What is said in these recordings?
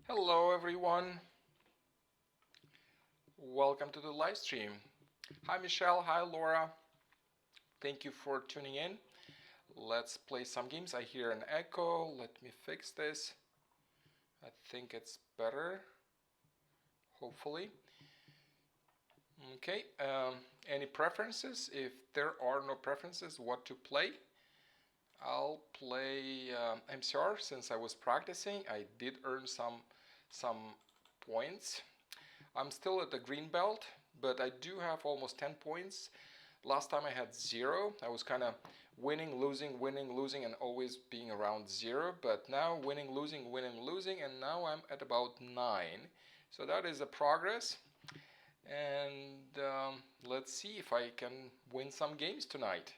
Hello everyone, welcome to the live stream. Hi Michelle, hi Laura, thank you for tuning in. Let's play some games. I hear an echo, let me fix this. I think it's better, hopefully. Okay, any preferences? If there are no preferences, what to play? I'll play MCR since I was practicing. I did earn some points. I'm still at the green belt, but I do have almost 10 points. Last time I had 0. I was kind of winning, losing, and always being around 0. But now winning, losing, and now I'm at about 9. So that is a progress. And let's see if I can win some games tonight.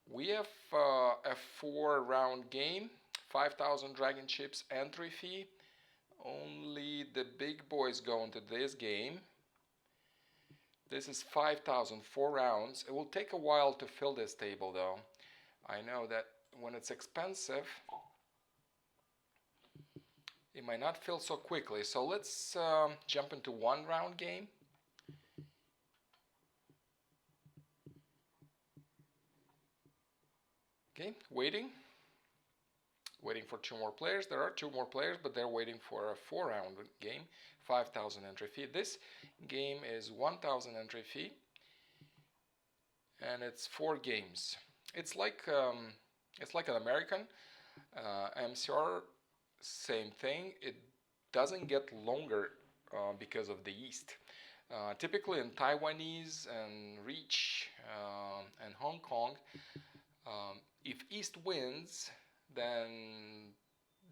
We have a 4-round game, 5,000 dragon chips entry fee. Only the big boys go into this game. This is 5,000, 4 rounds. It will take a while to fill this table though. I know that when it's expensive, it might not fill so quickly. So let's jump into 1-round game. Okay, waiting for 2 more players. There are 2 more players, but they're waiting for a 4-round game, 5,000 entry fee. This game is 1,000 entry fee, and it's 4 games. It's like an American MCR, same thing. It doesn't get longer because of the yeast. Typically in Taiwanese and Riichi and Hong Kong, if East wins, then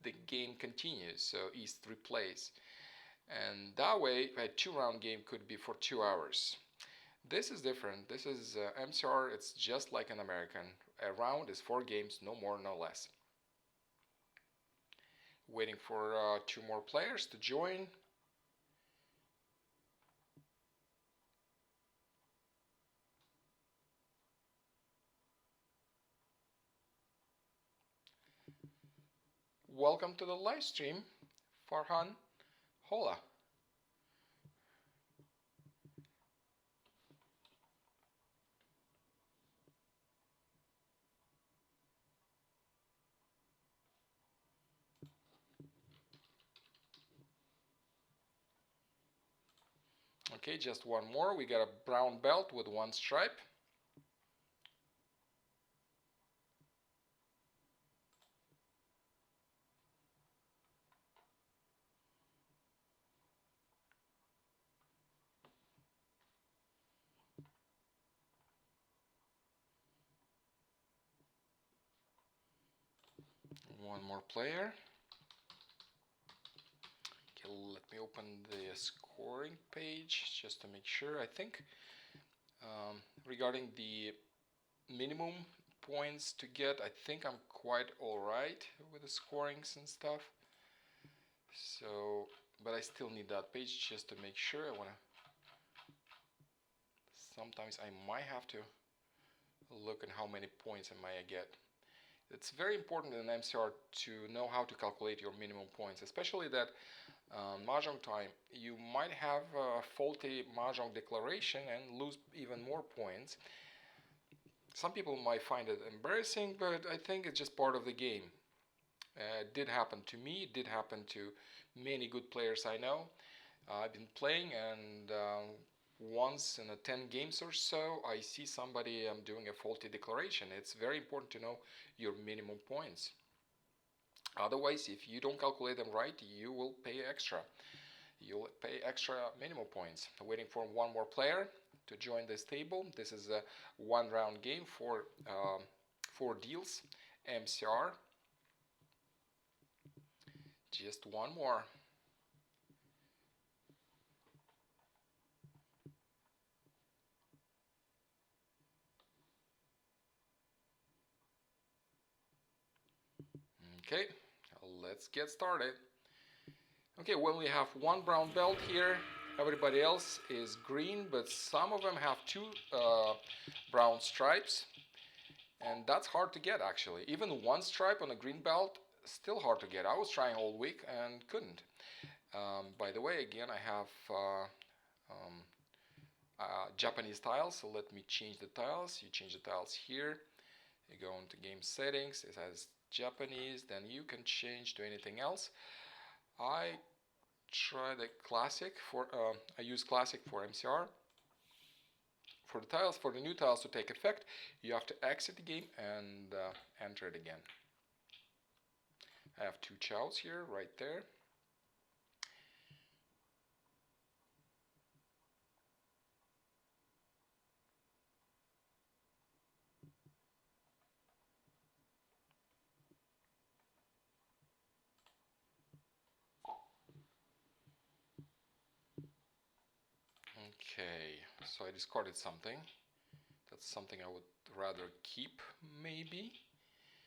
the game continues, so East replays. And that way, a 2-round game could be for 2 hours. This is different. This is MCR, it's just like an American. A round is 4 games, no more, no less. Waiting for 2 more players to join. Welcome to the live stream, Farhan. Hola. Okay, just one more. We got a brown belt with 1 stripe. One more player. Okay, let me open the scoring page just to make sure. I think regarding the minimum points to get, I think I'm quite alright with the scorings and stuff. So, but I still need that page just to make sure. Sometimes I might have to look at how many points I might get. It's very important in MCR to know how to calculate your minimum points, especially that Mahjong time, you might have a faulty Mahjong declaration and lose even more points. Some people might find it embarrassing, but I think it's just part of the game. It did happen to me, it did happen to many good players I know. I've been playing, and once in a 10 games or so, I see somebody doing a faulty declaration. It's very important to know your minimum points. Otherwise, if you don't calculate them right, you will pay extra. You'll pay extra minimum points. Waiting for 1 more player to join this table. This is a 1-round game for 4 deals, MCR. Just 1 more. Okay, let's get started. Okay, we only have 1 brown belt here. Everybody else is green, but some of them have 2 brown stripes, and that's hard to get actually. Even 1 stripe on a green belt, still hard to get. I was trying all week and couldn't. By the way, again, I have um, Japanese tiles, so let me change the tiles. You change the tiles here. You go into game settings, it has Japanese, then you can change to anything else. I try the classic for, I use classic for MCR. For the tiles, for the new tiles to take effect, you have to exit the game and enter it again. I have 2 chows here, right there. Okay, so I discarded something. That's something I would rather keep, maybe.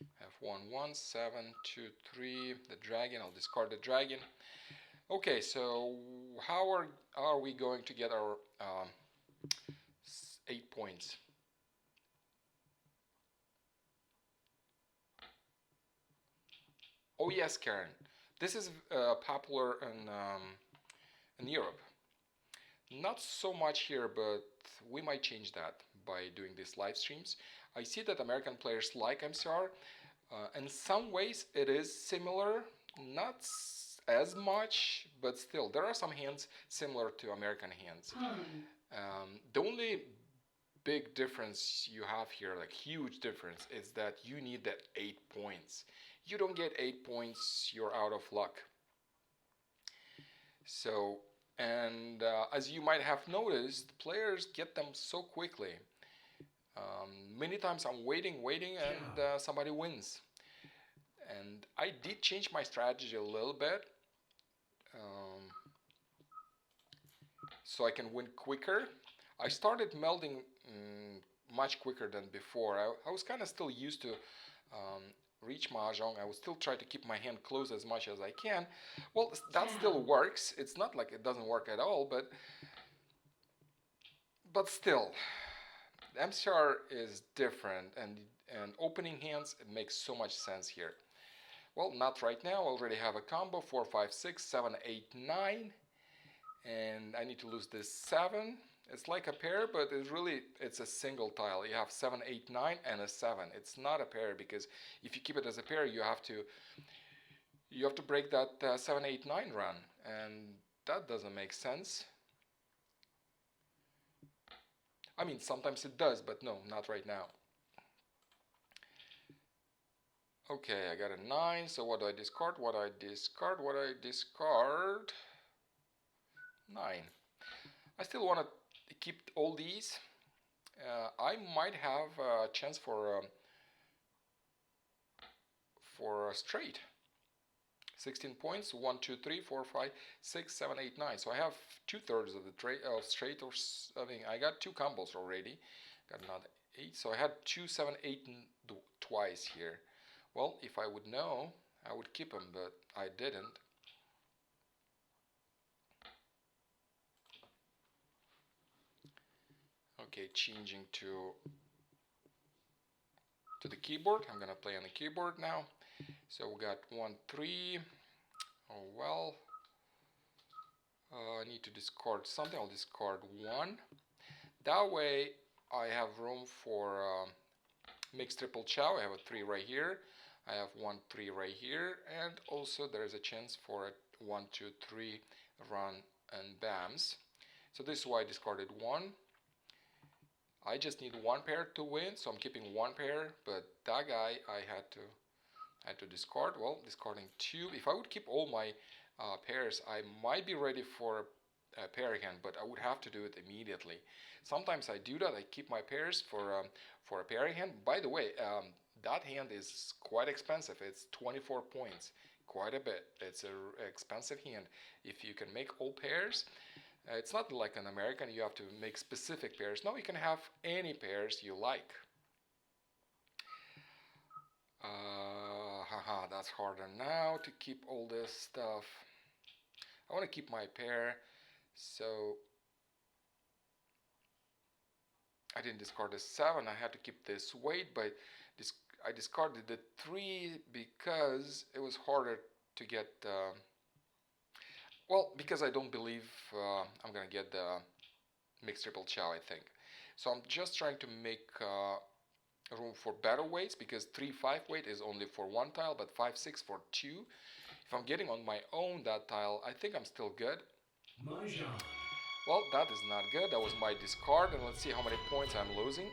I have 1, 1, 7, 2, 3. The dragon, I'll discard the dragon. Okay, so how are we going to get our 8 points? Oh yes, Karen. This is popular in Europe. Not so much here, but we might change that by doing these live streams. I see that American players like MCR. In some ways, it is similar, not as much, but still, there are some hands similar to American hands. The only big difference you have here, like huge difference, is that you need that 8 points. You don't get 8 points, you're out of luck. So, and as you might have noticed, players get them so quickly. Many times I'm waiting, and somebody wins. And I did change my strategy a little bit, so I can win quicker. I started melding much quicker than before. I was kind of still used to Riichi Mahjong. I would still try to keep my hand closed as much as I can. Well, that still works. It's not like it doesn't work at all, but still, MCR is different, and opening hands, it makes so much sense here. Well, not right now. I already have a combo 4, 5, 6, 7, 8, 9, and I need to lose this 7. It's like a pair, but it's a single tile. You have 7, 8, 9, and a 7. It's not a pair, because if you keep it as a pair, you have to break that 7, 8, 9 run, and that doesn't make sense. I mean, sometimes it does, but no, not right now. Okay, I got a 9, so what do I discard? What I discard? 9. I still want to keep all these. I might have a chance for a straight. 16 points, 1, 2, 3, 4, 5, 6, 7, 8, 9. So I have 2/3 of the straight, or I mean, I got 2 combos already. Got another 8, so I had 2, 7, 8 twice here. Well, if I would know, I would keep them, but I didn't. Okay, changing to the keyboard. I'm gonna play on the keyboard now. So we got 1, 3. Oh well. I need to discard something. I'll discard 1. That way I have room for mixed triple chow. I have a 3 right here. I have 1, 3 right here, and also there is a chance for a 1, 2, 3 run and bams. So this is why I discarded 1. I just need 1 pair to win, so I'm keeping 1 pair, but that guy I had to discard. Well, discarding 2. If I would keep all my pairs, I might be ready for a pair again, but I would have to do it immediately. Sometimes I do that. I keep my pairs for a pairing hand. By the way, that hand is quite expensive. It's 24 points, quite a bit. It's an expensive hand. If you can make all pairs, it's not like an American, you have to make specific pairs. No, you can have any pairs you like. That's harder now to keep all this stuff. I want to keep my pair, so I didn't discard the 7. I had to keep this weight, but I discarded the 3 because it was harder to get. Well, because I don't believe I'm gonna get the mixed triple chow. I think so. I'm just trying to make room for better weights because 3-5 weight is only for 1 tile, but 5-6 for 2. If I'm getting on my own that tile, I think I'm still good. Mahjong. Well, that is not good. That was my discard, and let's see how many points I'm losing.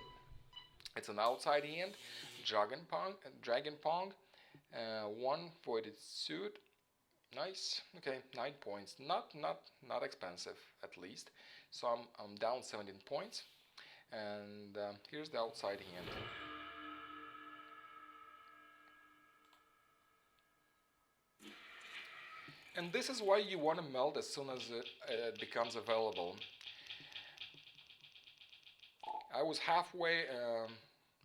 It's an outside hand, Dragon Pong, 1 voided suit. Nice. Okay, 9 points. Not expensive at least. So I'm down 17 points, and here's the outside hand. And this is why you want to meld as soon as it becomes available. I was halfway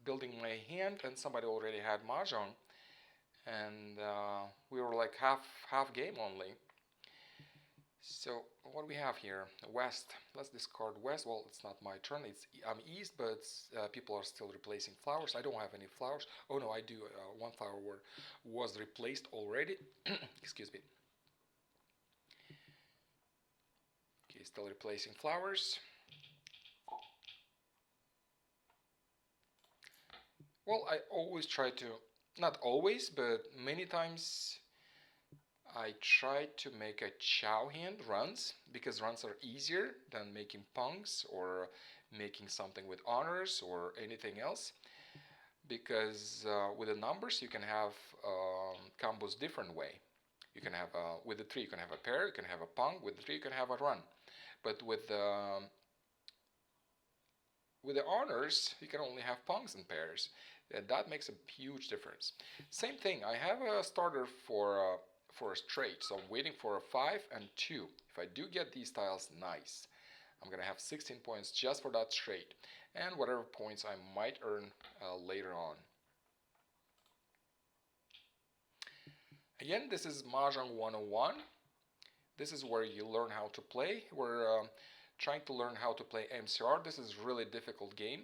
building my hand, and somebody already had Mahjong, and we were like half game only. So what do we have here? West. Let's discard West. Well, it's not my turn. I'm East, but people are still replacing flowers. I don't have any flowers. Oh no, I do. One flower was replaced already. Excuse me. Okay, still replacing flowers. Well, I always try to, not always, but many times I try to make a chow hand runs because runs are easier than making pungs or making something with honors or anything else. Because with the numbers you can have combos different way. You can have with the 3 you can have a pair, you can have a pung. With the 3 you can have a run. But with the honors you can only have pungs and pairs. That makes a huge difference. Same thing. I have a starter for a straight, so I'm waiting for a 5 and 2. If I do get these tiles, nice. I'm gonna have 16 points just for that straight, and whatever points I might earn later on. Again, this is Mahjong 101. This is where you learn how to play. We're trying to learn how to play MCR. This is a really difficult game.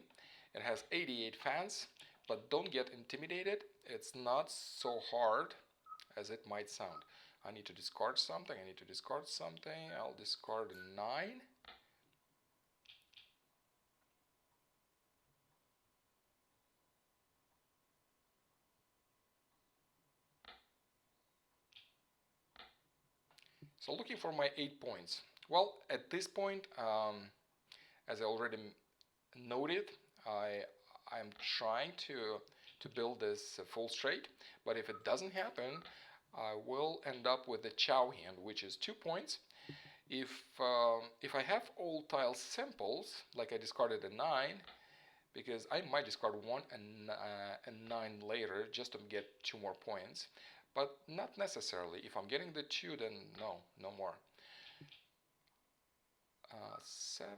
It has 88 fans, but don't get intimidated. It's not so hard as it might sound. I need to discard something. I'll discard a 9. So looking for my 8 points. Well, at this point, as I already noted, I'm trying to build this full straight, but if it doesn't happen, I will end up with the chow hand, which is 2 points. If I have all tile simples, like I discarded a 9, because I might discard 1 and 9 later just to get 2 more points, but not necessarily. If I'm getting the 2, then no more. 7.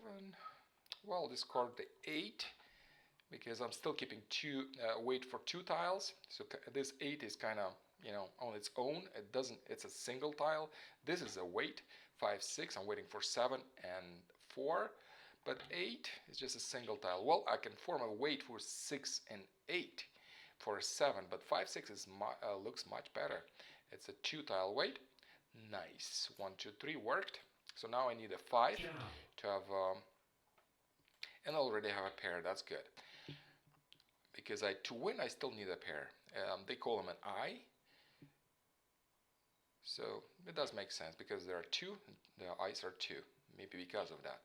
Well, discard the 8 because I'm still keeping 2 weight for 2 tiles. So this 8 is kind of on its own. It's a single tile. This is a weight 5, 6. I'm waiting for 7 and 4, but 8 is just a single tile. Well, I can form a weight for 6 and 8 for a 7, but 5, 6 looks much better. It's a 2 tile weight. Nice. 1, 2, 3 worked. So now I need a 5 to have, and I already have a pair. That's good. Because to win, I still need a pair. They call them an I. So it does make sense because there are 2. The I's are 2. Maybe because of that.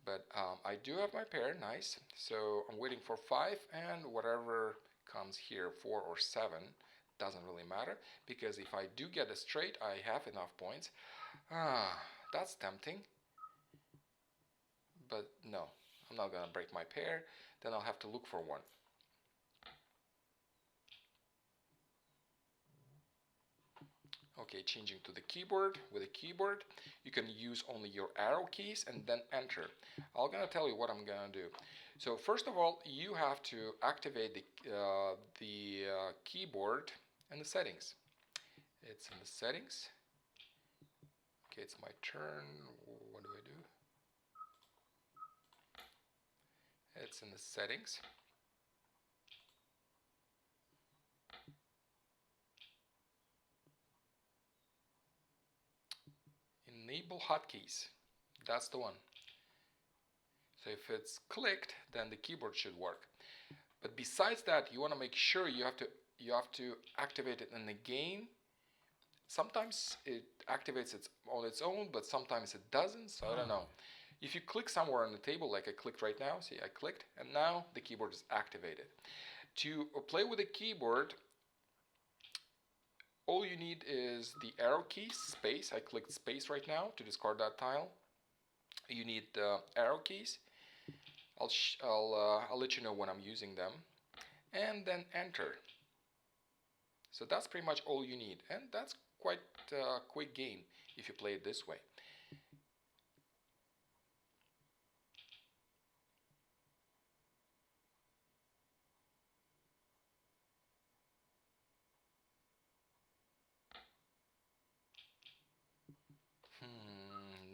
But I do have my pair. Nice. So I'm waiting for 5, and whatever comes here, 4 or 7, doesn't really matter. Because if I do get a straight, I have enough points. That's tempting. But no, I'm not going to break my pair. Then I'll have to look for one. Okay, changing to the keyboard. With the keyboard, you can use only your arrow keys and then enter. I'm going to tell you what I'm going to do. So first of all, you have to activate the keyboard in the settings. It's in the settings. Okay, it's my turn. What do I do? It's in the settings. enable hotkeys. That's the one. So if it's clicked, then the keyboard should work. But besides that, you want to make sure you have to activate it in the game. Sometimes it activates it on its own, but sometimes it doesn't, so I don't know. If you click somewhere on the table, like I clicked right now, see I clicked, and now the keyboard is activated. To play with the keyboard, all you need is the arrow keys, space. I clicked space right now to discard that tile. You need arrow keys. I'll let you know when I'm using them, and then enter. So that's pretty much all you need, and that's quite a quick game if you play it this way.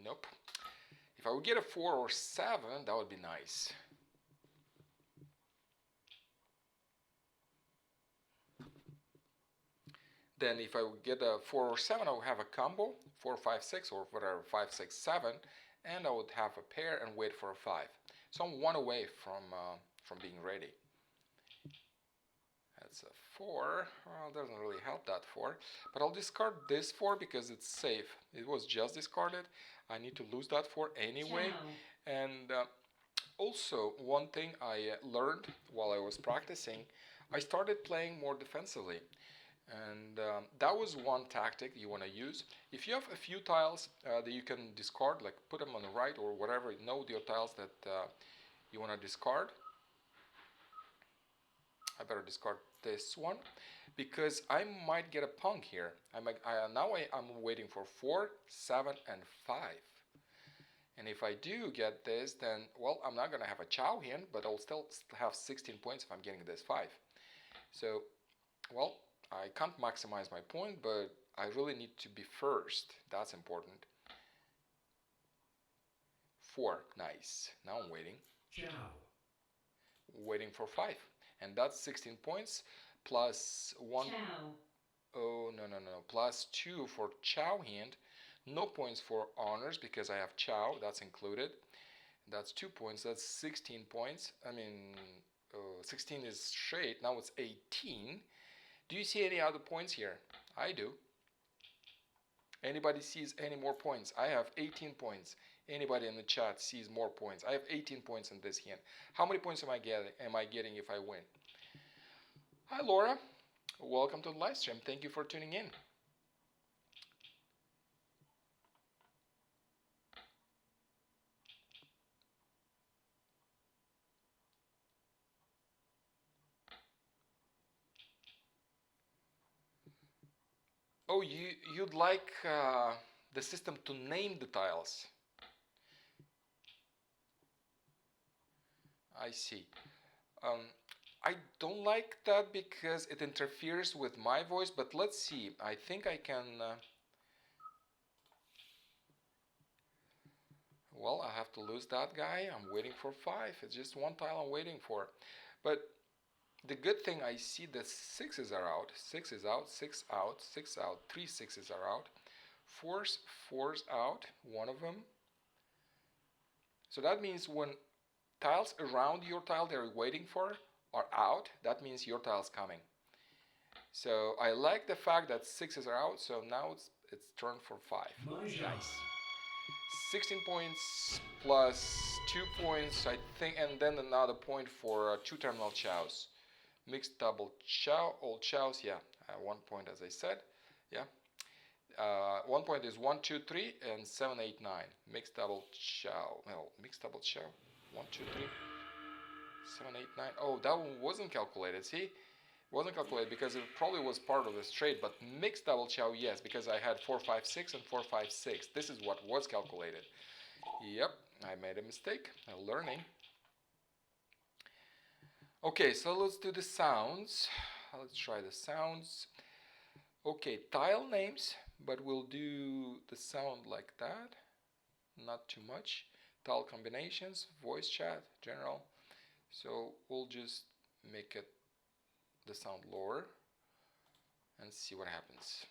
Nope. If I would get a 4 or 7, that would be nice. Then if I would get a 4 or 7, I would have a combo, 4, 5, 6, or whatever, 5, 6, 7, and I would have a pair and wait for a 5. So I'm one away from being ready. That's a 4. Well, it doesn't really help that 4, but I'll discard this 4 because it's safe. It was just discarded. I need to lose that 4 anyway. Chow. And also, one thing I learned while I was practicing, I started playing more defensively. And that was one tactic you want to use. If you have a few tiles that you can discard, like put them on the right or whatever, know your tiles that you want to discard. I better discard this one because I might get a pong here. Now I'm waiting for 4, 7, and 5. And if I do get this, then, well, I'm not going to have a chow hand, but I'll still have 16 points if I'm getting this 5. So, well, I can't maximize my point, but I really need to be first. That's important. 4, nice. Now I'm waiting. Chow. Waiting for 5. And that's 16 points plus 1. Chow. Oh, no. Plus 2 for chow hand. No points for honors because I have chow. That's included. That's 2 points. That's 16 points. 16 is straight. Now it's 18. Do you see any other points here? I do. Anybody sees any more points? I have 18 points. Anybody in the chat sees more points? I have 18 points in this hand. How many points am I getting if I win? Hi Laura, welcome to the live stream. Thank you for tuning in. Oh, you'd like the system to name the tiles. I see. I don't like that because it interferes with my voice, but let's see. I think I can... Well, I have to lose that guy. I'm waiting for 5. It's just one tile I'm waiting for. But the good thing, I see that 6s are out. 6 is out, 6 out, 6 out, 3 6s are out. 4's out, one of them. So that means when tiles around your tile they're waiting for are out, that means your tile's coming. So I like the fact that 6s are out, so now it's turn for 5. Nice. 16 points plus 2 points, I think, and then another point for 2 terminal chows. Mixed double chow, all chows, yeah, 1 point as I said, yeah. 1 point is 1, 2, 3, and 7, 8, 9. Mixed double chow, well, mixed double chow, 1, 2, 3, 7, 8, 9. Oh, that one wasn't calculated, see? Wasn't calculated because it probably was part of the straight, but mixed double chow, yes, because I had 4, 5, 6 and 4, 5, 6. This is what was calculated. Yep, I made a mistake. I'm learning. Okay, so let's do the sounds. Let's try the sounds. Okay, tile names, but we'll do the sound like that. Not too much. Tile combinations, voice chat, general. So we'll just make it the sound lower and see what happens.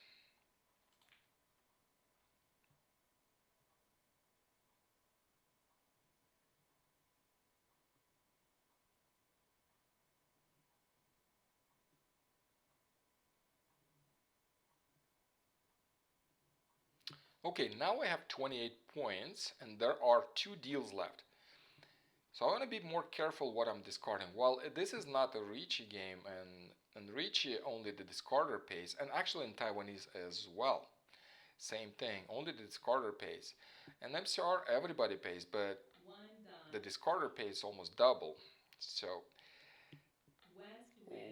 Okay, now I have 28 points and there are 2 deals left. So I want to be more careful what I'm discarding. Well, this is not a Riichi game, and Riichi only the discarder pays, and actually in Taiwanese as well. Same thing, only the discarder pays. And MCR everybody pays, but the discarder pays almost double. So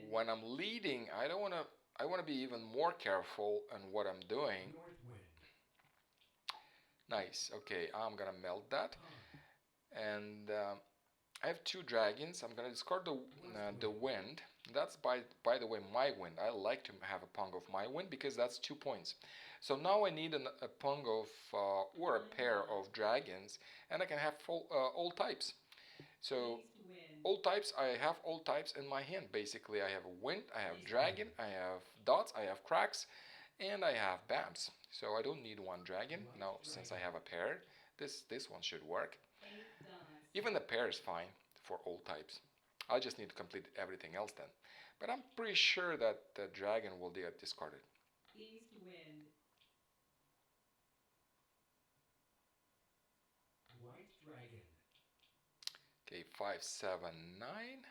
when I'm leading, I want to be even more careful on what I'm doing. Nice. Okay, I'm gonna melt that, and I have 2 dragons. I'm gonna discard the wind. That's by the way my wind. I like to have a pong of my wind because that's 2 points. So now I need a pong of or a pair of dragons, and I can have all types. So all types, I have all types in my hand. Basically, I have a wind, I have dragon, I have dots, I have cracks, and I have bams. So I don't need 1 dragon now since I have a pair. This one should work. Even the pair is fine for all types. I just need to complete everything else then. But I'm pretty sure that the dragon will get discarded. East wind. White dragon. Okay, 5, 7, 9.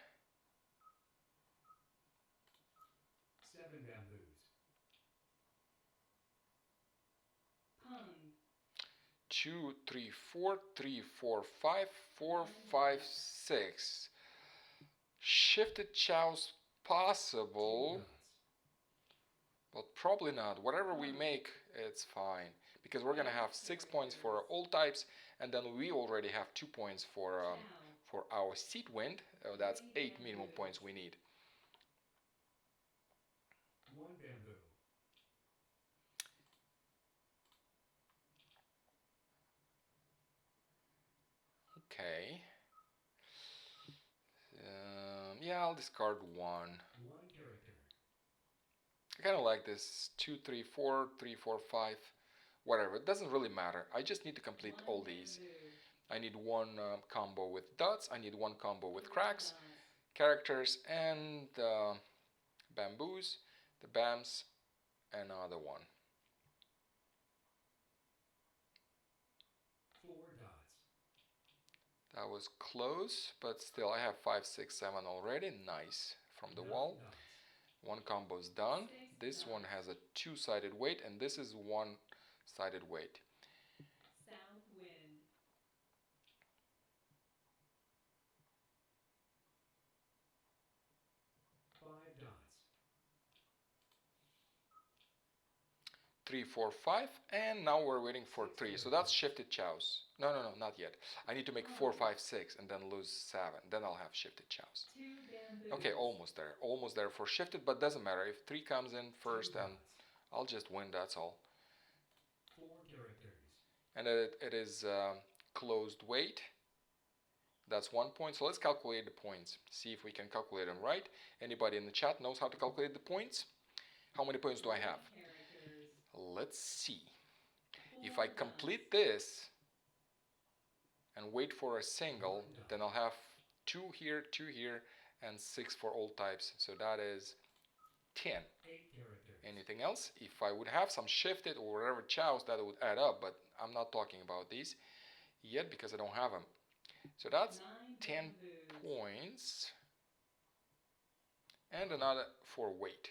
7 bamboos. Pong. 2, 3, 4, 3, 4, 5, 4, 5, 6. Shifted chows possible, but probably not. Whatever we make, it's fine. Because we're gonna have 6 points for all types, and then we already have 2 points for our seat wind. That's 8 minimum points we need. 1 bamboo. Okay. Yeah, I'll discard 1. 1 character. I kind of like this 2, 3, 4, 3, 4, 5, whatever. It doesn't really matter. I just need to complete all these. I need 1 combo with dots. I need 1 combo with cracks, characters, and bamboos, the bams, another 1. 4 dots. That was close, but still I have 5, 6, 7 already. Nice. From the wall. 1 combo is done. This one has a 2-sided weight, and this is 1-sided weight. South wind. 5 dots. 3, 4, 5, and now we're waiting for 3. So that's shifted chows. No, not yet. I need to make 4, 5, 6, and then lose 7. Then I'll have shifted chows. 2 bamboos. Okay, almost there. Almost there for shifted, but doesn't matter. If 3 comes in first, then I'll just win, that's all. 4 characters. And it is closed weight. That's 1 point. So let's calculate the points. See if we can calculate them right. Anybody in the chat knows how to calculate the points? How many points do I have? Let's see. If I complete this and wait for a single, then I'll have 2 here, 2 here, and 6 for all types. So that is 10. 8 characters. Anything else? If I would have some shifted or whatever chows, that would add up, but I'm not talking about these yet because I don't have them. So that's 10 points. And another for weight.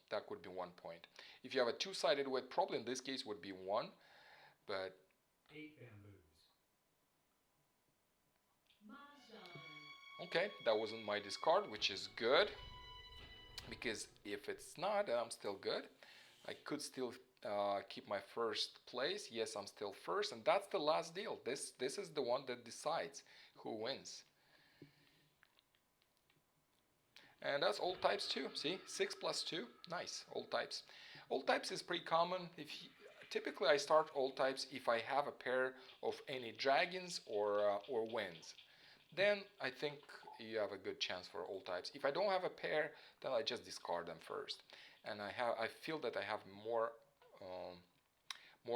That could be 1 point. If you have a 2-sided weight, probably in this case would be 1, but 8 bamboos. Mahjong. okay, that wasn't my discard, which is good, because if it's not, then I'm still good. I could still keep my first place. Yes, I'm still first, and that's the last deal. This is the one that decides who wins. And that's all types too. See, 6 plus 2, nice. All types. All types is pretty common. Typically, I start all types if I have a pair of any dragons or winds. Then I think you have a good chance for all types. If I don't have a pair, then I just discard them first. And I feel that I have more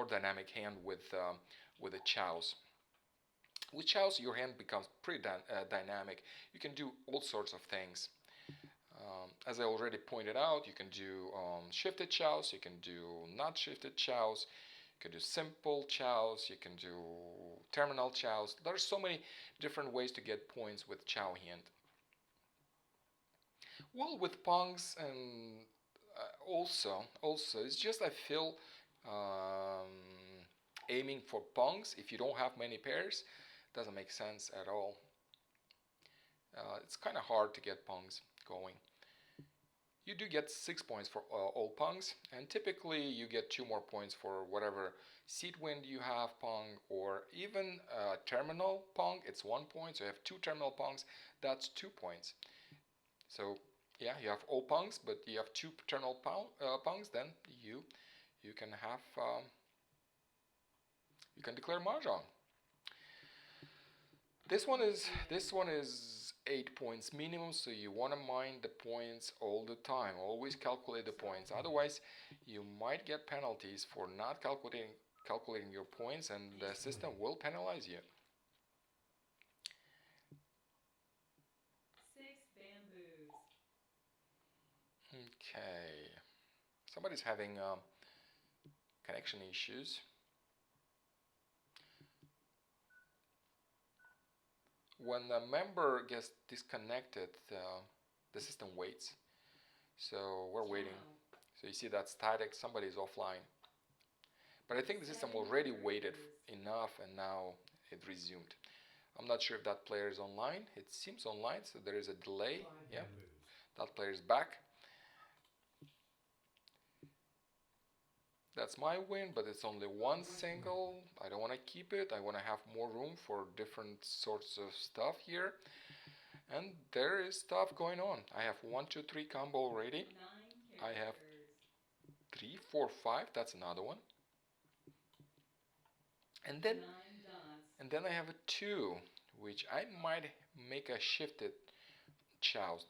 dynamic hand with the chows. With chows, your hand becomes pretty dynamic. You can do all sorts of things. As I already pointed out, you can do shifted chows, you can do not shifted chows, can do simple chows, you can do terminal chows. There's so many different ways to get points with chow hand. Well, with pongs and also, it's just I feel um, aiming for pongs if you don't have many pairs doesn't make sense at all. It's kind of hard to get pongs going. You do get 6 points for all pongs, and typically you get 2 more points for whatever seat wind you have pong, or even terminal pong. It's 1 point, so you have 2 terminal pongs. That's 2 points. So yeah, you have all pongs, but you have 2 terminal pongs. Then you can have you can declare mahjong. This one is 8 points minimum, so you want to mind the points all the time. Always calculate the points. Otherwise, you might get penalties for not calculating your points, and the system will penalize you. 6 bamboos. Okay. Somebody's having connection issues. When a member gets disconnected, the system waits. So we're waiting. So you see that's static, somebody's offline. But I think the system already waited enough and now it resumed. I'm not sure if that player is online. It seems online, so there is a delay. Yeah, that player is back. That's my win, but it's only one single. I don't want to keep it. I want to have more room for different sorts of stuff here. And there is stuff going on. I have 1, 2, 3 combo already. I have 3, 4, 5. That's another one. And then I have a 2, which I might make a shifted chows.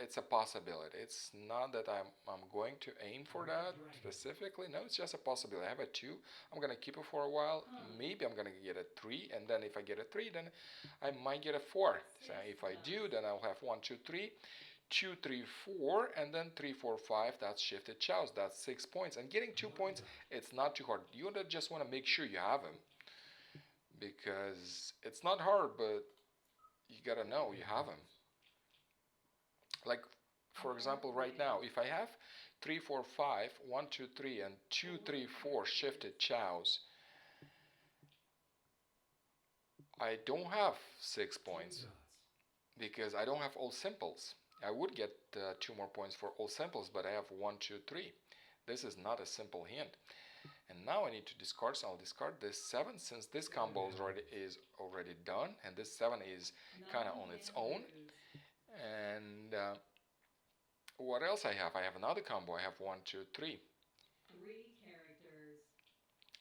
It's a possibility. It's not that I'm going to aim for that specifically. No, it's just a possibility. I have a 2. I'm going to keep it for a while. Maybe I'm going to get a 3, and then if I get a 3, then I might get a 4. So if I do, then I'll have 1, 2, 3, 2, 3, 4, and then 3, 4, 5. That's shifted chows. That's 6 points. And getting 2 points, it's not too hard. You just want to make sure you have them, because it's not hard, but you got to know you have them. Like, for example, right now, if I have 3, 4, 5, 1, 2, 3, and 2, 3, 4 shifted chows, I don't have 6 points because I don't have all simples. I would get 2 more points for all simples, but I have 1, 2, 3. This is not a simple hint. And now I need to discard, so I'll discard this 7 since this combo is already done, and this 7 is kind of on its own. And what else I have? I have another combo. I have 1, 2, 3. 3 characters.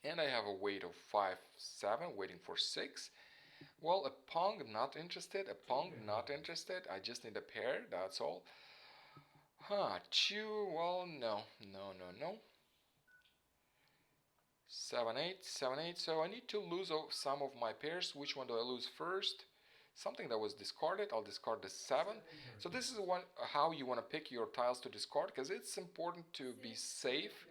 And I have a weight of 5, 7, waiting for 6. Well, a pong, not interested. A pong, not interested. I just need a pair, that's all. 2, well, no. 7, 8, 7, 8. So I need to lose some of my pairs. Which one do I lose first? Something that was discarded. I'll discard the 7. So this is how you want to pick your tiles to discard, because it's important to be safe,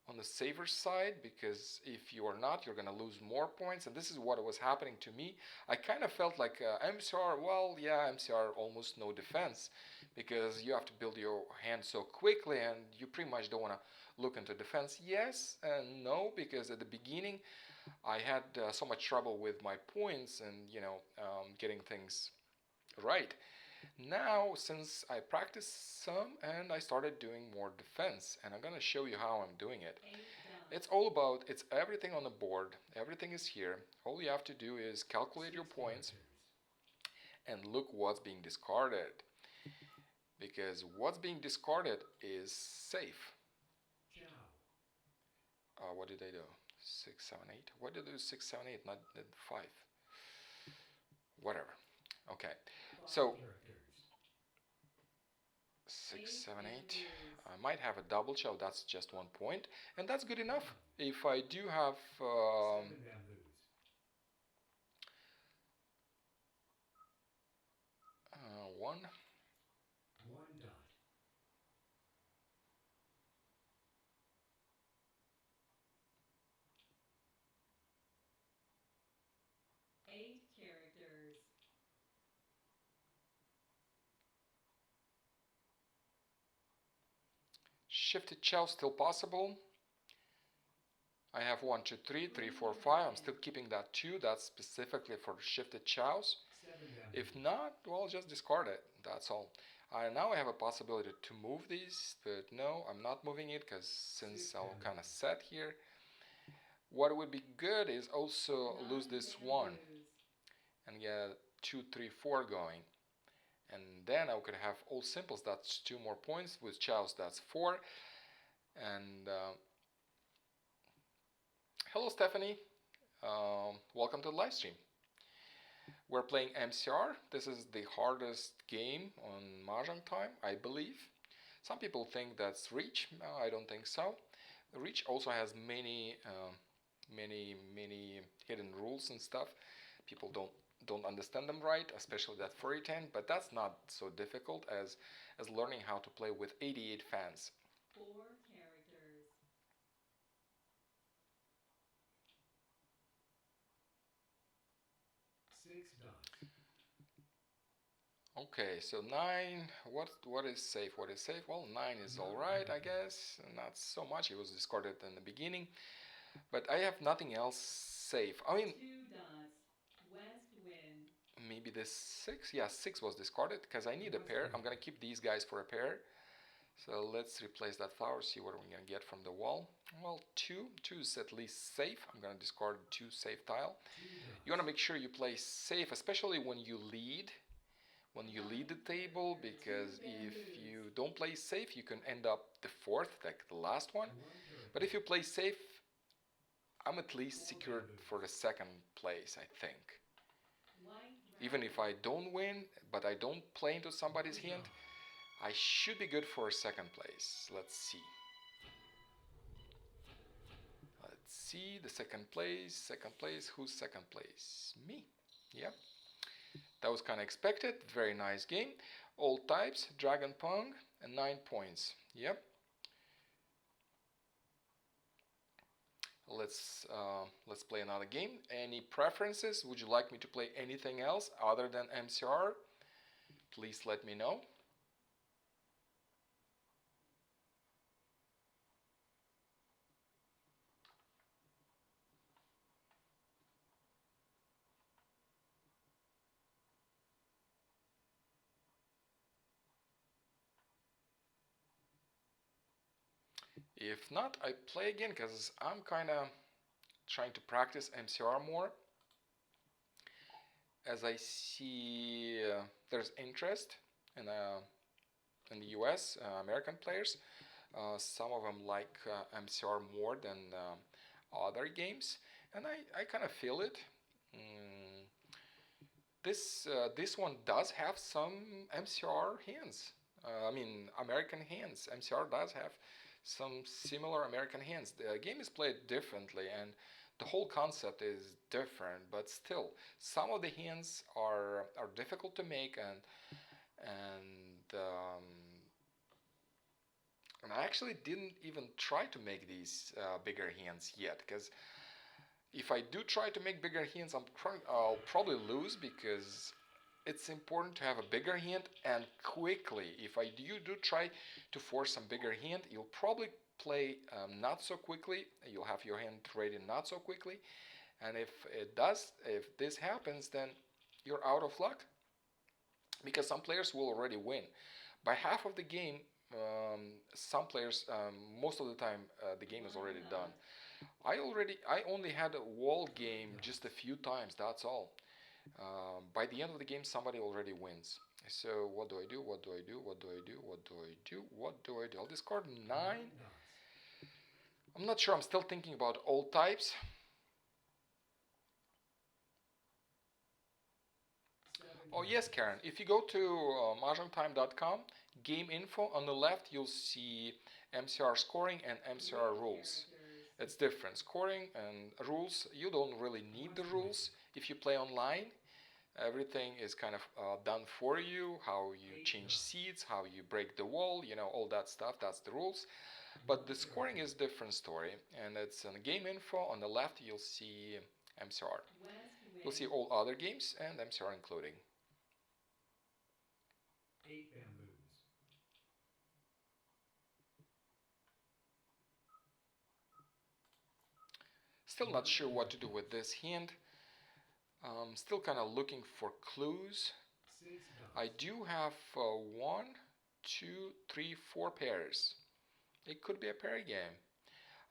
on the safer side, because if you are not, you're going to lose more points. And this is what was happening to me. I kind of felt like MCR, well, yeah, MCR almost no defense, because you have to build your hand so quickly and you pretty much don't want to look into defense. Yes and no, because at the beginning I had so much trouble with my points and getting things right. Now, since I practiced some and I started doing more defense, and I'm gonna show you how I'm doing it. It's everything on the board. Everything is here. All you have to do is calculate your points and look what's being discarded, because what's being discarded is safe. What did I do? 6, 7, 8. What did I do? 6, 7, 8, not 5. Whatever. Okay. So 6, 7, 8. I might have a double chow. That's just 1 point, and that's good enough. If I do have 1. Shifted chow still possible. I have 1, 2, 3, 3, 4, 5. I'm still keeping that 2. That's specifically for shifted chows. If not, well, just discard it. That's all. Now I have a possibility to move these, but no, I'm not moving it because since I'll kind of set here. What would be good is also lose this 1 and get 2, 3, 4 going. And then I could have all simples, that's 2 more points. With chows, that's 4. And hello, Stephanie. Welcome to the live stream. We're playing MCR. This is the hardest game on Mahjong time, I believe. Some people think that's Riichi. No, I don't think so. Riichi also has many hidden rules and stuff. People don't understand them right, especially that furry 10, but that's not so difficult as learning how to play with 88 fans. 4 characters. Okay, so 9, what is safe? What is safe? Well, 9 is alright, I guess. Not so much, it was discarded in the beginning. But I have nothing else safe. I mean, 2 dots. West wind. maybe this 6? Yeah, 6 was discarded because I need a pair. I'm gonna keep these guys for a pair. So let's replace that flower, see what we're gonna get from the wall. Well, 2 is at least safe. I'm gonna discard 2 safe tile. You wanna make sure you play safe, especially when you lead the table, because if you don't play safe, you can end up the 4th, like the last one. But if you play safe, I'm at least secured for the 2nd place, I think. Even if I don't win, but I don't play into somebody's hand, I should be good for 2nd place. Let's see. Let's see, the 2nd place, who's 2nd place? Me. Yep. That was kind of expected. Very nice game. All types, Dragon Pong, and 9 points. Yep. Let's play another game. Any preferences? Would you like me to play anything else other than MCR? Please let me know. If not, I play again because I'm kind of trying to practice MCR more. As I see there's interest in the US, American players. Some of them like MCR more than other games, and I kind of feel it. This one does have some MCR hands. I mean, American hands. MCR does have some similar American hands. The game is played differently, and the whole concept is different. But still, some of the hands are difficult to make, and I actually didn't even try to make these bigger hands yet, because if I do try to make bigger hands, I'll probably lose, because it's important to have a bigger hand and quickly. If I do try to force some bigger hand, you'll probably play not so quickly. You'll have your hand ready not so quickly, and if this happens, then you're out of luck, because some players will already win by half of the game. Some players, most of the time, the game is already done. I only had a wall game just a few times. That's all. By the end of the game, somebody already wins. So what do I do? What do I do? What do I do? What do I do? What do I do? I'll discard 9. I'm not sure. I'm still thinking about all types. Oh yes, Karen. If you go to mahjongtime.com, game info, on the left you'll see MCR scoring and MCR rules. It's different. Scoring and rules, you don't really need the rules if you play online. Everything is kind of done for you, how you change seats, how you break the wall, all that stuff, that's the rules. But the scoring is a different story, and it's in game info. On the left you'll see MCR. You'll see all other games and MCR including. 8 bamboos. Still not sure what to do with this hand. Still kind of looking for clues. I do have 1, 2, 3, 4 pairs. It could be a pair game.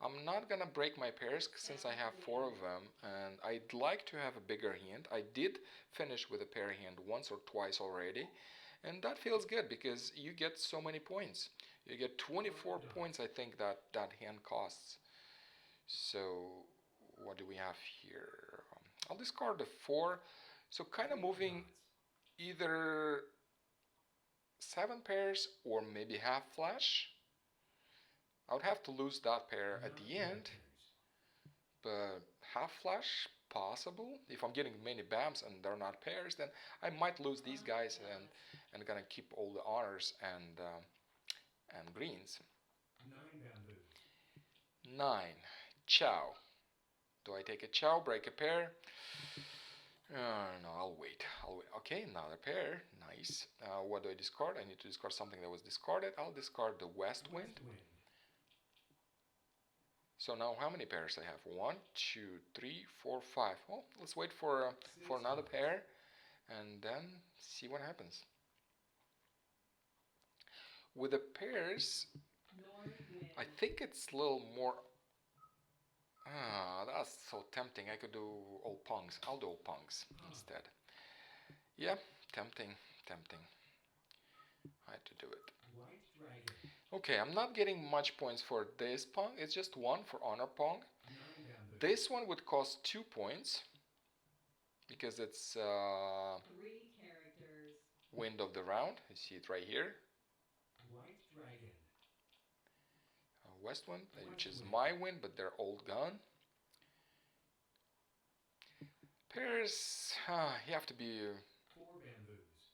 I'm not gonna break my pairs since I have 4 of them, and I'd like to have a bigger hand. I did finish with a pair hand once or twice already, and that feels good because you get so many points. You get 24 points, I think, that hand costs. So what do we have here? I'll discard the 4. So kind of moving either 7 pairs or maybe half flash. I would have to lose that pair at the end, but half flash possible. If I'm getting many bams and they're not pairs, then I might lose these guys and gonna keep all the honors and greens. 9 chow. Do I take a chow, break a pair? No, I'll wait. Okay, another pair. Nice. What do I discard? I need to discard something that was discarded. I'll discard the west wind. So now how many pairs I have? 1, 2, 3, 4, 5. Well, let's wait for another pair and then see what happens. With the pairs, I think it's a little more. That's so tempting. I could do all pongs. I'll do all pongs instead. Yeah, tempting. I had to do it. Okay, I'm not getting much points for this pong. It's just 1 for honor pong. This one would cost 2 points because it's 3 characters. wind of the round. You see it right here. West wind, which is my wind, but they're all gone. Pairs, you have to be. 4 bamboos.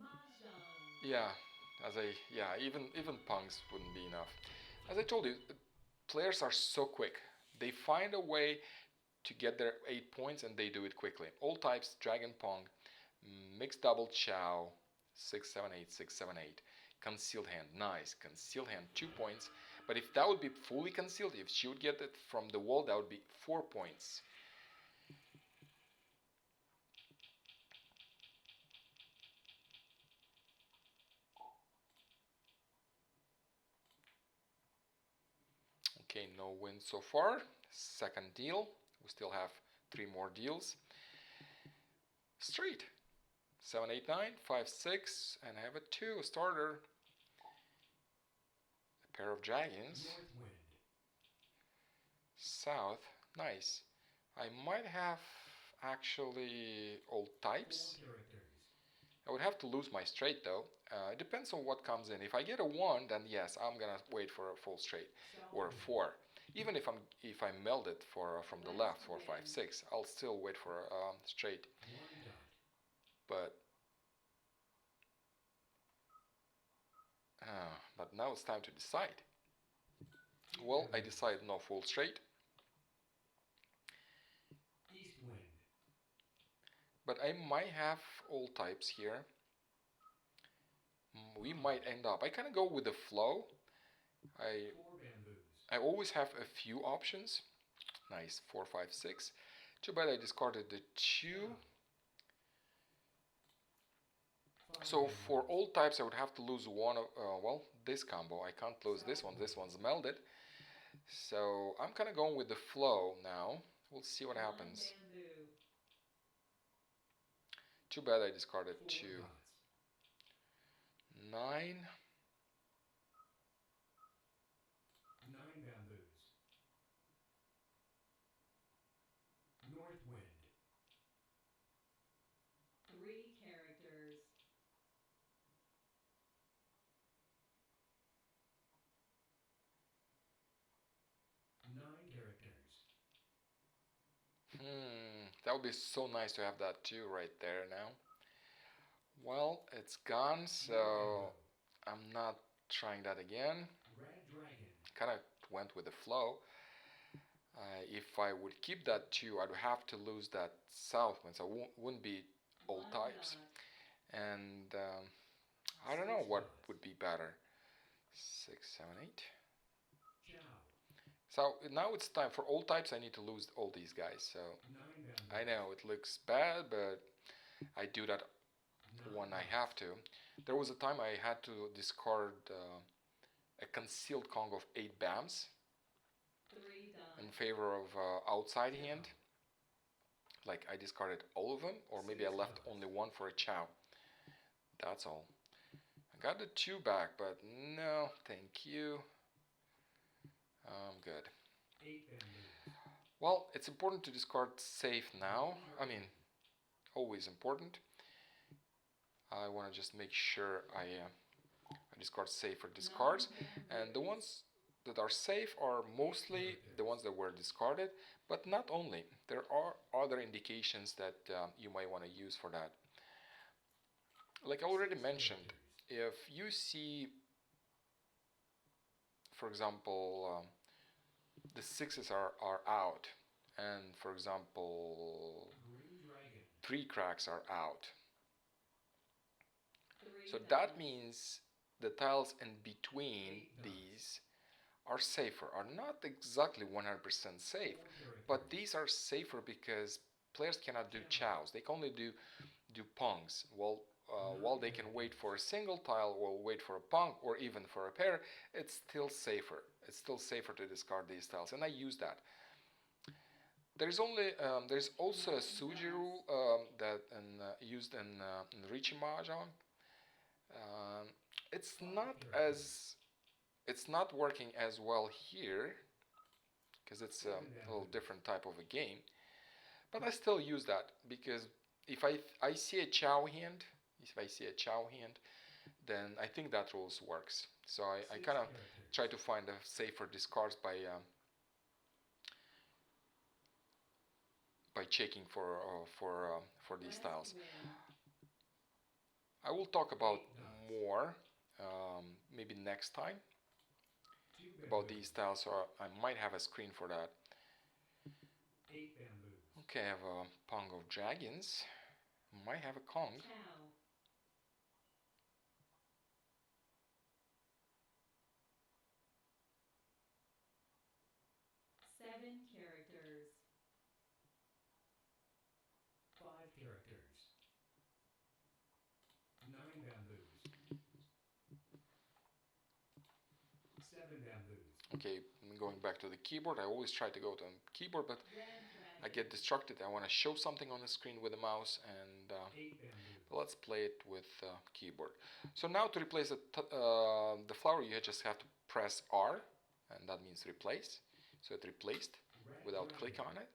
Mahjong. Yeah, even punks wouldn't be enough. As I told you, players are so quick. They find a way to get their 8 points and they do it quickly. All types, dragon pong, mixed double chow, 6, 7, 8, 6, 7, 8. Concealed hand, nice. Concealed hand, 2 points. But if that would be fully concealed, if she would get it from the wall, that would be 4 points. Okay, no win so far. Second deal. We still have 3 more deals. Straight. 7, 8, 9, 5, 6, and I have a 2, a starter. A pair of dragons. South, nice. I might have actually all types. I would have to lose my straight though. It depends on what comes in. If I get a 1, then yes, I'm gonna wait for a full straight or a 4. Even if I meld it from the left 4, 5, 6, I'll still wait for a straight. But now it's time to decide. Well, I decided no full straight. East wind. But I might have all types here. We might end up. I kind of go with the flow. 4 bamboos. I always have a few options. Nice, 4, 5, 6. Too bad I discarded the 2. So for all types, I would have to lose one of, well, this combo. I can't lose this one. This one's melded. So I'm kind of going with the flow now. We'll see what happens. Bamboo. Too bad I discarded 2. 9. 9 bamboos. North wind. 3 characters. 9 characters. That would be so nice to have that too right there now. Well, it's gone, so I'm not trying that again. Red dragon. Kind of went with the flow. If I would keep that 2, I'd have to lose that south one, so wouldn't be all types. And I don't know what would be better. 6, 7, 8. Chow. So now it's time for all types. I need to lose all these guys. So 9 bamboos. I know it looks bad, but I do that 9 when I dots. have to. There was a time I had to discard a concealed Kong of 8 BAMs 3 in dots. favor of outside hand. Like I discarded all of them, or maybe I 6 left dots. only one for a chow. That's all. I got the 2 back, but no, thank you. I'm good. 8 bamboos. Well, it's important to discard safe now. I mean, always important. I want to just make sure I discard safer discards, and the ones that are safe are mostly the ones that were discarded, but not only. There are other indications that you might want to use for that. Like I already 6 mentioned, characters. if you see, for example, the 6s are out, and for example, Green dragon. 3 cracks are out. 3 So dots. that means the tiles in between 8 dots. these are safer, are not exactly 100% safe, 4 characters. but these are safer because players cannot do chows. They can only do pongs. While they can wait for a single tile or wait for a pong or even for a pair, it's still safer. It's still safer to discard these tiles, and I use that. There's also a Suji rule that used in Riichi Mahjong. Um, it's 5 not characters. it's not working as well here because it's 7 a little bamboos. different type of a game. But I still use that because if I see a chow hand, then I think that rules works. So I 6 kind of characters. try to find a safer discards by checking for these West tiles. wind. I will talk about 8 dots. more maybe next time 2 about bamboos. these tiles, so I might have a screen for that. 8 bamboos. Okay, I have a pong of dragons. Might have a Kong. Chow. 7 characters. 5 characters. 9 bamboos. 7 bamboos. Okay, going back to the keyboard. I always try to go to the keyboard, but Red I dragon. get distracted. I want to show something on the screen with the mouse, and 8 bamboos. let's play it with keyboard. So now to replace the flower, you just have to press R, and that means replace. So it replaced Red without dragon. click on it.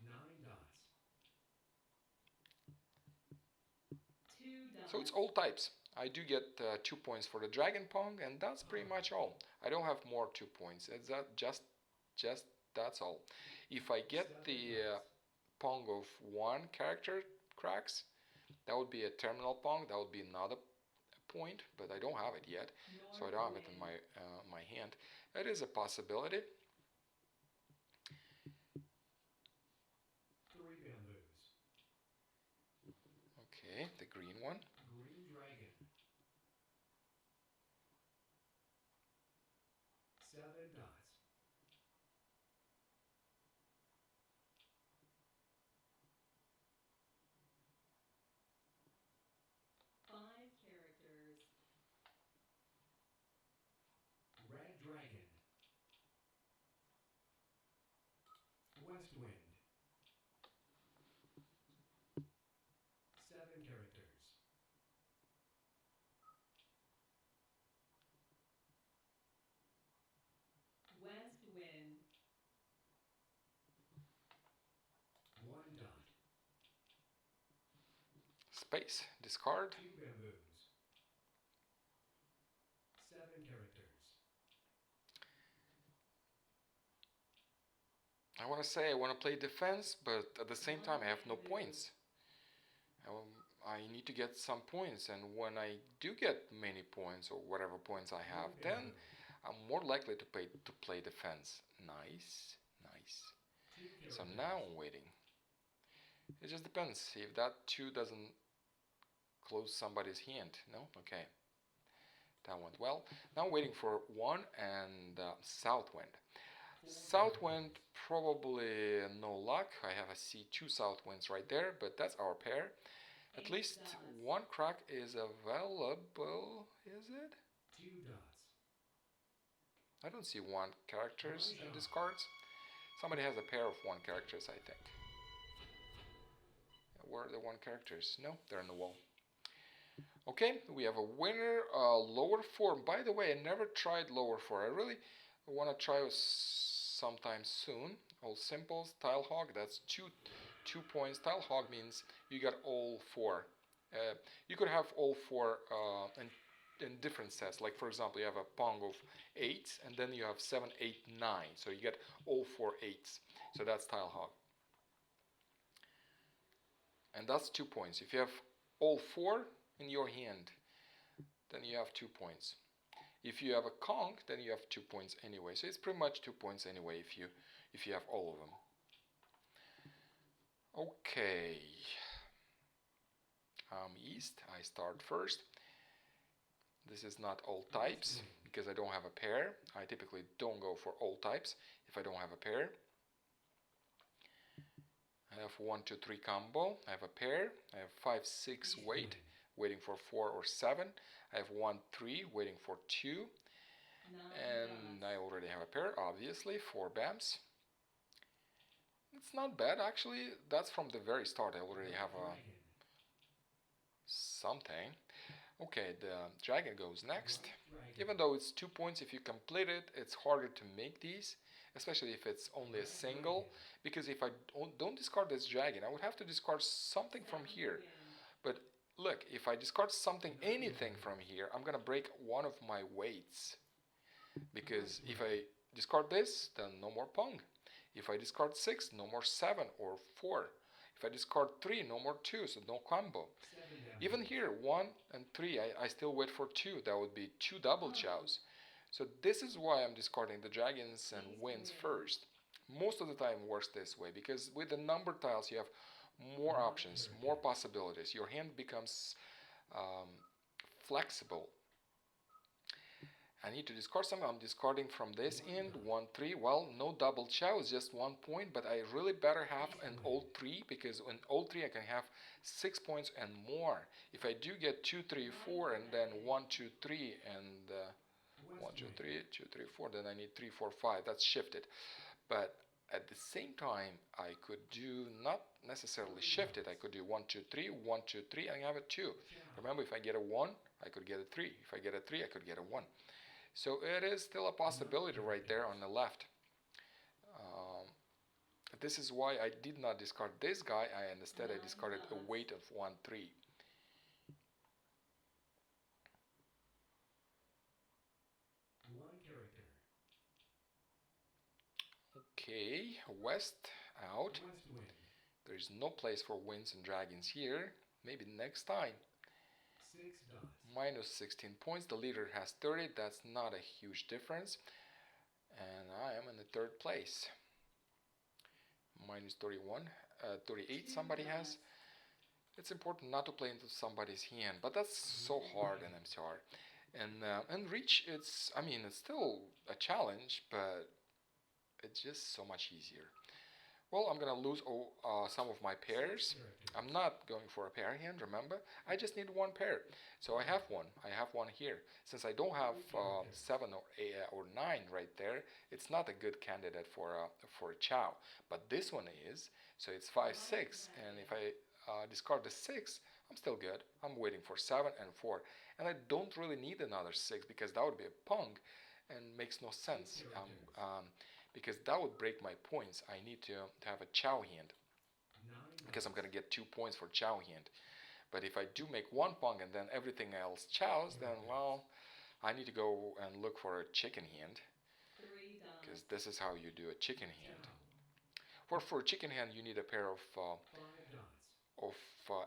9 dots. 2 dots. So it's all types. I do get 2 points for the dragon pong, and that's pretty much all. I don't have more 2 points. It's that just that's all. If I get 7 the dots. pong of 1 character cracks, that would be a terminal pong. That would be another point, but I don't have it yet, so I don't have it in my hand. It is a possibility. 3 bamboos. Okay, the green one. Green dragon. 7 dots. 5 characters. Red dragon. West wind. 7 characters. West wind. 1 dot. Space, discard. 2 bamboos. 7 characters. I want to say I want to play defense, but at the same time I have no points. I need to get some points, and when I do get many points or whatever points I have, 1 then bamboo. I'm more likely to play defense. Nice, nice. 2 characters. So now I'm waiting. It just depends if that 2 doesn't close somebody's hand. No? Okay. That went well. Now I'm waiting for 1 and south wind. South wind, probably no luck. I have two south winds right there, but that's our pair. At 8 least dots. 1 crack is available, is it? 2 dots. I don't see 1 characters in these cards. Somebody has a pair of 1 characters, I think. Where are the 1 characters? No, they're on the wall. Okay, we have a winner, lower 4. By the way, I never tried lower 4. I really want to try sometime soon. All simples, tile hog, that's 2 points. Tile hog means you got all 4. You could have all 4 in different sets. Like for example, you have a pong of 8s, and then you have 7, 8, 9. So you get all 4 8s. So that's tile hog. And that's 2 points. If you have all 4 in your hand, then you have 2 points. If you have a conch, then you have 2 points anyway. So it's pretty much 2 points anyway if you have all of them. Okay. East. I start first. This is not all types because I don't have a pair. I typically don't go for all types if I don't have a pair. I have 1, 2, 3 combo. I have a pair. I have 5, 6 wait, waiting for 4 or 7. I have 1, 3, waiting for 2. 9 And dots. I already have a pair, obviously, 4 BAMs. It's not bad, actually. That's from the very start. I already have something. Okay, the dragon goes next. Even though it's 2 points, if you complete it, it's harder to make these, especially if it's only a single. Because if I don't discard this dragon, I would have to discard something from here. But look, if I discard something, anything from here, I'm gonna break one of my weights. Because if I discard this, then no more pong. If I discard 6, no more 7 or 4. If I discard 3, no more 2, so no combo. Even here, 1 and 3, I still wait for 2. That would be 2 double chows. So this is why I'm discarding the dragons and wins first. Most of the time works this way, because with the number tiles you have more options, more possibilities. Your hand becomes flexible. I need to discard something. I'm discarding from this end. 1, 3. Well, no double chow. It's just 1 point. But I really better have an old 3, because in old 3 I can have 6 points and more. If I do get 2, 3, 4, and then 1, 2, 3, and 1, 2, 3, 2, 3, 4, then I need 3, 4, 5. That's shifted. But at the same time, I could do not necessarily shifted. I could do 1, 2, 3, 1, 2, 3, and I have a 2. Remember, if I get a 1, I could get a 3. If I get a 3, I could get a 1. So it is still a possibility right there on the left. This is why I did not discard this guy. Instead I discarded a weight of 1, 3. Okay, west out. There is no place for winds and dragons here. Maybe next time. Minus 16 points. The leader has 30. That's not a huge difference. And I am in the 3rd place. Minus 31. 38 somebody has. It's important not to play into somebody's hand, but that's so hard in MCR. And Riichi, it's still a challenge, but it's just so much easier. Well, I'm gonna lose some of my pairs. I'm not going for a pair hand, remember? I just need 1 pair. So I have one. I have one here. Since I don't have 7 or 8 or 9 right there, it's not a good candidate for a chow. But this one is. So it's 5, 6. And if I discard the 6, I'm still good. I'm waiting for 7 and 4. And I don't really need another 6 because that would be a pong and makes no sense. Because that would break my points. I need to have a chow hand because I'm gonna get 2 points for chow hand. But if I do make 1 pong and then everything else chows, then well, I need to go and look for a chicken hand, because this is how you do a chicken hand. For a chicken hand, you need a pair of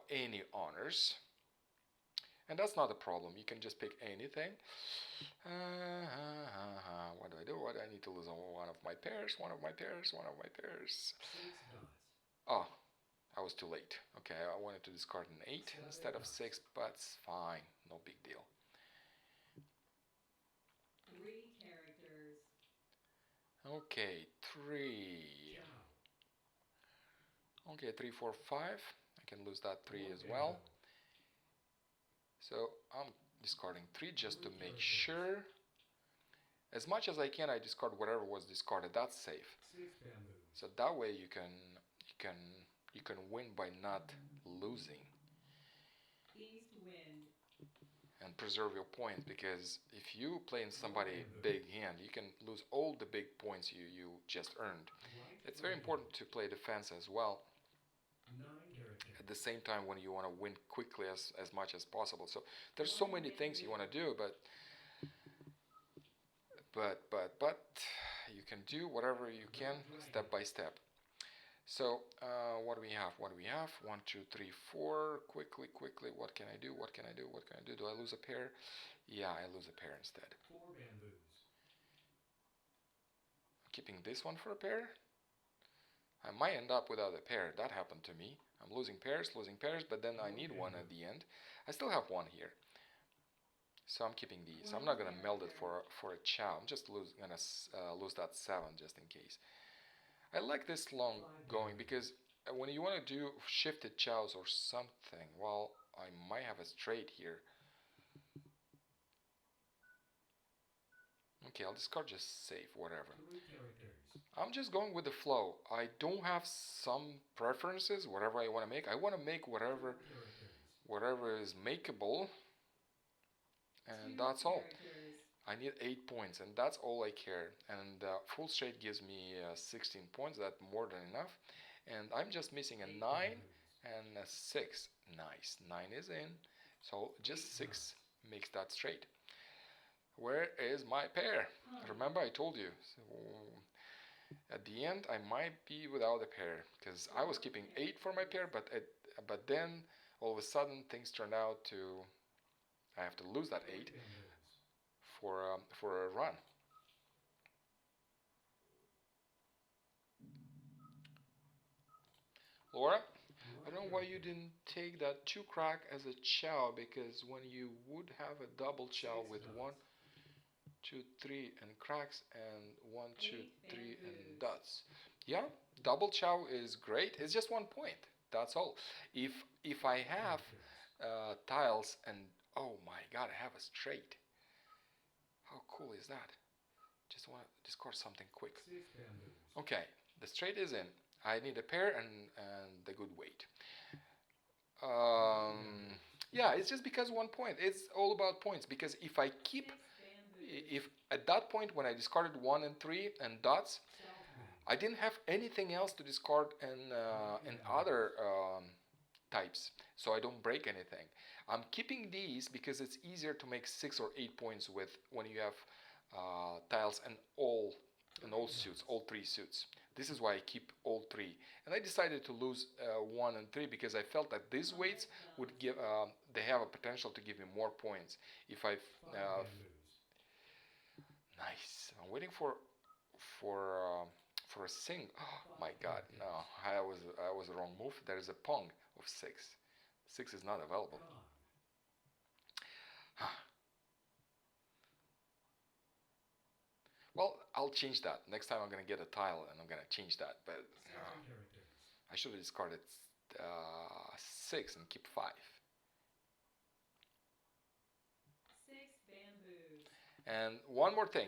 any honors, and that's not a problem. You can just pick anything. What do I do? What do I need to lose on one of my pairs? One of my pairs. One of my pairs. Oh, I was too late. Okay, I wanted to discard an 8 instead of 6, but it's fine. No big deal. Okay, 3. chow, Okay, 3, 4, 5. I can lose that 3 as well. bamboo, So I'm discarding 3 just to 3 make characters, sure. As much as I can, I discard whatever was discarded. That's safe. 6 bamboos, So that way you can win by not losing east wind, and preserve your points, because if you play in somebody bamboo, big hand, you can lose all the big points you just earned. white It's very bamboo, important to play defense as well 9 characters, at the same time when you want to win quickly as much as possible. So there's so many things you want to do, but you can do whatever you can step by step. So what do we have? What do we have? 1, 2, 3, 4. Quickly. What can I do? What can I do? What can I do? Do I lose a pair? Yeah, I lose a pair instead. 4 bamboos, Keeping this one for a pair. I might end up without a pair. That happened to me. I'm losing pairs, but then I need one at the end. I still have one here. So I'm keeping these. I'm not gonna meld it for a chow. I'm just gonna lose that 7 just in case. I like this long going because when you want to do shifted chows or something, well, I might have a straight here. Okay, I'll discard just save, whatever. 3 characters, I'm just going with the flow. I don't have some preferences, whatever I want to make. I want to make 4 whatever characters, is makeable, and 2 that's all. characters, I need 8 points, and that's all I care. And full straight gives me 16 points. That's more than enough. And I'm just missing a 8 9 bamboos, and a 6. Nice. 9 is in. So just 6 makes that straight. Where is my pair? Remember I told you. So at the end, I might be without a pair because I was keeping 8 for my pair, but then all of a sudden things turned out to I have to lose that 8 bamboos, for a run. Laura, I don't know why you didn't take that 2 crack as a chow, because when you would have a double chow 6 with dots, 1, 2, 3 and cracks and 1, 2, 3 and dots. Yeah, double chow is great. It's just 1 point. That's all. If I have characters, tiles and oh my god, I have a straight. How cool is that? Just want to discard something quick. 6 bamboos, Okay, the straight is in. I need a pair and the good weight. Yeah, it's just because 1 point. It's all about points, because if I keep 6 bamboos, if at that point when I discarded 1 and 3 and dots, south wind, I didn't have anything else to discard in other types, so I don't break anything. I'm keeping these because it's easier to make 6 or 8 points with when you have tiles and all suits, all 3 suits. This is why I keep all 3. And I decided to lose 1 and 3 because I felt that these weights would give they have a potential to give me more points if I 5 bamboos, nice. I'm waiting for a sing. Oh my god, no. I was the wrong move. There is a pong of 6. 6 is not available. gone, Well, I'll change that. Next time I'm gonna get a tile and I'm gonna change that. But 7 characters, I should have discarded 6 and keep 5. 6 bamboos, And one more thing,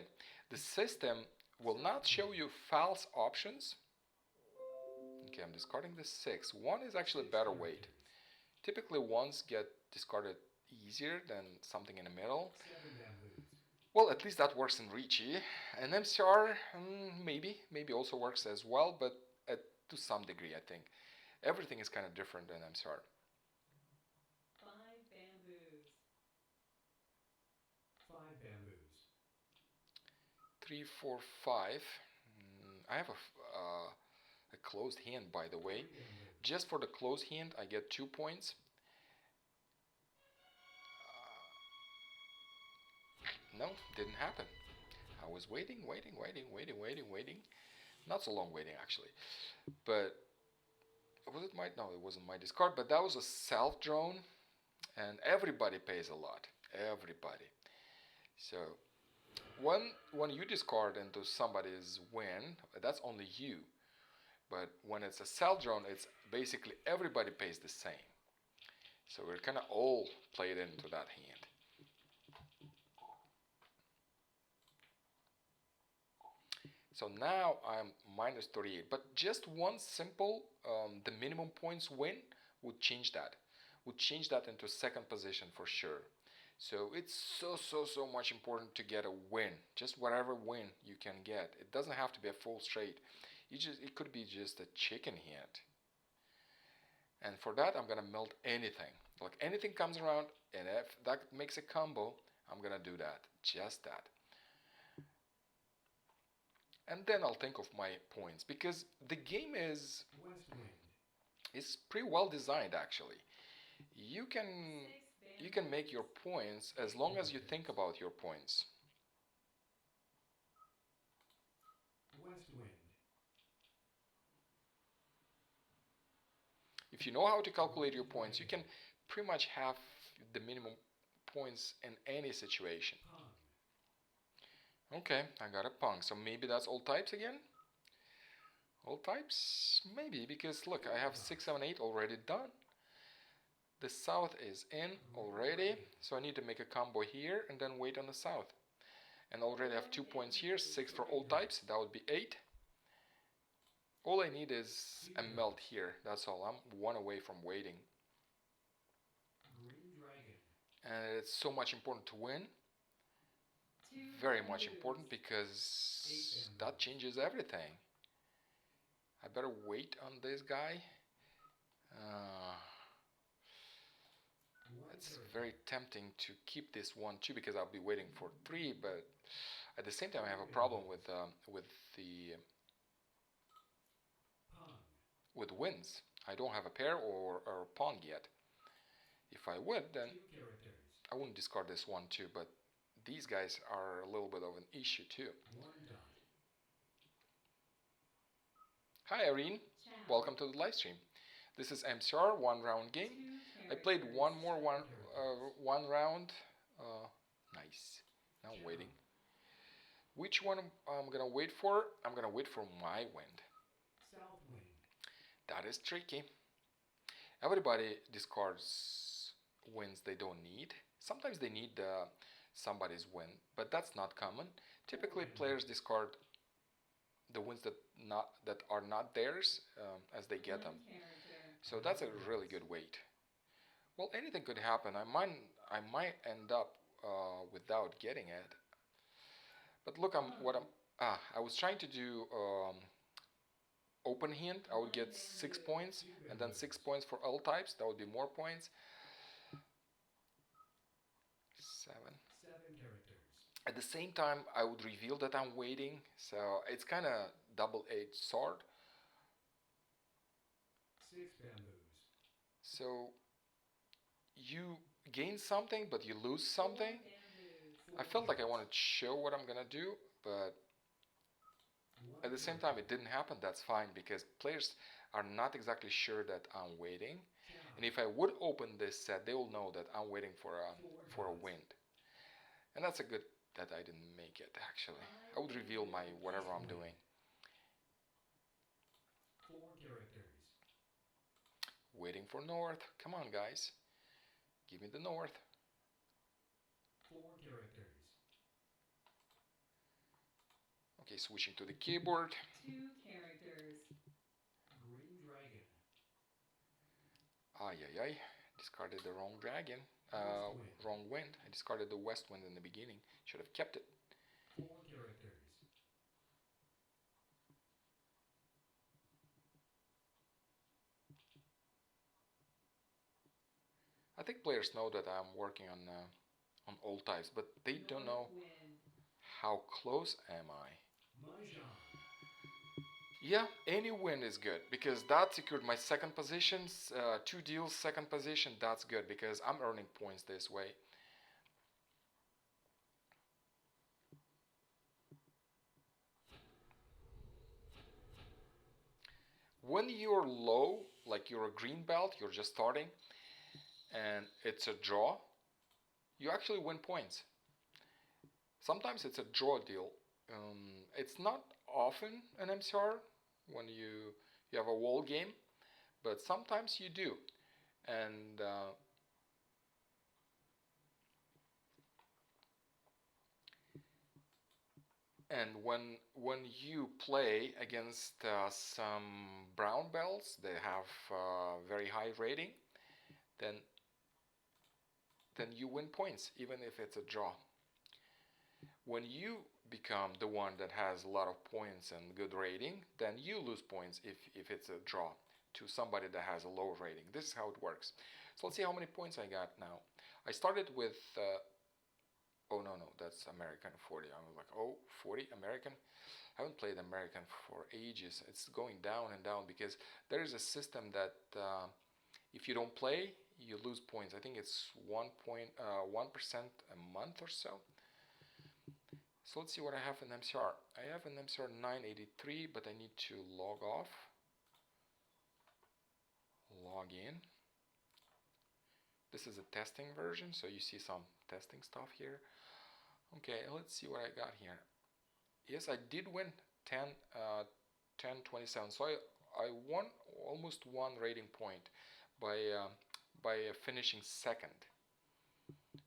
the system will not show you false options. Okay, I'm discarding the 6. 1 is actually a 6 better characters, weight. Typically, 1s get discarded easier than something in the middle. 7 bamboos, Well, at least that works in Riichi. And MCR, maybe also works as well, but to some degree, I think. Everything is kind of different in MCR. 5 bamboos, 5 bamboos, 3, 4, 5. I have a closed hand, by the way. 3 bamboos, Just for the closed hand, I get 2 points. No, didn't happen. I was waiting. Not so long waiting, actually. But was it my? No, it wasn't my discard. But that was a self drone, and everybody pays a lot. Everybody. So When you discard into somebody's win, that's only you. But when it's a cell drone, it's basically everybody pays the same. So we're kind of all played into that hand. So now I'm minus 38, but just one simple, the minimum points win would change that. Would change that into second position for sure. So it's so much important to get a win. Just whatever win you can get. It doesn't have to be a full straight. It could be just a chicken hand. And for that I'm gonna melt anything. Like anything comes around, and if that makes a combo, I'm gonna do that. Just that. And then I'll think of my points because the game is West wind. pretty well designed actually. You can Six you can make your points as long as you think about your points. West wind. If you know how to calculate your points, you can pretty much have the minimum points in any situation. Pong. Okay, I got a pong, so maybe that's all types again? All types? Maybe, because look, I have 6, 7, 8 already done. The south is in already, so I need to make a combo here and then wait on the south. And already have 2 points here, 6 for all types, that would be 8. All I need is a melt here, that's all. I'm 1 away from waiting. Green dragon. And it's so much important to win. two Very much bamboos. important because that changes everything. I better wait on this guy. White It's character. very tempting to keep this one too because I'll be waiting for 3, but at the same time I have a problem with the Pong. with wins. I don't have a pair or a pawn yet. If I would, then 2 characters. I wouldn't discard this one too, but these guys are a little bit of an issue too. 1 dot. Hi Irene, Chow. welcome to the live stream. This is MCR, 1 round game. Two I played characters. one round. Nice. Now I'm waiting. Which one I'm gonna wait for? I'm gonna wait for my wind. South wind. That is tricky. Everybody discards wins they don't need. Sometimes they need somebody's win, but that's not common. Typically, players discard the wins that are not theirs as they get them. One character. So that's a really good wait. Well, anything could happen. I might end up without getting it. But look, I was trying to do open hand. I would get 6 points, and then 6 points for all types. That would be more points. 7. 7 characters. At the same time, I would reveal that I'm waiting. So it's kind of double-edged sword. 6 bamboos. So you gain something, but you lose something. Bamboos. I felt like I wanted to show what I'm gonna do, but at the same time it didn't happen. That's fine because players are not exactly sure that I'm waiting. And if I would open this set, they will know that I'm waiting for a wind. And that's a good that I didn't make it actually. I would reveal my whatever I'm doing. 4 characters. Waiting for north. Come on guys. Give me the north. 4 characters. Okay, switching to the keyboard. Two characters. Green dragon. Ay ay ay. Discarded the wrong dragon. Wrong wind. I discarded the west wind in the beginning. Should have kept it. 4 characters. I think players know that I'm working on all types, but they don't know North wind. how close am I. Mahjong. Yeah, any win is good because that secured my second position. 2 deals, second position. That's good because I'm earning points this way. When you're low, like you're a green belt, you're just starting, and it's a draw, you actually win points. Sometimes it's a draw deal. It's not often an MCR when you have a wall game, but sometimes you do. And when you play against some brown belts, they have very high rating, then you win points even if it's a draw. When you become the one that has a lot of points and good rating, then you lose points if it's a draw to somebody that has a low rating. This is how it works. So let's see how many points I got now. I started with oh no, that's American 40. I was like, oh, 40 American. I haven't played American for ages. It's going down and down because there is a system that if you don't play, you lose points. I think it's 1% a month or so. So let's see what I have in MCR. I have an MCR 983, but I need to log off. Log in. This is a testing version, so you see some testing stuff here. Okay, let's see what I got here. Yes, I did win 10-27, so I won almost 1 rating point by finishing second.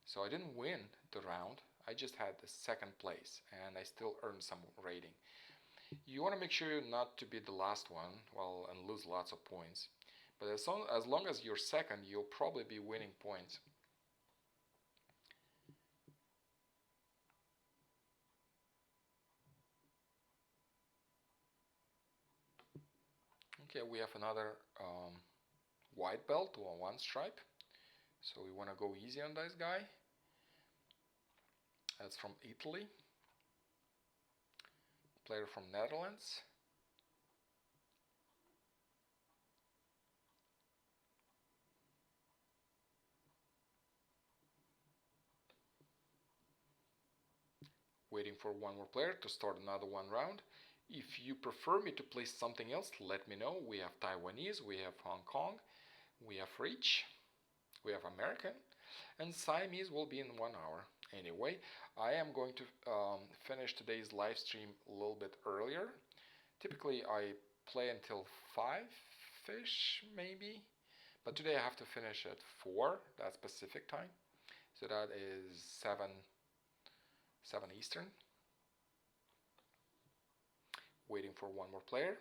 So I didn't win the round, I just had the second place, and I still earned some rating. You want to make sure not to be the last one, well, and lose lots of points. But as long as you're second, you'll probably be winning points. Okay, we have another white belt or 1 stripe. So we want to go easy on this guy. That's from Italy. Player from Netherlands. Waiting for one more player to start another 1 round. If you prefer me to play something else, let me know. We have Taiwanese, we have Hong Kong, we have Riichi, we have American, and Siamese will be in 1 hour. Anyway, I am going to finish today's live stream a little bit earlier. Typically I play until 5-ish maybe, but today I have to finish at 4, that's Pacific time. So that is 7 Eastern. Waiting for one more player.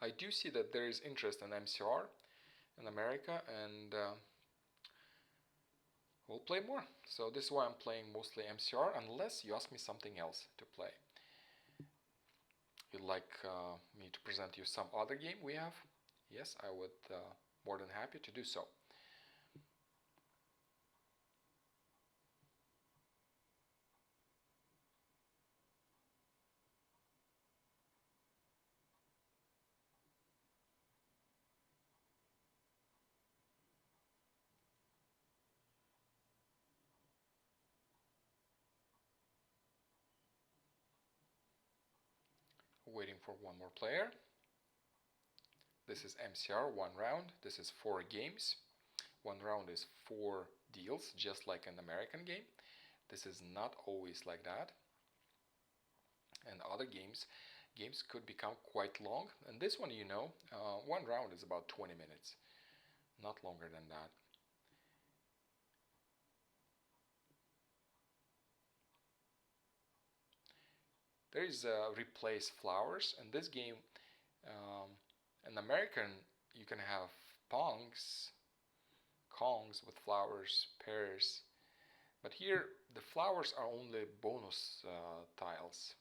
I do see that there is interest in MCR in America, and we'll play more. So this is why I'm playing mostly MCR, unless you ask me something else to play. You'd like me to present you some other game we have? Yes, I would more than happy to do so. Waiting for one more player. This is MCR, 1 round. This is 4 games. 1 round is 4 deals, just like an American game. This is not always like that. And other games could become quite long. And this one, 1 round is about 20 minutes, not longer than that. There is replace flowers. In this game, in American, you can have pongs, kongs with flowers, pairs. But here, the flowers are only bonus tiles.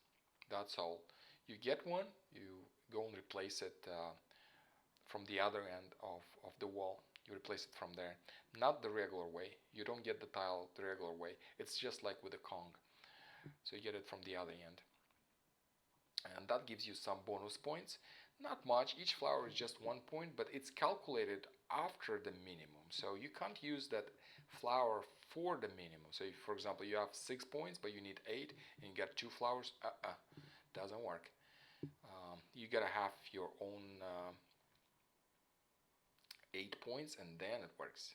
That's all. You get one, you go and replace it from the other end of the wall. You replace it from there. Not the regular way. You don't get the tile the regular way. It's just like with the Kong. So you get it from the other end. And that gives you some bonus points. Not much. Each flower is just 1 point, but it's calculated after the minimum. So you can't use that flower for the minimum. So if, for example, you have 6 points, but you need 8, and you get 2 flowers, doesn't work. You gotta have your own 8 points, and then it works.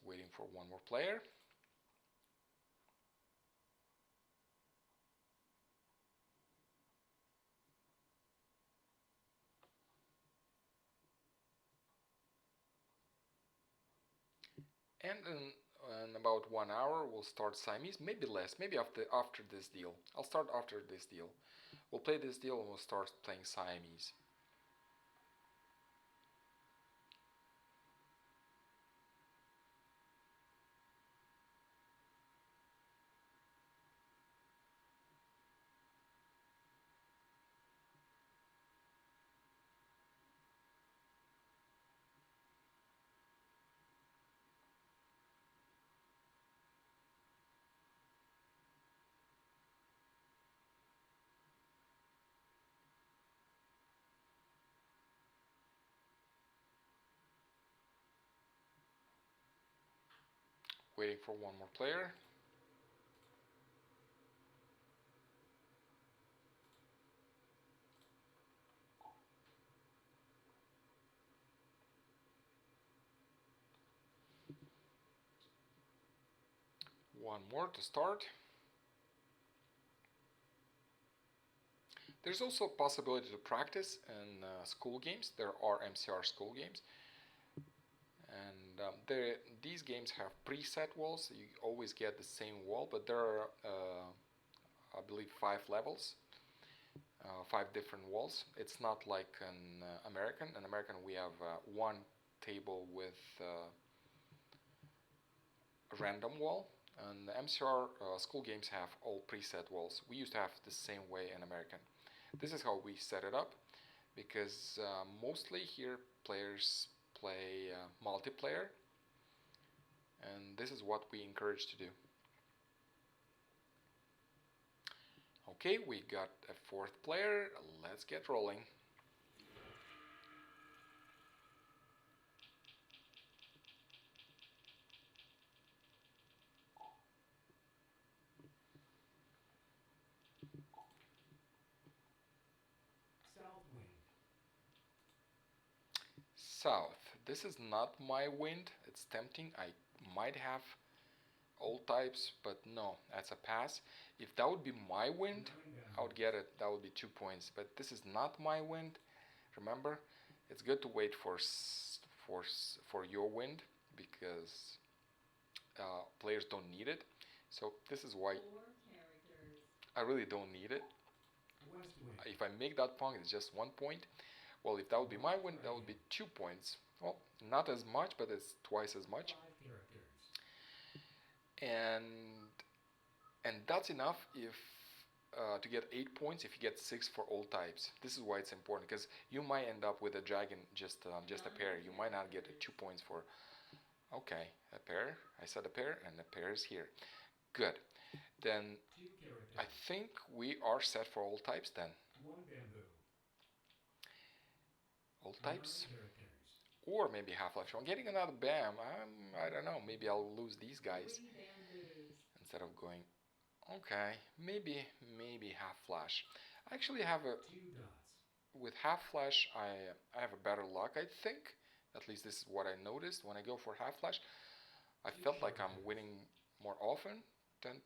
Waiting for one more player. And in about 1 hour, we'll start Siamese. Maybe less. Maybe after this deal. I'll start after this deal. We'll play this deal and we'll start playing Siamese. Waiting for one more player. One more to start. There's also a possibility to practice in school games. There are MCR school games. And these games have preset walls. You always get the same wall, but there are, I believe, 5 levels, 5 different walls. It's not like an American. In American, we have one table with a random wall. And the MCR school games have all preset walls. We used to have the same way in American. This is how we set it up, because mostly here players play multiplayer, and this is what we encourage to do. Okay, we got a 4th player. Let's get rolling. South wind. South. This is not my wind. It's tempting. I might have all types, but no, that's a pass. If that would be my wind, I would get it. That would be 2 points. But this is not my wind. Remember, it's good to wait for your wind, because players don't need it. So this is why 4 characters. I really don't need it. West wind. If I make that pong, it's just 1 point. Well, if that would be my win, that would be 2 points. Well, not as much, but it's twice as much. 5 characters. And that's enough if to get 8 points if you get 6 for all types. This is why it's important, because you might end up with a dragon just a pair. You might not get 2 points for. Okay, a pair. I said a pair, and a pair is here. Good. Then 2 characters. I think we are set for all types then. 1 bamboo. All types. 9 characters. Or maybe half life. So I'm getting another bam. I don't know. Maybe I'll lose these guys 3 bamboos. instead of going. Okay, maybe half flash. I actually have a 2 dots. with half flash. I have a better luck. I think. At least this is what I noticed when I go for half flash. I felt like I'm winning more often than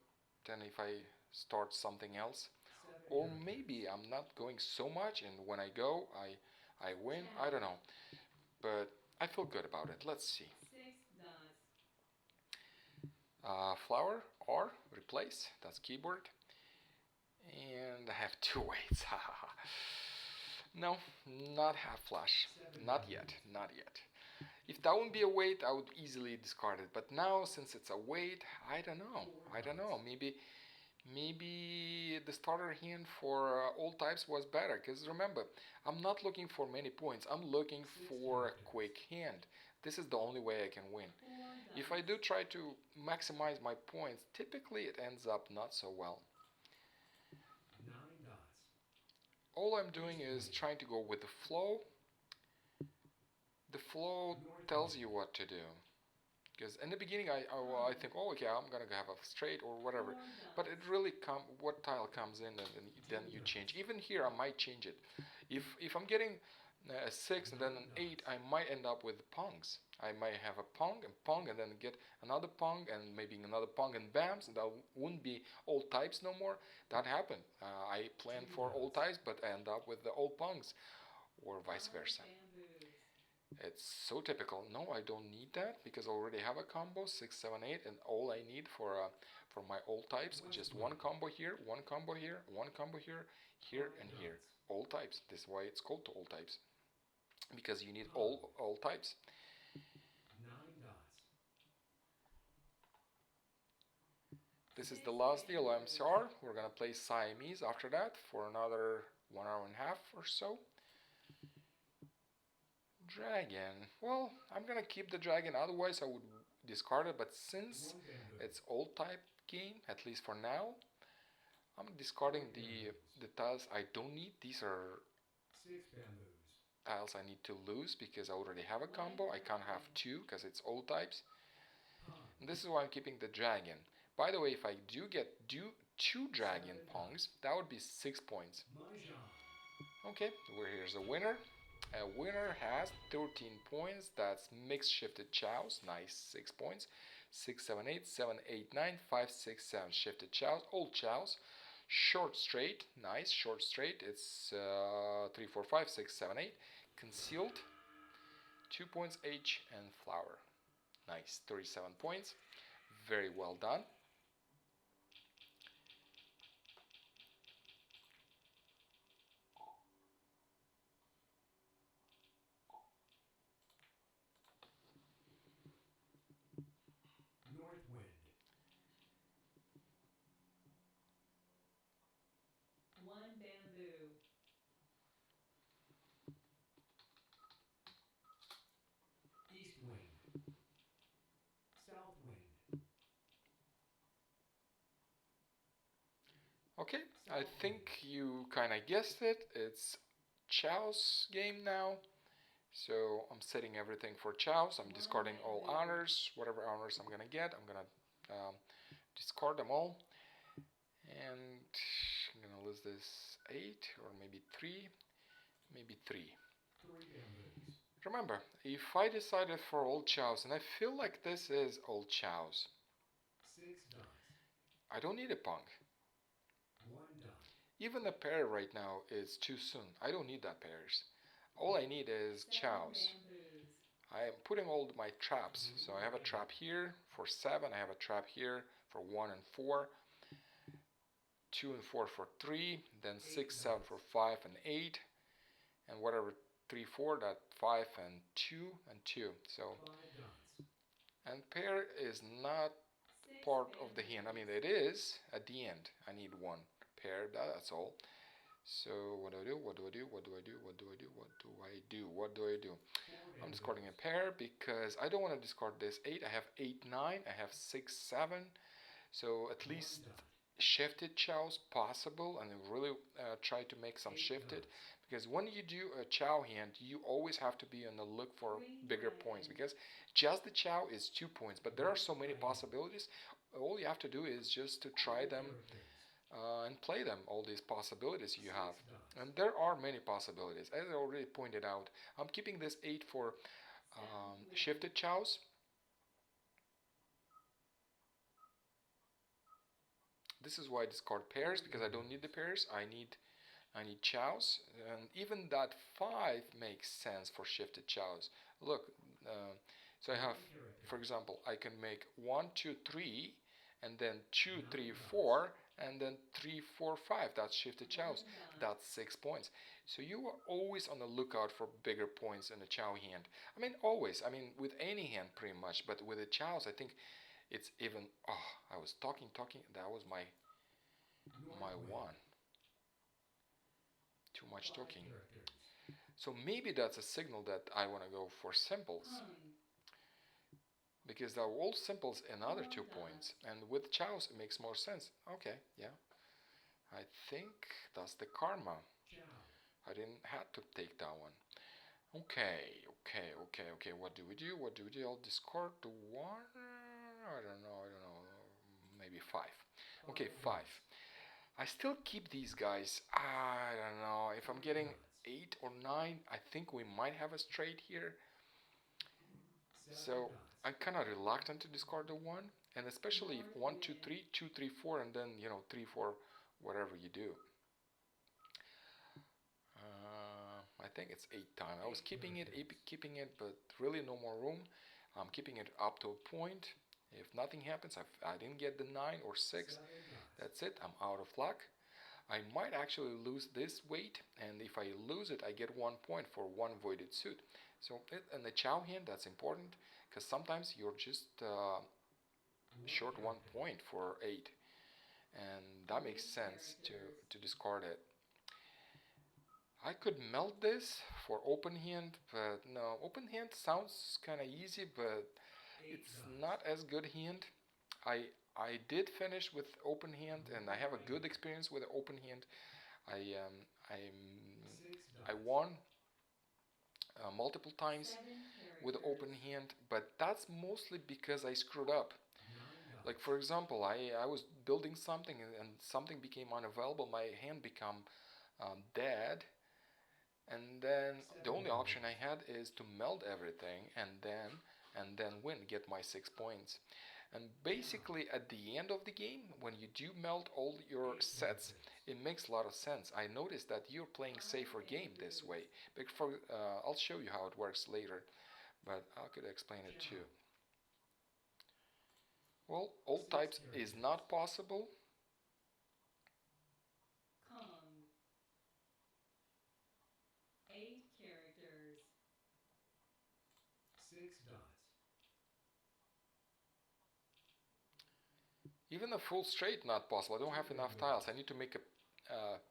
if I start something else. 7 Or characters. maybe I'm not going so much, and when I go, I win. I don't know, but I feel good about it. Let's see. 6 dots. Flower or replace. That's keyboard. And I have 2 weights. No, not half flash. 7 Not yet. Not yet. If that wouldn't be a weight, I would easily discard it. But now, since it's a weight, I don't know. I don't know. maybe the starter hand for all types was better. Because remember, I'm not looking for many points. I'm looking for a quick hand. This is the only way I can win. If I do try to maximize my points, typically it ends up not so well. 9 dots. All I'm doing is trying to go with the flow. The flow tells you what to do. Because in the beginning I think, oh, okay, I'm gonna have a straight or whatever, but it really what tile comes in, and then you change. Even here I might change it. If I'm getting a 6 and then an 8, I might end up with pongs. I might have a pong and then get another pong and maybe another pong and bams, and that wouldn't be all types no more. That happened. I planned for all types but I end up with the all pongs, or vice versa. It's so typical. No, I don't need that because I already have a combo 6, 7, 8, and all I need for my all types, just one combo here, one combo here, one combo here, here and here. All types. This is why it's called all types, because you need all types. 9 dots. This is the last deal MCR. We're gonna play Siamese after that for another 1 hour and a half or so. Dragon. Well, I'm gonna keep the dragon, otherwise I would discard it, but since it's all type game, at least for now, I'm discarding the tiles I don't need. These are 6 bamboos. tiles I need to lose because I already have a combo. I can't have two because it's all types. And this is why I'm keeping the dragon. By the way, if I do get two dragon pongs, that would be 6 points. Mahjong. Okay, here's a winner. A winner has 13 points. That's mixed shifted chows. Nice, 6 points. 6, 7, 8, 7, 8, 9, 5, 6, 7 shifted chows. All chows. Short straight. Nice, short straight. It's 3, 4, 5, 6, 7, 8. Concealed. 2 points each. And flower. Nice, 37 points. Very well done. North wind. 1 bamboo. East wind. South wind. Okay, I think you kind of guessed it. It's Chow's game now. So I'm setting everything for Chow's. I'm discarding all honors. Whatever honors I'm gonna get, I'm gonna discard them all. And I'm gonna lose this 8 or maybe 3. Maybe 3. 3 bamboos. Remember, if I decided for all Chow's, and I feel like this is all Chow's, 6 dots. I don't need a punk. 1 dot. Even a pair right now is too soon. I don't need that pairs. All I need is 7 chows. bamboos. I am putting all my traps. So I have a trap here for 7. I have a trap here for 1 and 4. 2 and 4 for 3. Then 6, 7 for 5 and 8. And whatever 3, 4, that 5 and 2 and 2. So, 5 dots. and pair is not 6 part of the hand. I bamboos. mean, it is at the end. I need one pair. That's all. So what do I do? What do I do? What do I do? What do I do? What do I do? What do I do? 4 I'm discarding a pair because I don't want to discard this 8. I have 8, 9. I have 6, 7. So at least shifted chows possible, and I really try to make some shifted, because when you do a chow hand, you always have to be on the look for bigger points, because just the chow is 2 points, but there are so many possibilities. All you have to do is just to try them and play them, all these possibilities you have. And there are many possibilities. As I already pointed out, I'm keeping this 8 for shifted chows. This is why I discard pairs, because I don't need the pairs. I need chows, and even that 5 makes sense for shifted chows. Look, so I have, for example, I can make 1, 2, 3, and then 2, 3, 4, and then 3, 4, 5. That's shifted chows. That's 6 points. So you are always on the lookout for bigger points in a chow hand. I mean, always. I mean, with any hand pretty much, but with the chows, I think it's even. Oh, I was talking. That was my my North one. wind. Too much 5 talking. characters. So maybe that's a signal that I want to go for simples. Pong. Because they're all simples and other 2 Four points. And with chows, it makes more sense. Okay, yeah. I think that's the karma. Chow. I didn't have to take that one. Okay. What do we do? I'll discard the one. I don't know. Maybe 5. Okay, 5. I still keep these guys. I don't know. If I'm getting 8 or 9, I think we might have a straight here. 7 So dots. I'm kind of reluctant to discard the 1. And especially if 1, 2, 3, 2, 3, 4, and then, 3, 4, whatever you do. I think it's 8 time. I was keeping it, but really no more room. I'm keeping it up to a point. If nothing happens, I didn't get the 9 or 6. 7 dots. That's it. I'm out of luck. I might actually lose this weight, and if I lose it, I get 1 point for 1 voided suit. So in the chow hand, that's important because sometimes you're just short 1 point for 8, and that makes sense to discard it. I could melt this for open hand, but no, open hand sounds kind of easy, but 8 it's dots. not as good hand. I did finish with open hand, and I have a good experience with open hand. I 6 I dots. won multiple times 7 with characters. open hand, but that's mostly because I screwed up. 9 dots. Like for example, I was building something and something became unavailable. My hand became dead, and then the only option I had is to meld everything and then win, get my 6 points. And basically at the end of the game, when you do melt all your 8 sets, characters. it makes a lot of sense. I noticed that you're playing safer game this way. I'll show you how it works later, but I could explain it too. Well, all 6 types is characters. not possible. Kong. 8 characters. 6 dots. Even a full straight not possible. I don't have enough tiles. I need to make a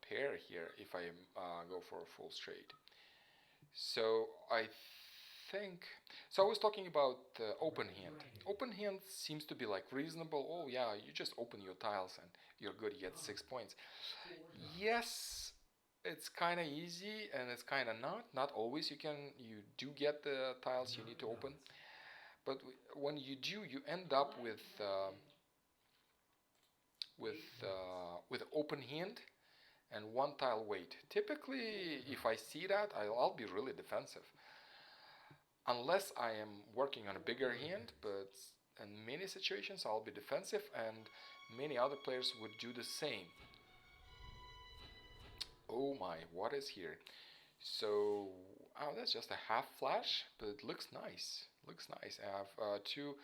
pair here if I go for a full straight. So I think. So I was talking about open hand. Open hand seems to be like reasonable. Oh yeah, you just open your tiles and you're good. You get 6 points. 4 dots. Yes, it's kind of easy and it's kind of not. Not always you do get the tiles you need to 9 open. dots. But when you do, you end up One with captain. with open hand and 1 tile weight. Typically, if I see that, I'll be really defensive. Unless I am working on a bigger hand, but in many situations I'll be defensive, and many other players would do the same. Oh my, what is here? So, oh, that's just a half flash, but it looks nice. Looks nice. I have 2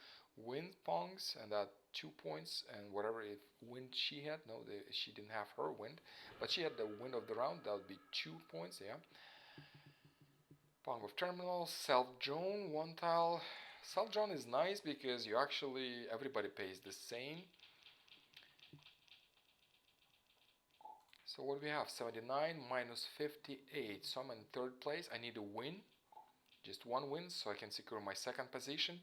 wind pongs, and that 2 points, and whatever if wind she had. No, she didn't have her wind, but she had the wind of the round. That would be 2 points. Yeah. Pong of terminal, self drone, 1 tile. Self drone is nice because you actually everybody pays the same. So what do we have? 79 minus 58. So I'm in 3rd place. I need a win. Just 1 win so I can secure my 2nd position.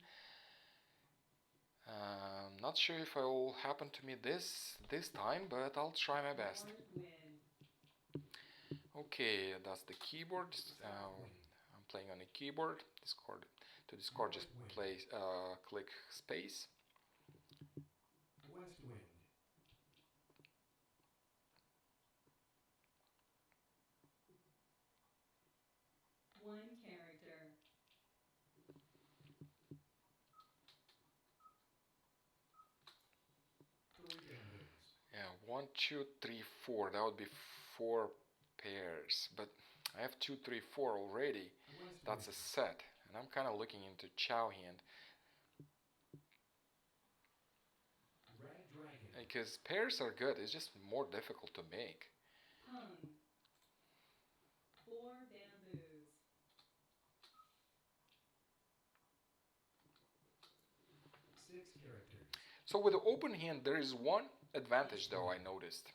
Not sure if it will happen to me this time, but I'll try my best. North wind. Okay, that's the keyboard. I'm playing on a keyboard. To discord, just click space. West wind. 1 character. 3 bamboos. Yeah, 1, 2, 3, 4. That would be 4 pairs, but I have 2, 3, 4 already. West That's a wind. set, and I'm kind of looking into chow hand Red dragon. because pairs are good. It's just more difficult to make. Pong. 4 bamboos. 6 characters. So with the open hand, there is one advantage though I noticed.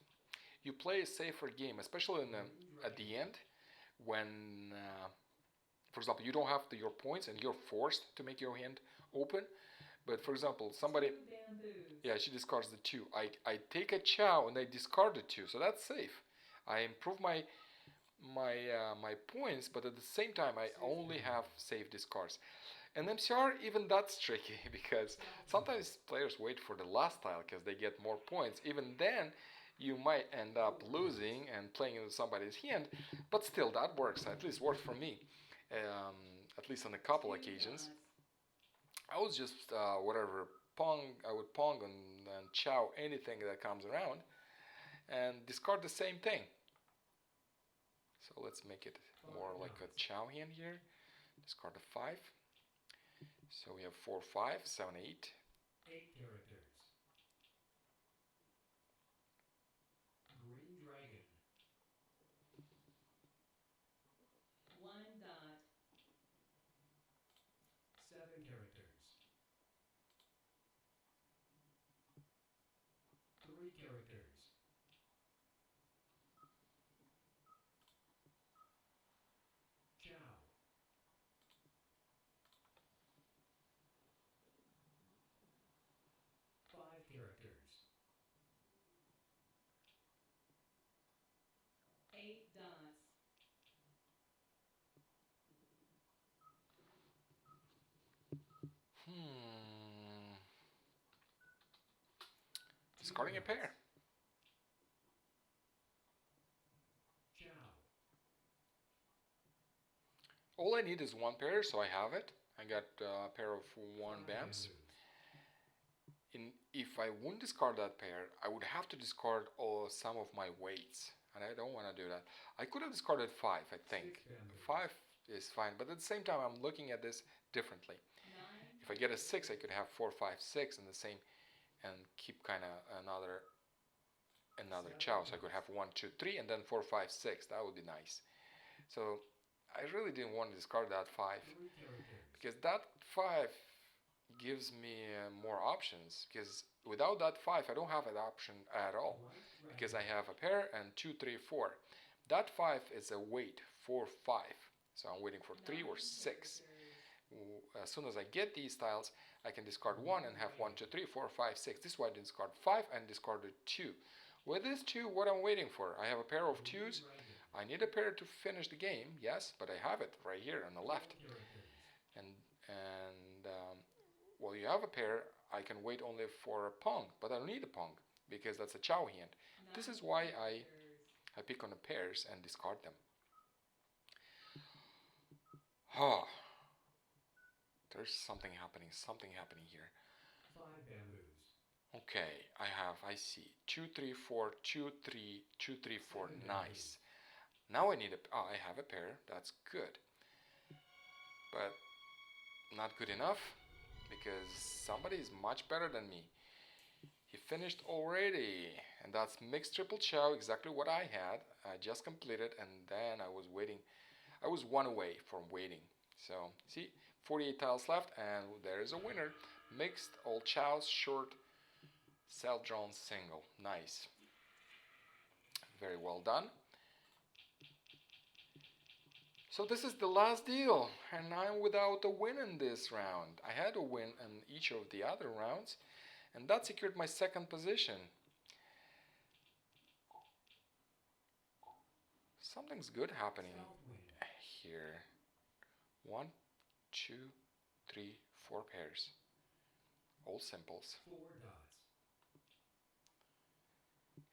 you play a safer game, especially at the end when, for example, you don't have your points and you're forced to make your hand open. But for example, somebody, Two bamboos. yeah, she discards the two. I take a chow and I discard the two, so that's safe. I improve my points, but at the same time I only have safe discards. And MCR, even that's tricky because sometimes players wait for the last tile because they get more points. Even then, you might end up losing and playing into somebody's hand, but still that works. At least worked for me, at least on a couple Two occasions. dots. I was just whatever pong. I would pong and chow anything that comes around and discard the same thing. So let's make it more like a chow hand here. Discard a 5. So we have 4, 5, 7, 8. 8 characters. Green dragon. One dot. 7 characters. 3 characters. Chow. 5 characters. 8 dots. Discarding a pair. Chow. All I need is one pair, so I have it. I got a pair of 1 bams. If I wouldn't discard that pair, I would have to discard some of my weights, and I don't want to do that. I could have discarded 5, I think. 5 is fine, but at the same time, I'm looking at this differently. 9. If I get a 6, I could have 4, 5, 6 in the same, and keep kind of another chow. So I could have 1, 2, 3, and then 4, 5, 6. That would be nice. So I really didn't want to discard that 5 because that 5 gives me more options. Because without that 5, I don't have an option at all. Because I have a pair and 2, 3, 4. That 5 is a wait 4, 5. So I'm waiting for 3 or 6. As soon as I get these tiles, I can discard 1 and have 1, 2, 3, 4, 5, 6. This is why I discard 5 and discarded 2. With this 2, what I'm waiting for? I have a pair of 2s. I need a pair to finish the game, yes, but I have it right here on the left. And well, you have a pair. I can wait only for a pong, but I don't need a pong because that's a chow hand. This is why I pick on the pairs and discard them. There's something happening here. 5 bamboos. Okay, I see 2, 3, 4, 2, 3, 2, 3, 4. Nice. Now I need I have a pair. That's good, but not good enough because somebody is much better than me. He finished already, and that's mixed triple chow, exactly what I had. I just completed, and then I was waiting. I was 1 away from waiting. So see, 48 tiles left, and there is a winner. Mixed all chows, short, self-drawn single. Nice. Very well done. So this is the last deal, and I'm without a win in this round. I had a win in each of the other rounds, and that secured my 2nd position. Something's good happening here. 1, 2, 3, 4 pairs. All simples. 4 dots.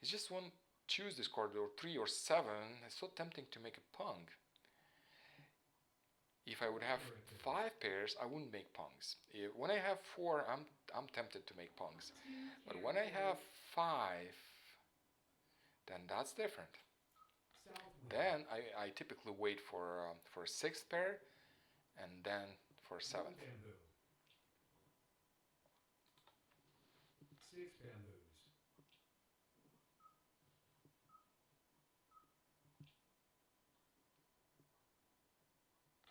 It's just one choose this card, or 3 or 7. It's so tempting to make a pong. If I would have 5 pairs, I wouldn't make pongs. When I have 4, I'm tempted to make pongs. But when I have 5, then that's different. Then I typically wait for a 6th pair, and then for a 7th. 6 bamboos.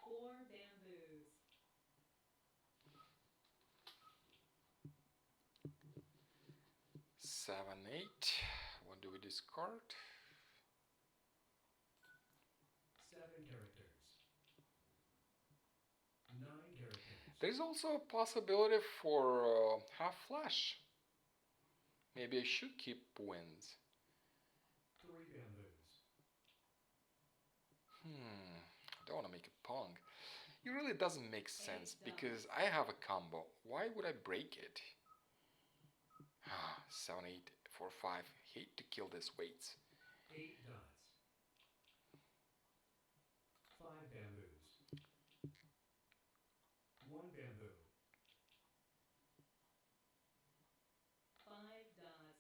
4 bamboos. 7, 8. What do we discard? 7 characters. 9 characters. There's also a possibility for half flash. Maybe I should keep wins. 3 bamboos. I don't want to make a pong. It really doesn't make sense because I have a combo. Why would I break it? 7, 8, 4, 5. Hate to kill these weights. 8 dots. 5 bamboos. 1 bamboo. 5 dots.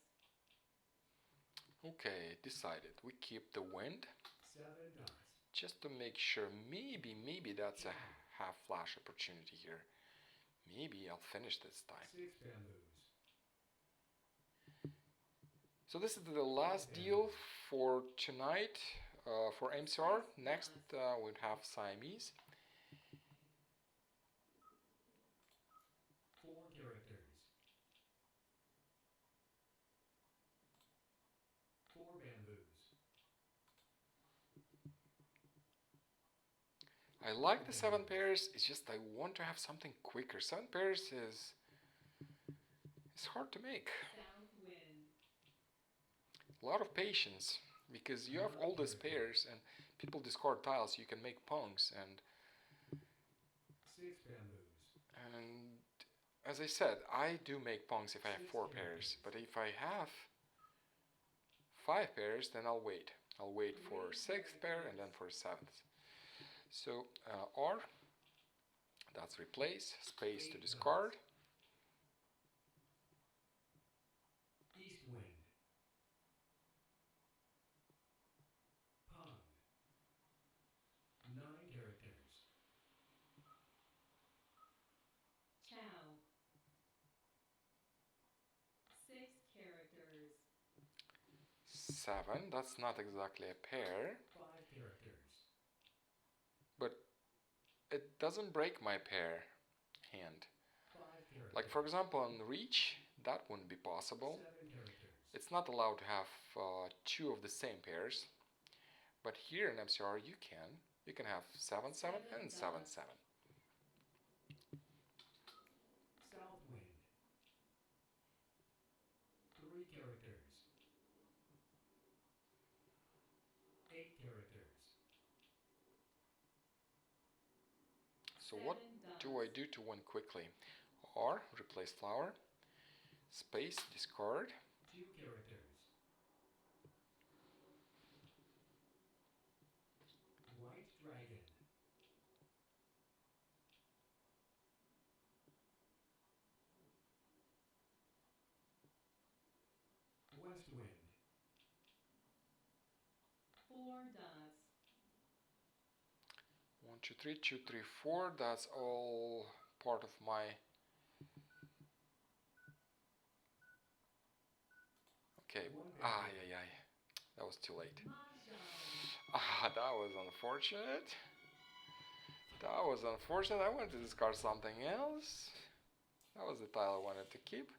Okay, decided. We keep the wind 7 dots. just to make sure. Maybe that's a half flash opportunity here. Maybe I'll finish this time. 6 bamboos. So this is the last deal for tonight for MCR. Next we'll have Siamese. 4 characters. 4 bamboos. I like the 7 pairs, it's just I want to have something quicker. 7 pairs is hard to make. South wind. A lot of patience because you have all these pairs and people discard tiles, you can make pongs and 6 bamboos. as I said, I do make pongs if I have 4 pairs, but if I have 5 pairs then I'll wait. I'll wait for 6th pair and then for 7th. So R, that's replace, space to discard. East wind. Pong. 9 characters. Chow. 6 characters. 7, that's not exactly a pair, 5 characters. but it doesn't break my pair hand. 5 characters. Like for example on Riichi, that wouldn't be possible. 7 characters. It's not allowed to have 2 of the same pairs, but here in MCR you can. You can have 7, 7 and 7, 7. South wind. 3 characters. 8 characters. So what do I do to win quickly? R, replace flower, space, discard, 2 characters. White dragon. West wind. 4 dots. 1, 2, 3, 2, 3, 4. That's all part of my. Okay. Yeah. That was too late. Mahjong. That was unfortunate. That was unfortunate. I wanted to discard something else. That was the tile I wanted to keep.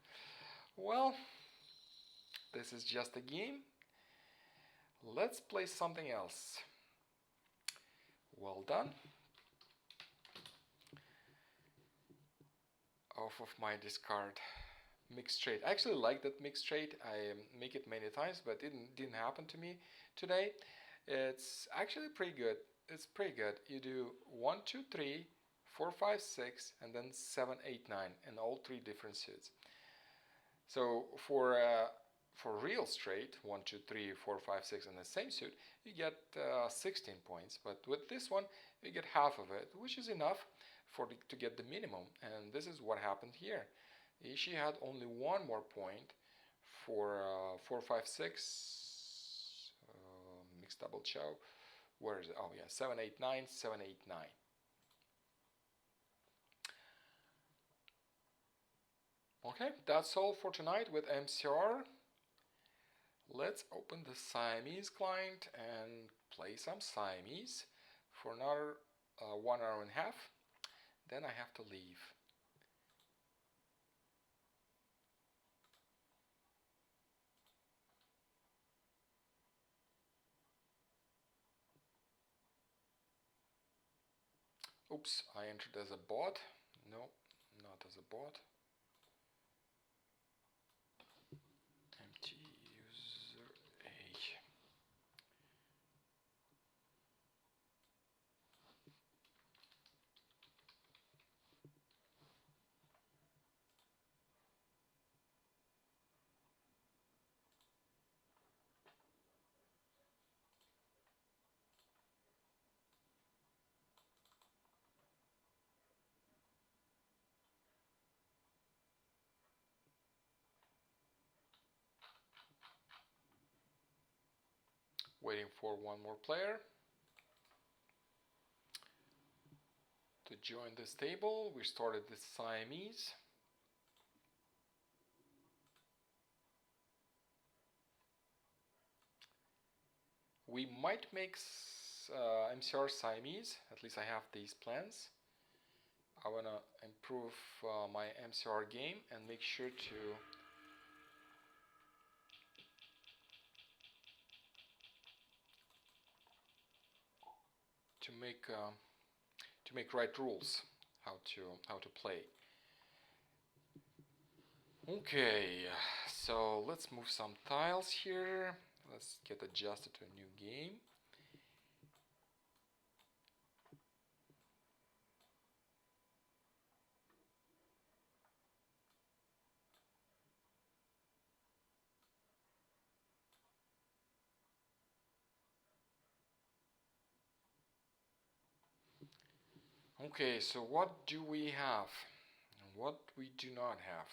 Well, this is just a game. Let's play something else. Well done. Off of my discard. Mixed trade. I actually like that mixed trade. I make it many times, but it didn't happen to me today. It's actually pretty good. It's pretty good. You do 1, 2, 3, 4, 5, 6, and then 7, 8, 9 in all 3 different suits. So for real straight 1, 2, 3, 4, 5, 6 in the same suit, you get 16 points. But with this one, you get half of it, which is enough to get the minimum. And this is what happened here. She had only 1 more point for 4, 5, 6 mixed double chow. Where is it? Oh yeah, 7, 8, 9, 7, 8, 9. Okay, that's all for tonight with MCR. Let's open the Siamese client and play some Siamese for another 1 hour and a half. Then I have to leave. Oops, I entered as a bot. No, not as a bot. Empty user A. Waiting for one more player to join this table. We started the Siamese. We might make MCR Siamese, at least I have these plans. I want to improve my MCR game and make sure to make right rules how to play. Okay, so let's move some tiles here. Let's get adjusted to a new game. Okay, so what do we have and what we do not have?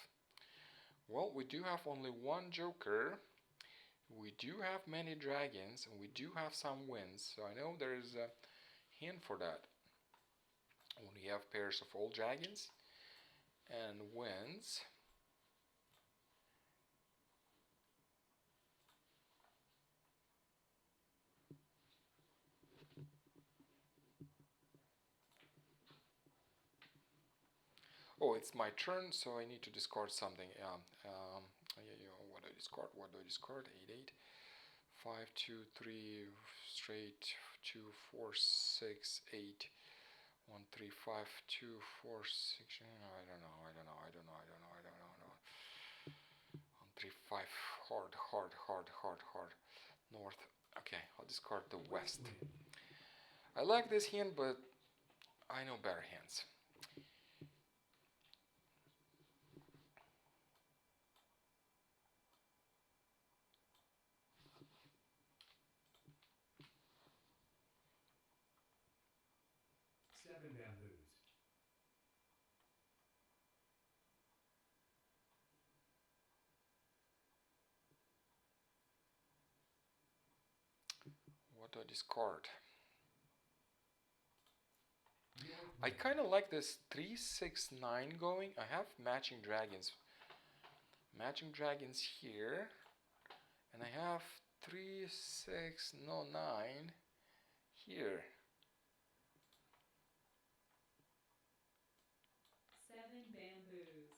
Well, we do have only one joker, we do have many dragons, and we do have some wins, so I know there is a hint for that. When we have pairs of all dragons and wins, oh, it's my turn, so I need to discard something. What do I discard? What do I discard? 8, 8, 5, 2, 3, straight, 2, 4, 6, 8, 1, 3, 5, 2, 4, 6. I don't know. 1, 3, 5. Hard. North. Okay, I'll discard the west. I like this hand, but I know better hands. Seven bamboos. What do I discard? I kind of like this 3, 6, 9 going. I have matching dragons. Matching dragons here. And I have 3, 6, no 9 here. 7 bamboos.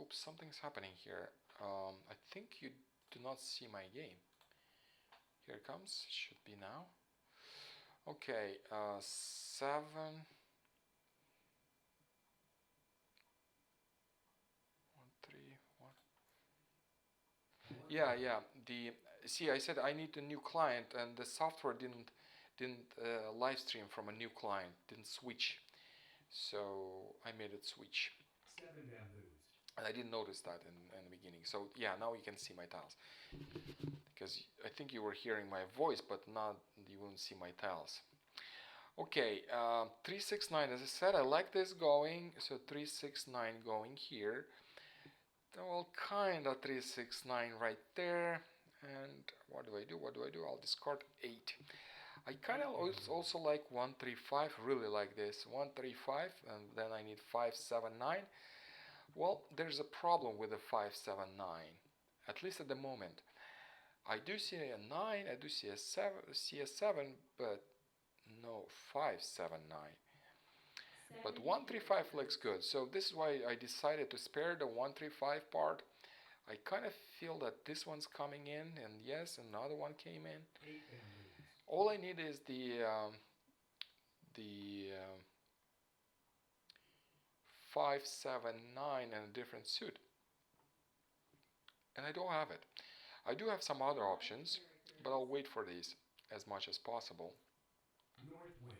Oops, something's happening here. I think you do not see my game. Here it comes. Should be now. Okay, 7. Yeah. See, I said I need a new client, and the software didn't live stream from a new client, didn't switch, so I made it switch. 7 bamboos. And I didn't notice that in the beginning. So yeah, now you can see my tiles, because I think you were hearing my voice, but you wouldn't see my tiles. Okay, 3, 6, 9. As I said, I like this going. So 3, 6, 9 going here. Well, kind of 3, 6, 9 right there. And what do I do? I'll discard 8. I kind of also like 1, 3, 5. Really like this 1, 3, 5, and then I need 5, 7, 9. Well, there's a problem with the 5, 7, 9, at least at the moment. I do see a 9, I do see a 7, but no 5, 7, 9. But 1, 3, 5 looks good, so this is why I decided to spare the 1, 3, 5 part. I kind of feel that this one's coming in, and yes, another one came in. 8 bamboos. All I need is the 579 and a different suit, and I don't have it. I do have some other options, but I'll wait for these as much as possible. North wind.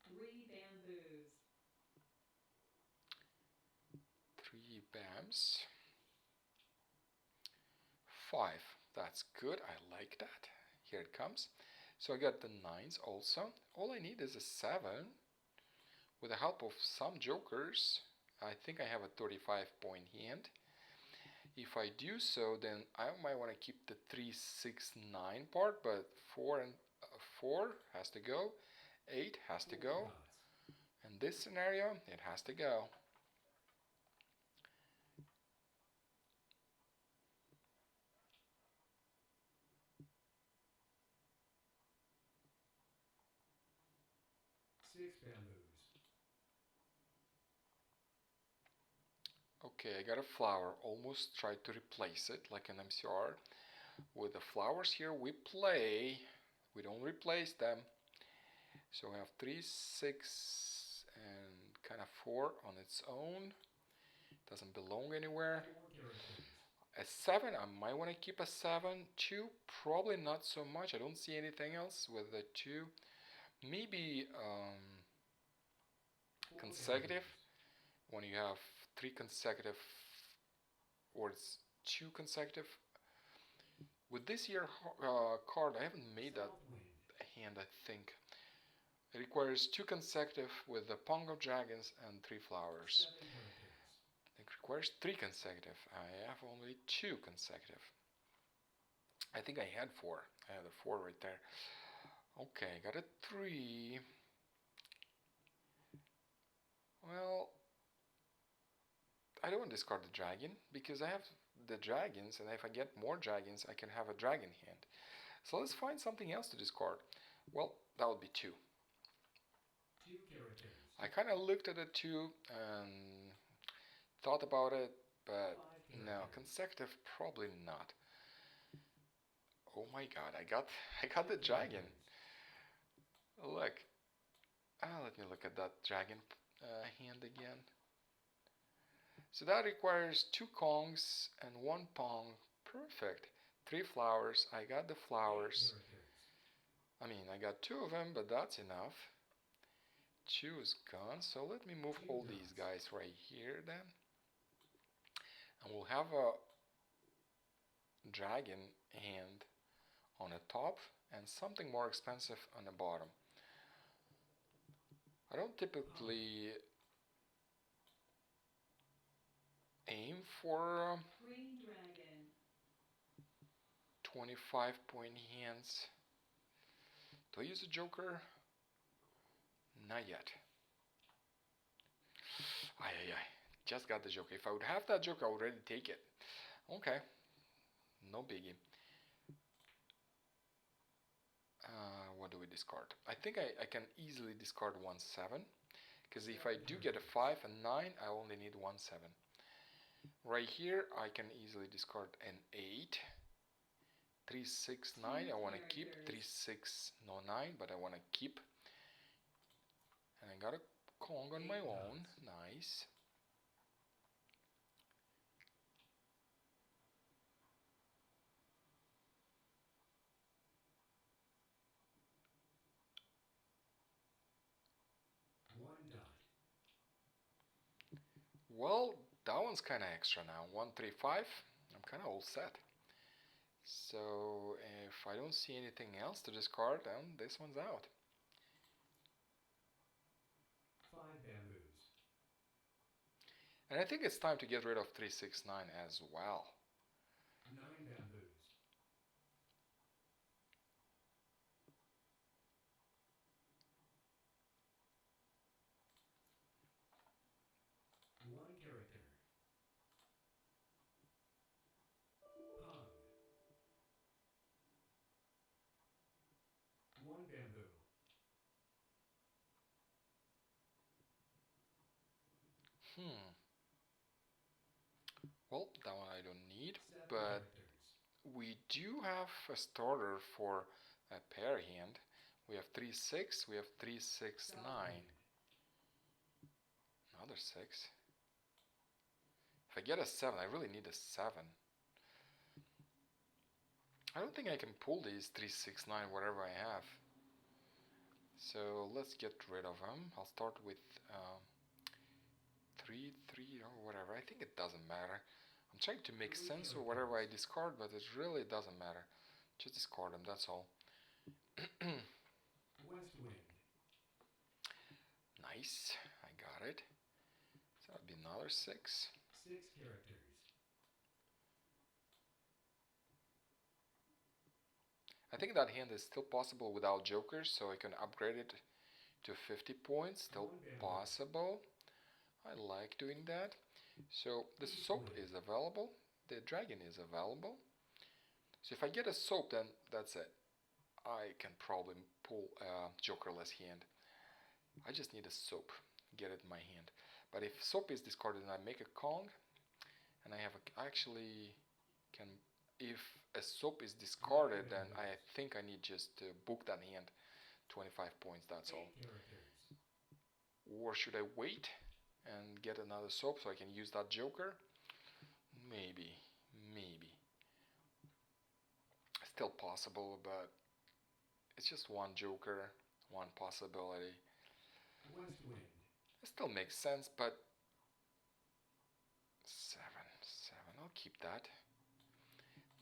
3 bamboos. 3 bams. 5. That's good. I like that. Here it comes. So I got the 9s also. All I need is a 7. With the help of some jokers, I think I have a 35-point hand. If I do so, then I might want to keep the 3, 6, 9 part, but 4 has to go. 8 has to go. In this scenario, it has to go. Six bamboos. Okay, I got a flower. Almost tried to replace it like an MCR. With the flowers here, we play. We don't replace them. So we have 3, 6, and kind of 4 on its own. Doesn't belong anywhere. 4 characters. A 7, I might want to keep a 7. 2, probably not so much. I don't see anything else with the 2. Maybe consecutive. When you have 3 consecutive, or it's 2 consecutive. With this year card, I haven't made that South wind. hand, I think. It requires 2 consecutive with the pong of dragons and 3 flowers. 7 characters. It requires 3 consecutive. I have only 2 consecutive. I think I had 4. I had a 4 right there. Okay, got a 3. Well, I don't want to discard the dragon because I have the dragons, and if I get more dragons, I can have a dragon hand. So let's find something else to discard. Well, that would be 2. 2 characters. I kind of looked at the 2 and thought about it, but 5 no, characters. consecutive probably not. Oh my god, I got the dragon. Look. Let me look at that dragon hand again. So that requires 2 kongs and 1 pong. Perfect. 3 flowers. I got the flowers. I mean, I got 2 of them, but that's enough. 2 is gone. So let me move all these guys right here then. And we'll have a dragon hand on the top and something more expensive on the bottom. I don't typically aim for Green dragon. 25-point hands. Do I use a joker? Not yet. Ay. Just got the joker. If I would have that joker, I would already take it. Okay. No biggie. What do we discard? I think I can easily discard 1 7. Because if I do get a 5 and 9, I only need 1 7. Right here, I can easily discard an 8. 3, 6, 9. I want to keep 3, 6, no 9, but I want to keep. And I got a Kong on my own. Nice. Well, that one's kind of extra now. 1, 3, 5. I'm kind of all set. So if I don't see anything else to discard, then this one's out. 5 bamboos. And I think it's time to get rid of 3, 6, 9 as well. 9 bamboos. 1 character. Pong. 1 bamboo. Well, that one I don't need, 7 but characters. we do have a starter for a pair hand. We have 3-6, we have 3-6-9. Southwind. Another 6. If I get a 7, I really need a 7. I don't think I can pull these 3-6-9 whatever I have. So let's get rid of them. I'll start with 3-3 or whatever. I think it doesn't matter. I'm trying to make sense of whatever I discard, but it really doesn't matter. Just discard them, that's all. West wind. Nice, I got it. So that'd be another 6. 6 characters. I think that hand is still possible without jokers, so I can upgrade it to 50 points. Still possible. I like doing that. So the soap is available. The dragon is available. So if I get a soap, then that's it. I can probably pull a jokerless hand. I just need a soap. Get it in my hand. But if soap is discarded and I make a Kong, and I have a, actually can, if a soap is discarded, then I think I need just to book that hand. 25 points, that's 8 all. characters. Or should I wait and get another soap so I can use that joker? Maybe. Still possible, but it's just one joker, one possibility. West wind. It still makes sense, but 7, I'll keep that.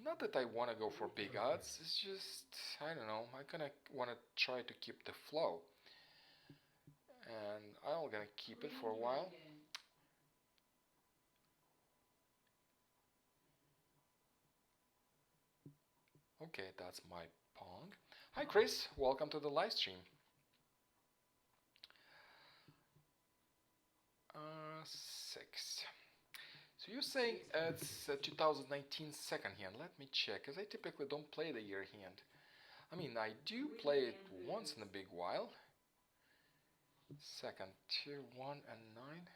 Not that I want to go for big odds, it's just, I don't know, I kind of want to try to keep the flow. And I'm gonna keep it for a while. Dragon. Okay, that's my pong. Hi Chris, welcome to the live stream. 6. So you're saying it's a 2019 second hand. Let me check, because I typically don't play the year hand. I mean, I do play it once in a big while. Second, 2, 1, and 9.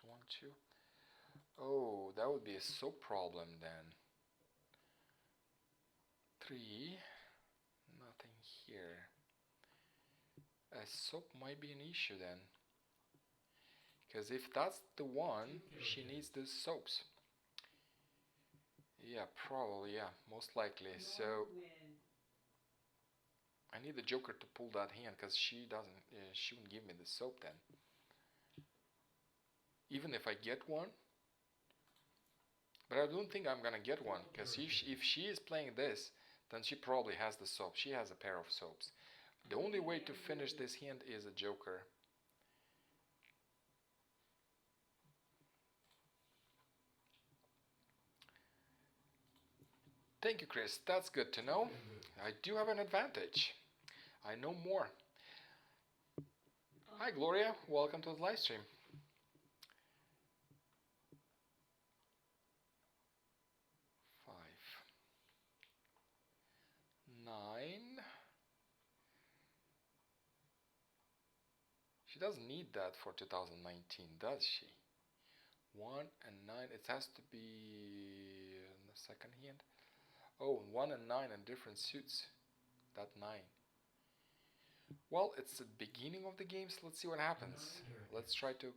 1, 2. Oh, that would be a soap problem then. 3. Nothing here. A soap might be an issue then. Because if that's the one, she needs the soaps. Yeah, probably, yeah, most likely. So Northwind. I need the joker to pull that hand, because she doesn't, she won't give me the soap then. Even if I get one. But I don't think I'm gonna get one, because if she is playing this, then she probably has the soap. She has a pair of soaps. The only way to finish this hand is a joker. Thank you, Chris. That's good to know. I do have an advantage. I know more. Hi, Gloria. Welcome to the live stream. 5. 9. She doesn't need that for 2019, does she? 1 and 9. It has to be in the second hand. Oh, 1 and 9 in different suits. That 9. Well, it's the beginning of the game, so let's see what happens. Let's try to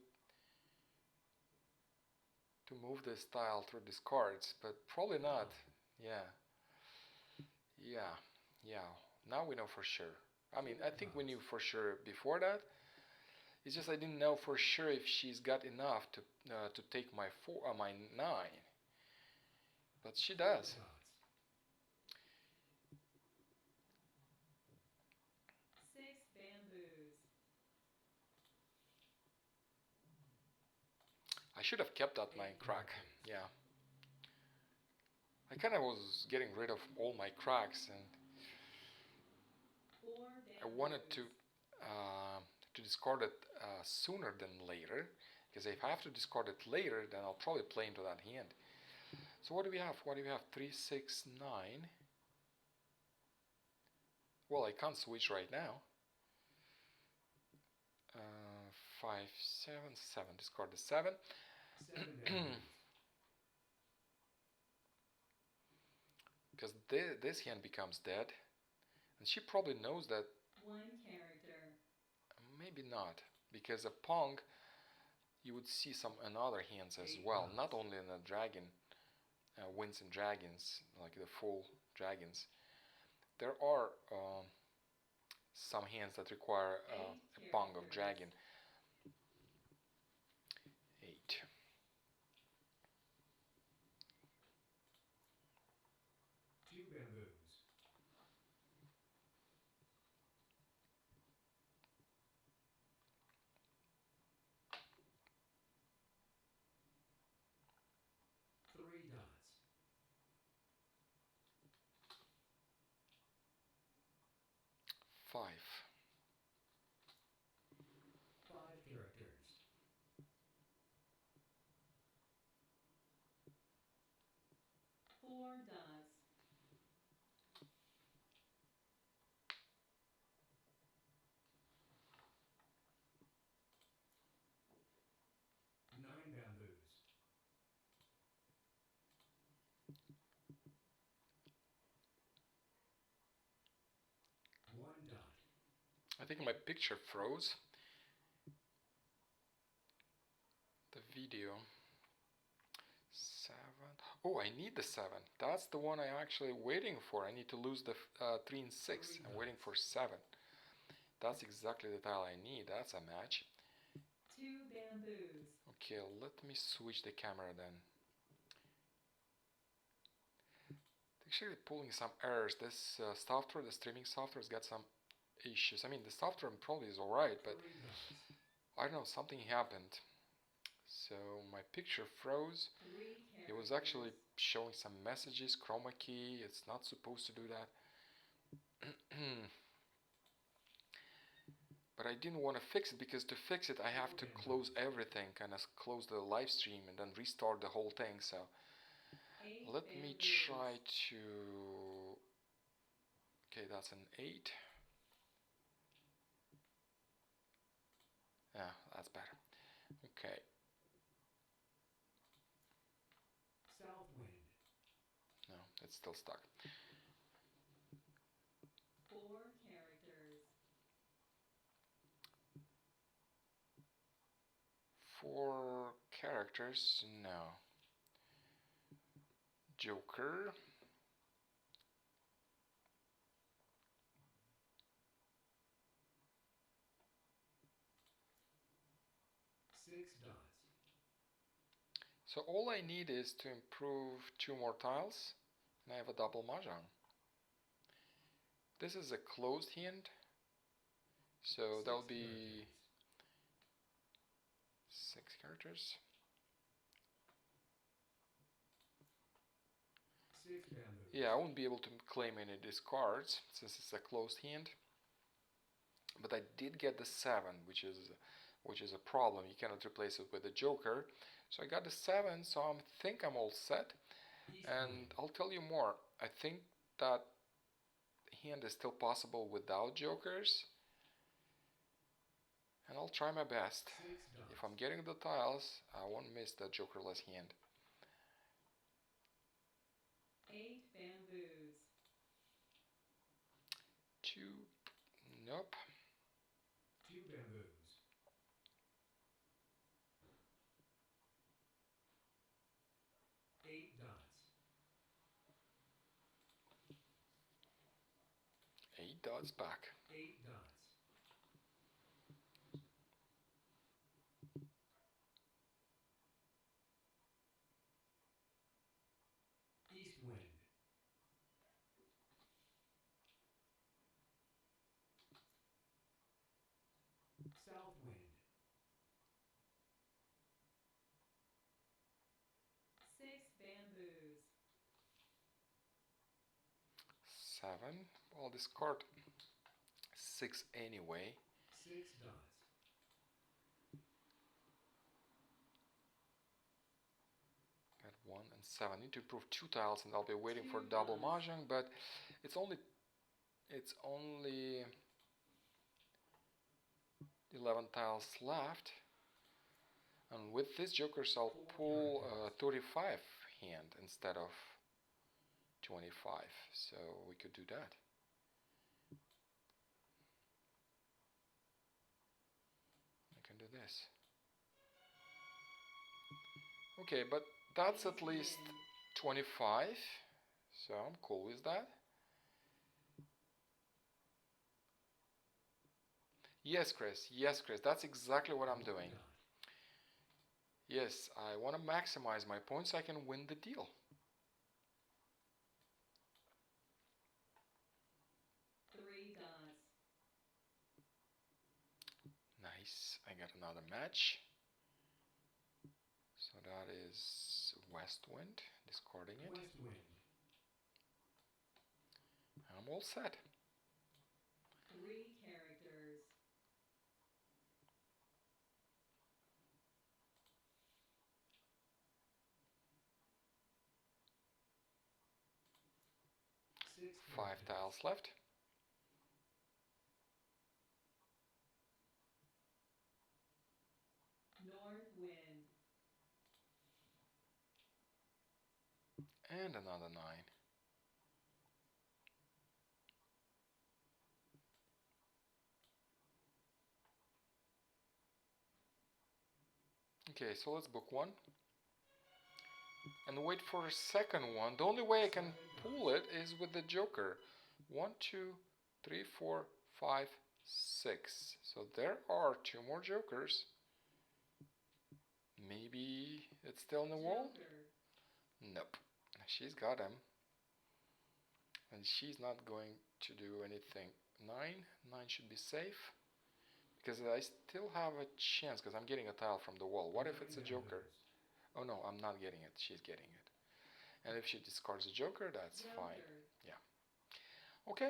move this tile through these cards, but probably not. Yeah. Now we know for sure. I mean, I think we knew for sure before that. It's just I didn't know for sure if she's got enough to take my 9. But she does. 6 bamboos. I should have kept that 9 crack. Yeah. I kind of was getting rid of all my cracks, and 4 I wanted to discard it sooner than later, because if I have to discard it later, then I'll probably play into that hand. So what do we have? 3, 6, 9. Well, I can't switch right now. 5, 7, 7. Discard the 7. 7 bamboos. Because this hand becomes dead. And she probably knows that. 1 character. Maybe not. Because a pong, you would see some in other hands as well. Not only in the dragon, winds and dragons, like the full dragons. There are some hands that require a pong of dragon. 8. Two bamboos. Three dots. 5. 5 characters. 4 dots. 9 bamboos. 1 dot. I think my picture froze. The video. 7. Oh, I need the 7. That's the one I'm actually waiting for. I need to lose the 3 and 6. I'm waiting for 7. That's exactly the tile I need. That's a match. 2 bamboos. Okay, let me switch the camera then. Actually pulling some errors. This software, the streaming software, has got some issues. I mean, the software probably is alright, but 3 dots. I don't know, something happened. So my picture froze. 3 characters. It was actually showing some messages, chroma key. It's not supposed to do that. But I didn't want to fix it, because to fix it I have to close everything, kind of close the live stream and then restart the whole thing. So 8 let me bamboos. try to. Okay, that's an 8. Yeah, that's better. Okay. South wind. No, it's still stuck. 4 characters. 4 characters? No. Joker. Six dots. So all I need is to improve 2 more tiles, and I have a double mahjong. This is a closed hand, so that'll be 6 characters. 6 bamboos. Yeah, I won't be able to claim any discards since it's a closed hand. But I did get the 7, which is a problem. You cannot replace it with a joker. So I got the 7, so I think I'm all set. East And wind. I'll tell you more. I think that hand is still possible without jokers. And I'll try my best. 6 dots. If I'm getting the tiles, I won't miss that jokerless hand. 8 bamboos. 2. Nope. 2 bamboos. 8 dots. 8 dots back. 8 dots. East wind. 7. Well, discard 6 anyway. 6 dots. Got 1 and 7. I need to improve 2 tiles, and I'll be waiting for 2 double dots. mahjong, but it's only it's only 11 tiles left, and with these jokers I'll pull 35 hand instead of 25, so we could do that. I can do this. Okay, but that's at least 25, so I'm cool with that. Yes, Chris, that's exactly what I'm doing. Yes, I want to maximize my points so I can win the deal. Three dots. Nice, I got another match. So that is west wind, discarding it. West wind. I'm all set. 3 characters. Six 5 tiles left. North wind. And another 9. Okay, so let's book one. And wait for a second one. The only way I can pull it is with the joker. 1, 2, 3, 4, 5, 6. So there are 2 more jokers. Maybe it's still in the wall? Joker. Nope. She's got him. And she's not going to do anything. 9 should be safe. Because I still have a chance, because I'm getting a tile from the wall. What if it's a joker? Oh no, I'm not getting it. She's getting it. And if she discards a joker, that's fine. Yeah. Okay.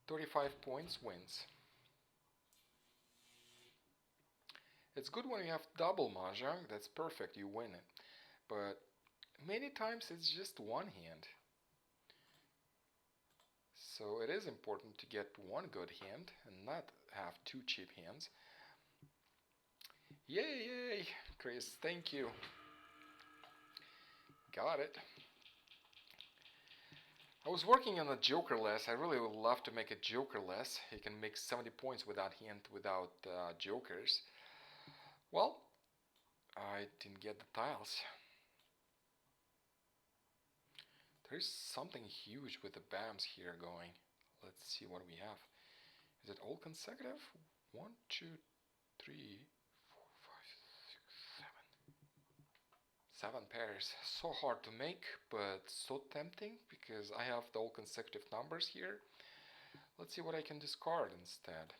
35 points wins. It's good when you have double mahjong. That's perfect. You win it. But many times it's just one hand. So it is important to get one good hand and not have 2 cheap hands. Yay, Chris, thank you. Got it. I was working on a jokerless. I really would love to make a jokerless. You can make 70 points without hand, without jokers. Well, I didn't get the tiles. There's something huge with the BAMs here going. Let's see what we have. Is it all consecutive? 1, 2, 3, 4, 5, 6, 7. 7 pairs. So hard to make, but so tempting because I have the all consecutive numbers here. Let's see what I can discard instead.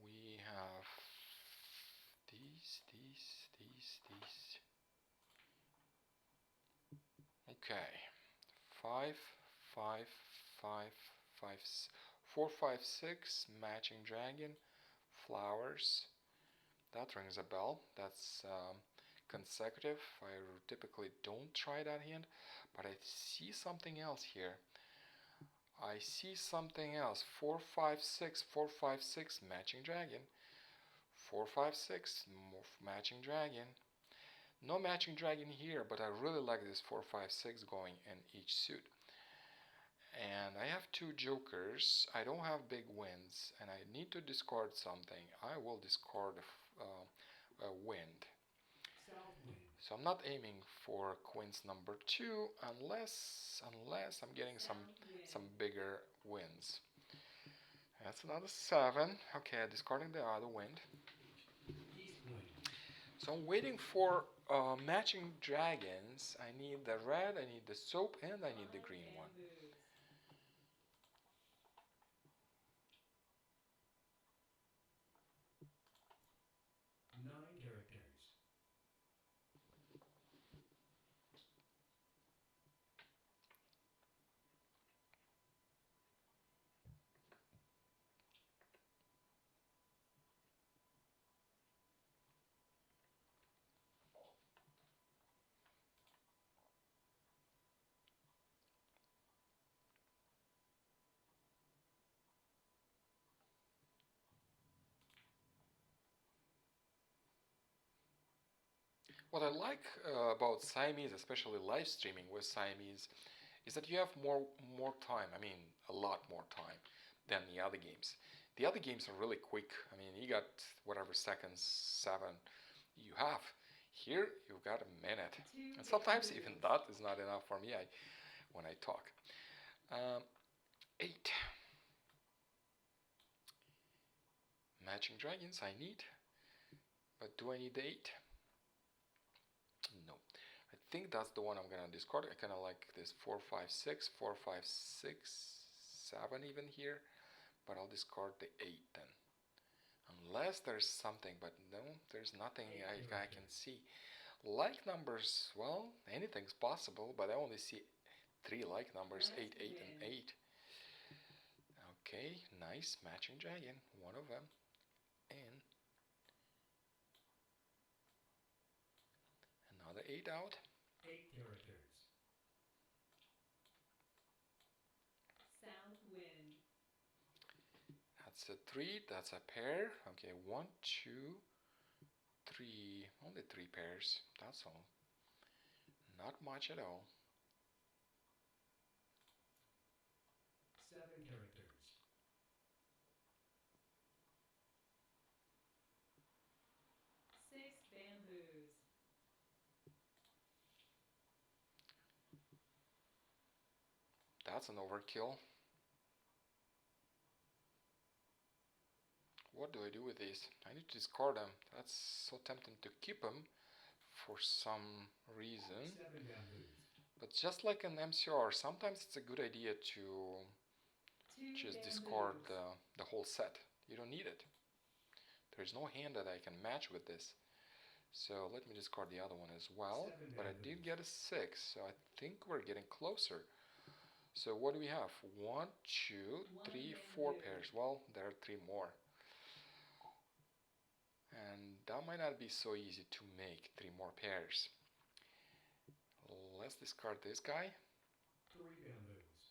We have these. Okay. 5, 5, 5, 5, 4, 5, 6, matching dragon, flowers. That rings a bell. That's consecutive. I typically don't try that hand, but I see something else here. I see something else. 4, 5, 6, 4, 5, 6, matching dragon. 4, 5, 6, matching dragon. No matching dragon here, but I really like this 4, 5, 6 going in each suit. And I have 2 jokers. I don't have big wins, and I need to discard something. I will discard a wind. South wind. So I'm not aiming for queens number 2 unless I'm getting some bigger wins. That's another 7. Okay, discarding the other wind. East wind. So I'm waiting for matching dragons. I need the red, I need the soap, and I need the green one. 9 characters. What I like about Siamese, especially live streaming with Siamese, is that you have more time. I mean, a lot more time than the other games. The other games are really quick. I mean, you got whatever seconds, 7 you have. Here, you've got a minute, and sometimes even that is not enough for me. When I talk. 8 matching dragons. I need, but do I need 8? No. I think that's the one I'm gonna discard. I kind of like this 4, 5, 6, 4, 5, 6, 7 even here, but I'll discard the 8 then. Unless there's something, but no, there's nothing I can see. Like numbers, well, anything's possible, but I only see 3 like numbers, 8, 8, and 8. Okay, nice matching dragon, one of them, and another 8 out. 8 characters. South wind. That's a 3, that's a pair. Okay, 1, 2, 3, only 3 pairs, that's all. Not much at all. 7 characters. Six bamboos. That's an overkill. What do I do with these? I need to discard them. That's so tempting to keep them for some reason. 7 bamboos. But just like an MCR, sometimes it's a good idea to Two just bamboos. discard the whole set. You don't need it. There's no hand that I can match with this. So let me discard the other one as well. 7 But I bamboos. did get a 6, so I think we're getting closer. So what do we have? 1, 2, 3, 4 pairs. Well, there are 3 more. And that might not be so easy to make 3 more pairs. Let's discard this guy. 3 bamboos.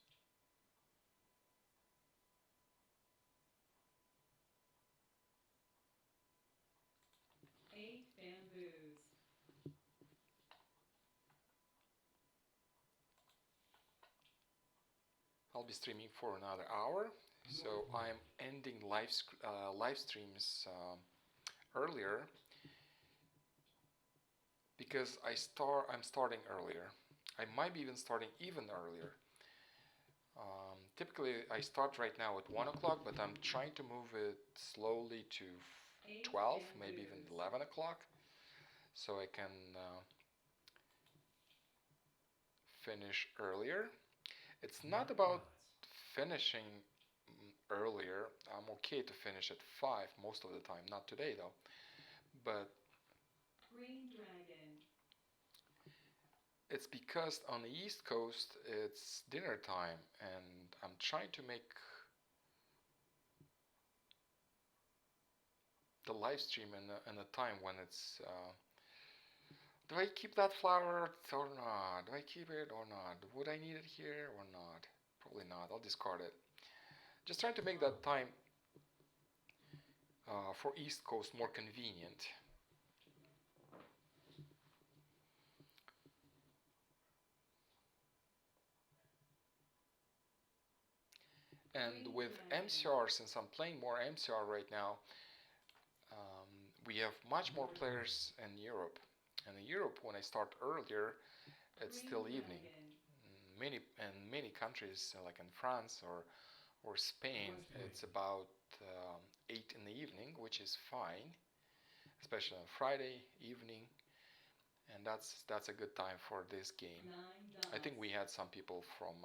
Eight bamboos. I'll be streaming for another hour. So I'm ending live streams earlier because I'm starting earlier. I might be even starting even earlier. Typically I start right now at 1 o'clock, but I'm trying to move it slowly to 12, maybe even 11 o'clock, so I can finish earlier. It's not about finishing earlier. I'm okay to finish at 5 most of the time, not today though. But Green dragon. it's because on the East Coast it's dinner time and I'm trying to make the live stream in a time when it's do I keep that flower or not? Do I keep it or not? Would I need it here or not? Probably not. I'll discard it. Just trying to make that time for East Coast more convenient. And with MCR, since I'm playing more MCR right now, we have much more players in Europe. And in Europe, when I start earlier, it's still evening. Many countries, like in France or Spain, it's about 8 in the evening, which is fine, especially on Friday evening. And that's a good time for this game. I think we had some people from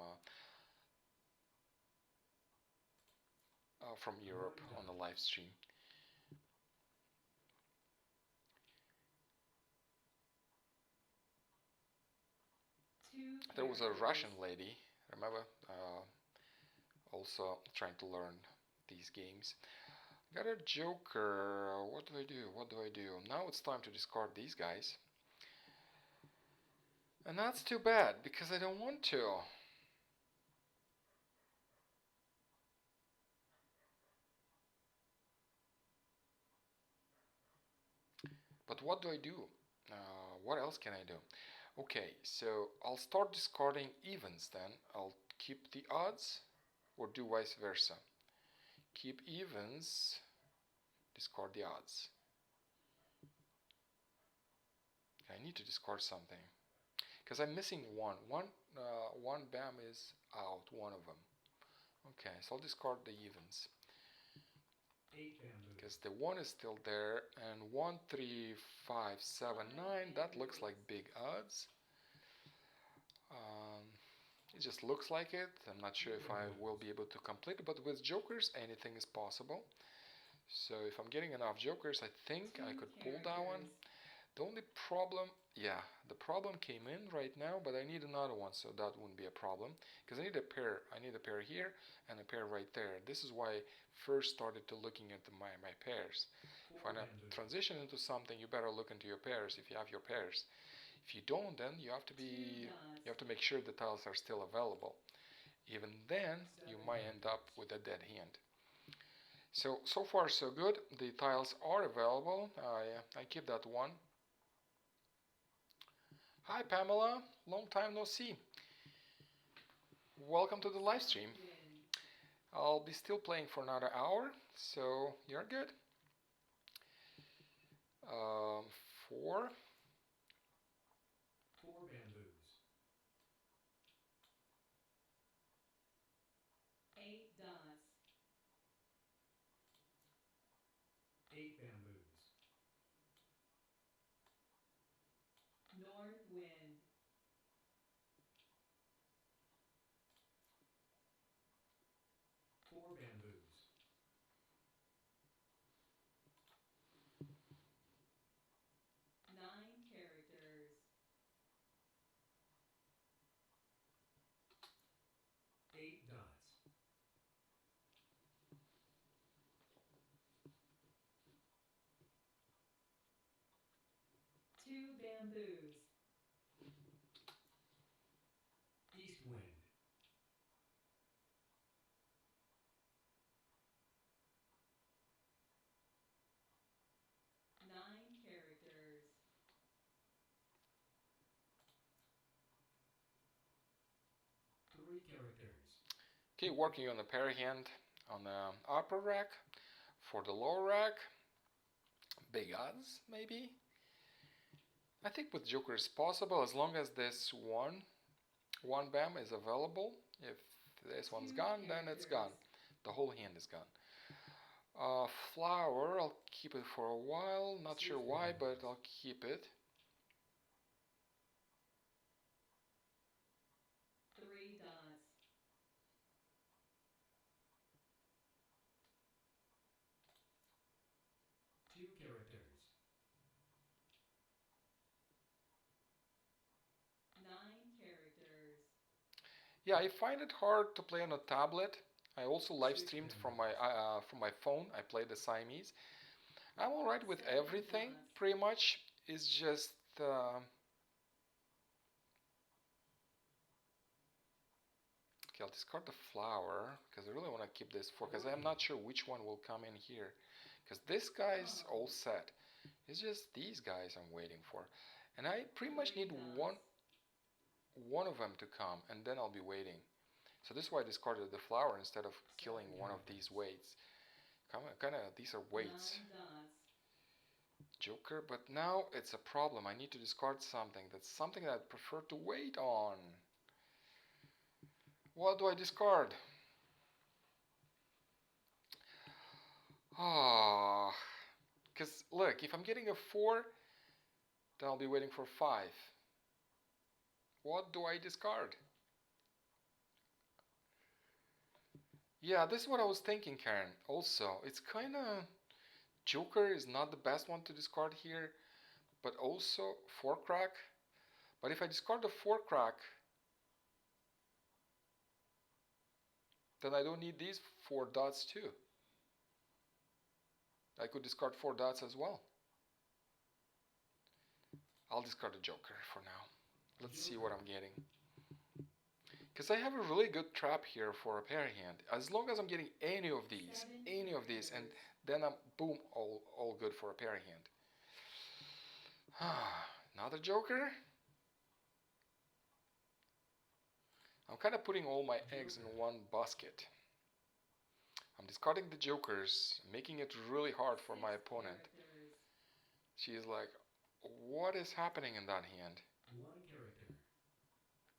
Europe on the live stream. There was a Russian lady, remember, also trying to learn these games. Got a joker. What do I do? What do I do? Now it's time to discard these guys. And that's too bad because I don't want to. But what do I do? what else can I do? Okay, so I'll start discarding evens then. I'll keep the odds or do vice versa. Keep evens, discard the odds. I need to discard something because I'm missing one. One bam is out, one of them. Okay, so I'll discard the evens 8 bamboos. because the one is still there, and 1, 3, 5, 7, 9. That looks like big odds. It just looks like it. I'm not sure if I will be able to complete it, but with jokers, anything is possible. So if I'm getting enough jokers, I think I could pull that one. The only problem, yeah, the problem came in right now, but I need another one, so that wouldn't be a problem. Because I need a pair. I need a pair here and a pair right there. This is why I first started to looking at my pairs. If I want to transition into something, you better look into your pairs if you have your pairs. If you don't, then you have to make sure the tiles are still available. Even then, you might end up with a dead hand. So far so good. The tiles are available. I keep that one. Hi Pamela, long time no see. Welcome to the live stream. I'll be still playing for another hour, so you're good. 4. 4 bamboos. 8 dots. 8 bamboos. North wind. 4 bamboos. 9 characters. 8 dots. 2 bamboos. East wind. 9 characters. 3 characters. Okay, working on the pair hand on the upper rack. For the lower rack, big odds maybe. I think with joker is possible as long as this one bam is available. If this one's gone, then it's gone. The whole hand is gone. Flower, I'll keep it for a while. Not sure why, but I'll keep it. 3 dots. 2 characters. 9 characters. Yeah, I find it hard to play on a tablet. I also live streamed from my phone. I play the Siamese. I'm alright with everything, pretty much. It's just okay, I'll discard the flower because I really want to keep this for because I'm not sure which one will come in here. Because this guy's all set. It's just these guys I'm waiting for. And I pretty much need one of them to come, and then I'll be waiting. So this is why I discarded the flower instead of killing one of these weights. These are weights. 9 dots. Joker, but now it's a problem. I need to discard something. That's something that I'd prefer to wait on. What do I discard? Because look, if I'm getting a 4, then I'll be waiting for 5. What do I discard? Yeah, this is what I was thinking, Karen. Also, it's kind of Joker is not the best one to discard here, but also 4 crack. But if I discard the 4 crack, then I don't need these 4 dots too. I could discard 4 dots as well. I'll discard the Joker for now. Let's see what I'm getting. Because I have a really good trap here for a pair hand. As long as I'm getting any of these, and then I'm boom, all good for a pair hand. Another joker? I'm kind of putting all my eggs in one basket. I'm discarding the jokers, making it really hard for my opponent. Characters. She is like, what is happening in that hand? 1 character.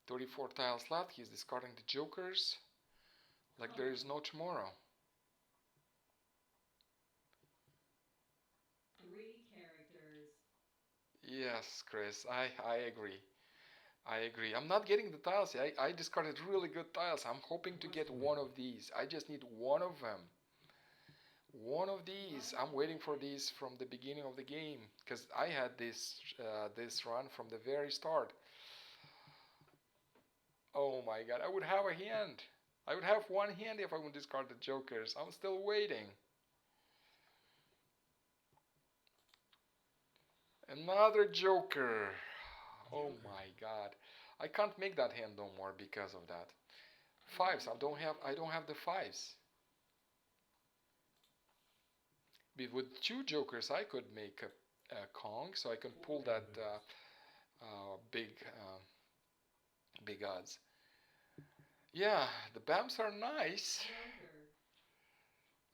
34 tiles left. He's discarding the jokers like there is no tomorrow. 3 characters. Yes, Chris, I agree. I agree. I'm not getting the tiles. I discarded really good tiles. I'm hoping to get one of these. I just need one of them. One of these. I'm waiting for these from the beginning of the game because I had this run from the very start. Oh my god, I would have a hand. I would have one hand if I would discard the jokers. I'm still waiting. Another joker. Oh my god. I can't make that hand no more because of that. Fives. I don't have the fives. With two jokers I could make a Kong, so I can pull that big odds. Yeah, the BAMs are nice. Joker.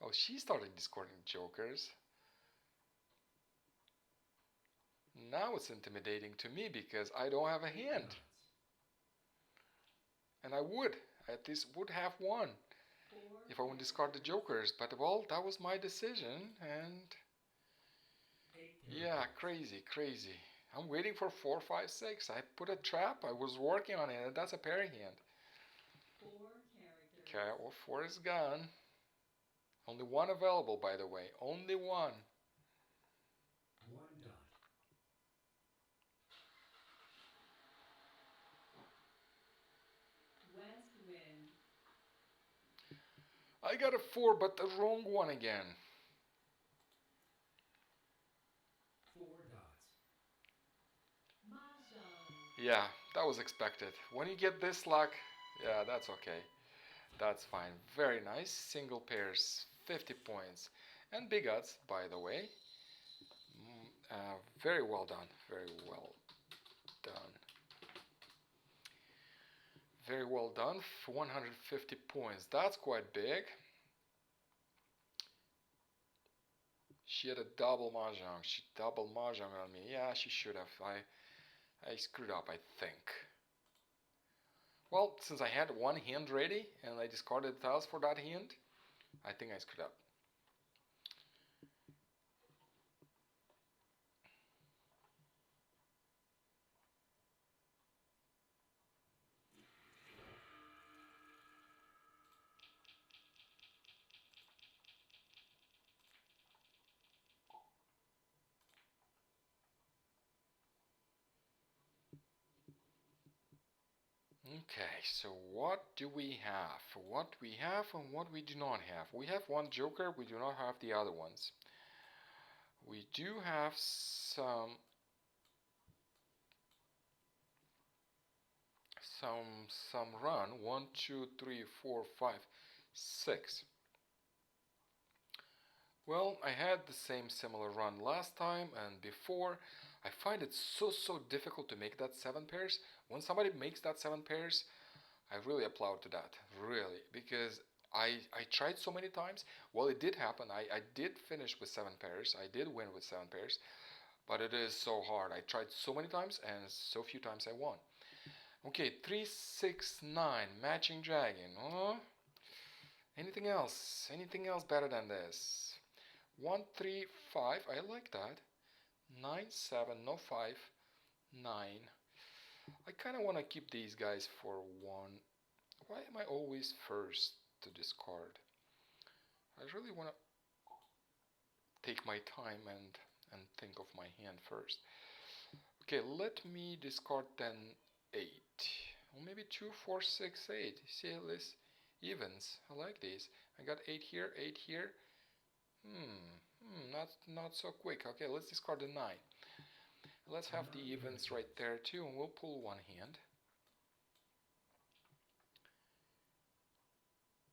Oh, she started discarding jokers. Now it's intimidating to me because I don't have a 8 hand. dots. And I at least would have one 4 if I would discard the jokers. But well, that was my decision. And 8 yeah, characters. crazy. I'm waiting for 4, 5, 6. I put a trap. I was working on it. And that's a pairing hand. 4 characters. Okay, well, 4 is gone. Only one available, by the way. Only one. 1 dot. West wind. I got a 4, but the wrong one again. 4 dots. Mahjong. Yeah, that was expected. When you get this luck, yeah, that's okay. That's fine. Very nice. Single pairs, 50 points. And big odds, by the way. Very well done. Very well done. Very well done. 150 points. That's quite big. She had a double mahjong. She double mahjong on me. Yeah, she should have. I screwed up, I think. Well, since I had one hand ready and I discarded the tiles for that hand, I think I screwed up. Okay, so what do we have? What we have and what we do not have. We have one joker, we do not have the other ones. We do have some run. 1, 2, 3, 4, 5, 6. Well, I had the same similar run last time and before. I find it so difficult to make that 7 pairs. When somebody makes that 7 pairs, I really applaud to that, really, because I tried so many times. Well, it did happen. I did finish with 7 pairs. I did win with 7 pairs, but it is so hard. I tried so many times and so few times I won. Okay, 3, 6, 9, matching dragon. Anything else? Anything else better than this? 1, 3, 5. I like that. 9, 7, no 5, 9. I kind of want to keep these guys for 1. Why am I always first to discard? I really want to take my time and think of my hand first. Okay, let me discard then 8. Or maybe 2, 4, 6, 8. See this? Evens. I like these. I got 8 here, 8 here. Not so quick. Okay, let's discard the 9. Let's have the evens right there too, and we'll pull one hand.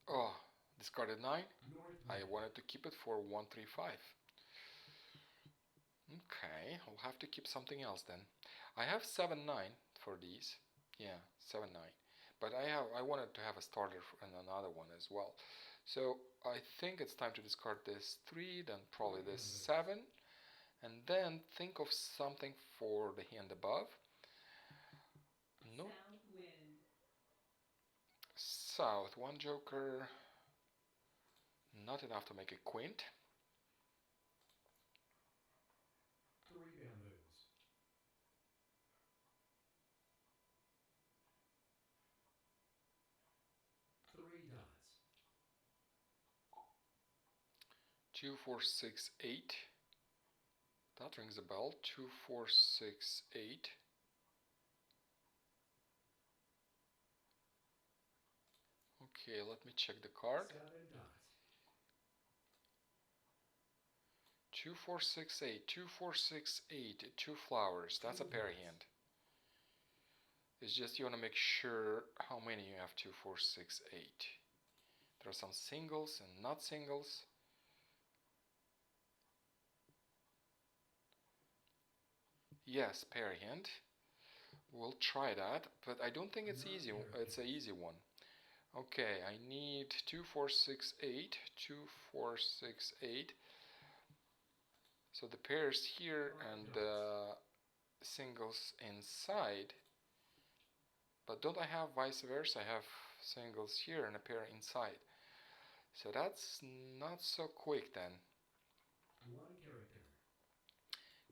Oh, discarded 9. I wanted to keep it for 1, 3, 5. Okay, I'll have to keep something else then. I have 7-9 for these. Yeah, 7-9. But I wanted to have a starter and another one as well. So I think it's time to discard this 3, then probably this 7, and then think of something for the hand above. No. South wind. South, 1 joker. Not enough to make a quint. 3 bamboos. 3 dots. 2, 4, 6, 8. That rings a bell. 2, 4, 6, 8. Okay, let me check the card. 7 dots. 2, 4, 6, 8. 2, 4, 6, 8. 2 flowers. That's a pair hand. It's just you want to make sure how many you have. 2, 4, 6, 8. There are some singles and not singles. Yes, pair hand. We'll try that, but I don't think it's easy. It's an easy one. Okay, I need 2, 4, 6, 8. 2, 4, 6, 8. So the pairs here and the singles inside. But don't I have vice versa? I have singles here and a pair inside. So that's not so quick then. 1 character.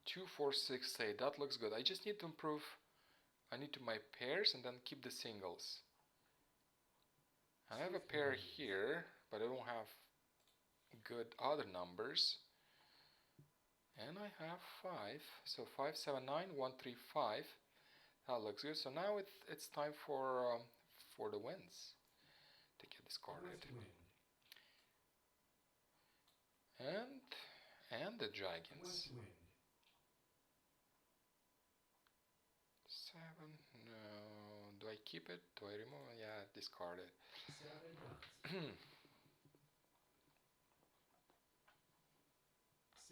2, 4, 6, 8. That looks good. I just need to improve. I need to my pairs and then keep the singles. I have a pair here, but I don't have good other numbers. And I have 5. So 5, 7, 9, 1, 3, 5. That looks good. So now it's time for the wins to get discarded. And the dragons. 7. No. Do I keep it? Do I remove it? Yeah, discard it. 7 dots.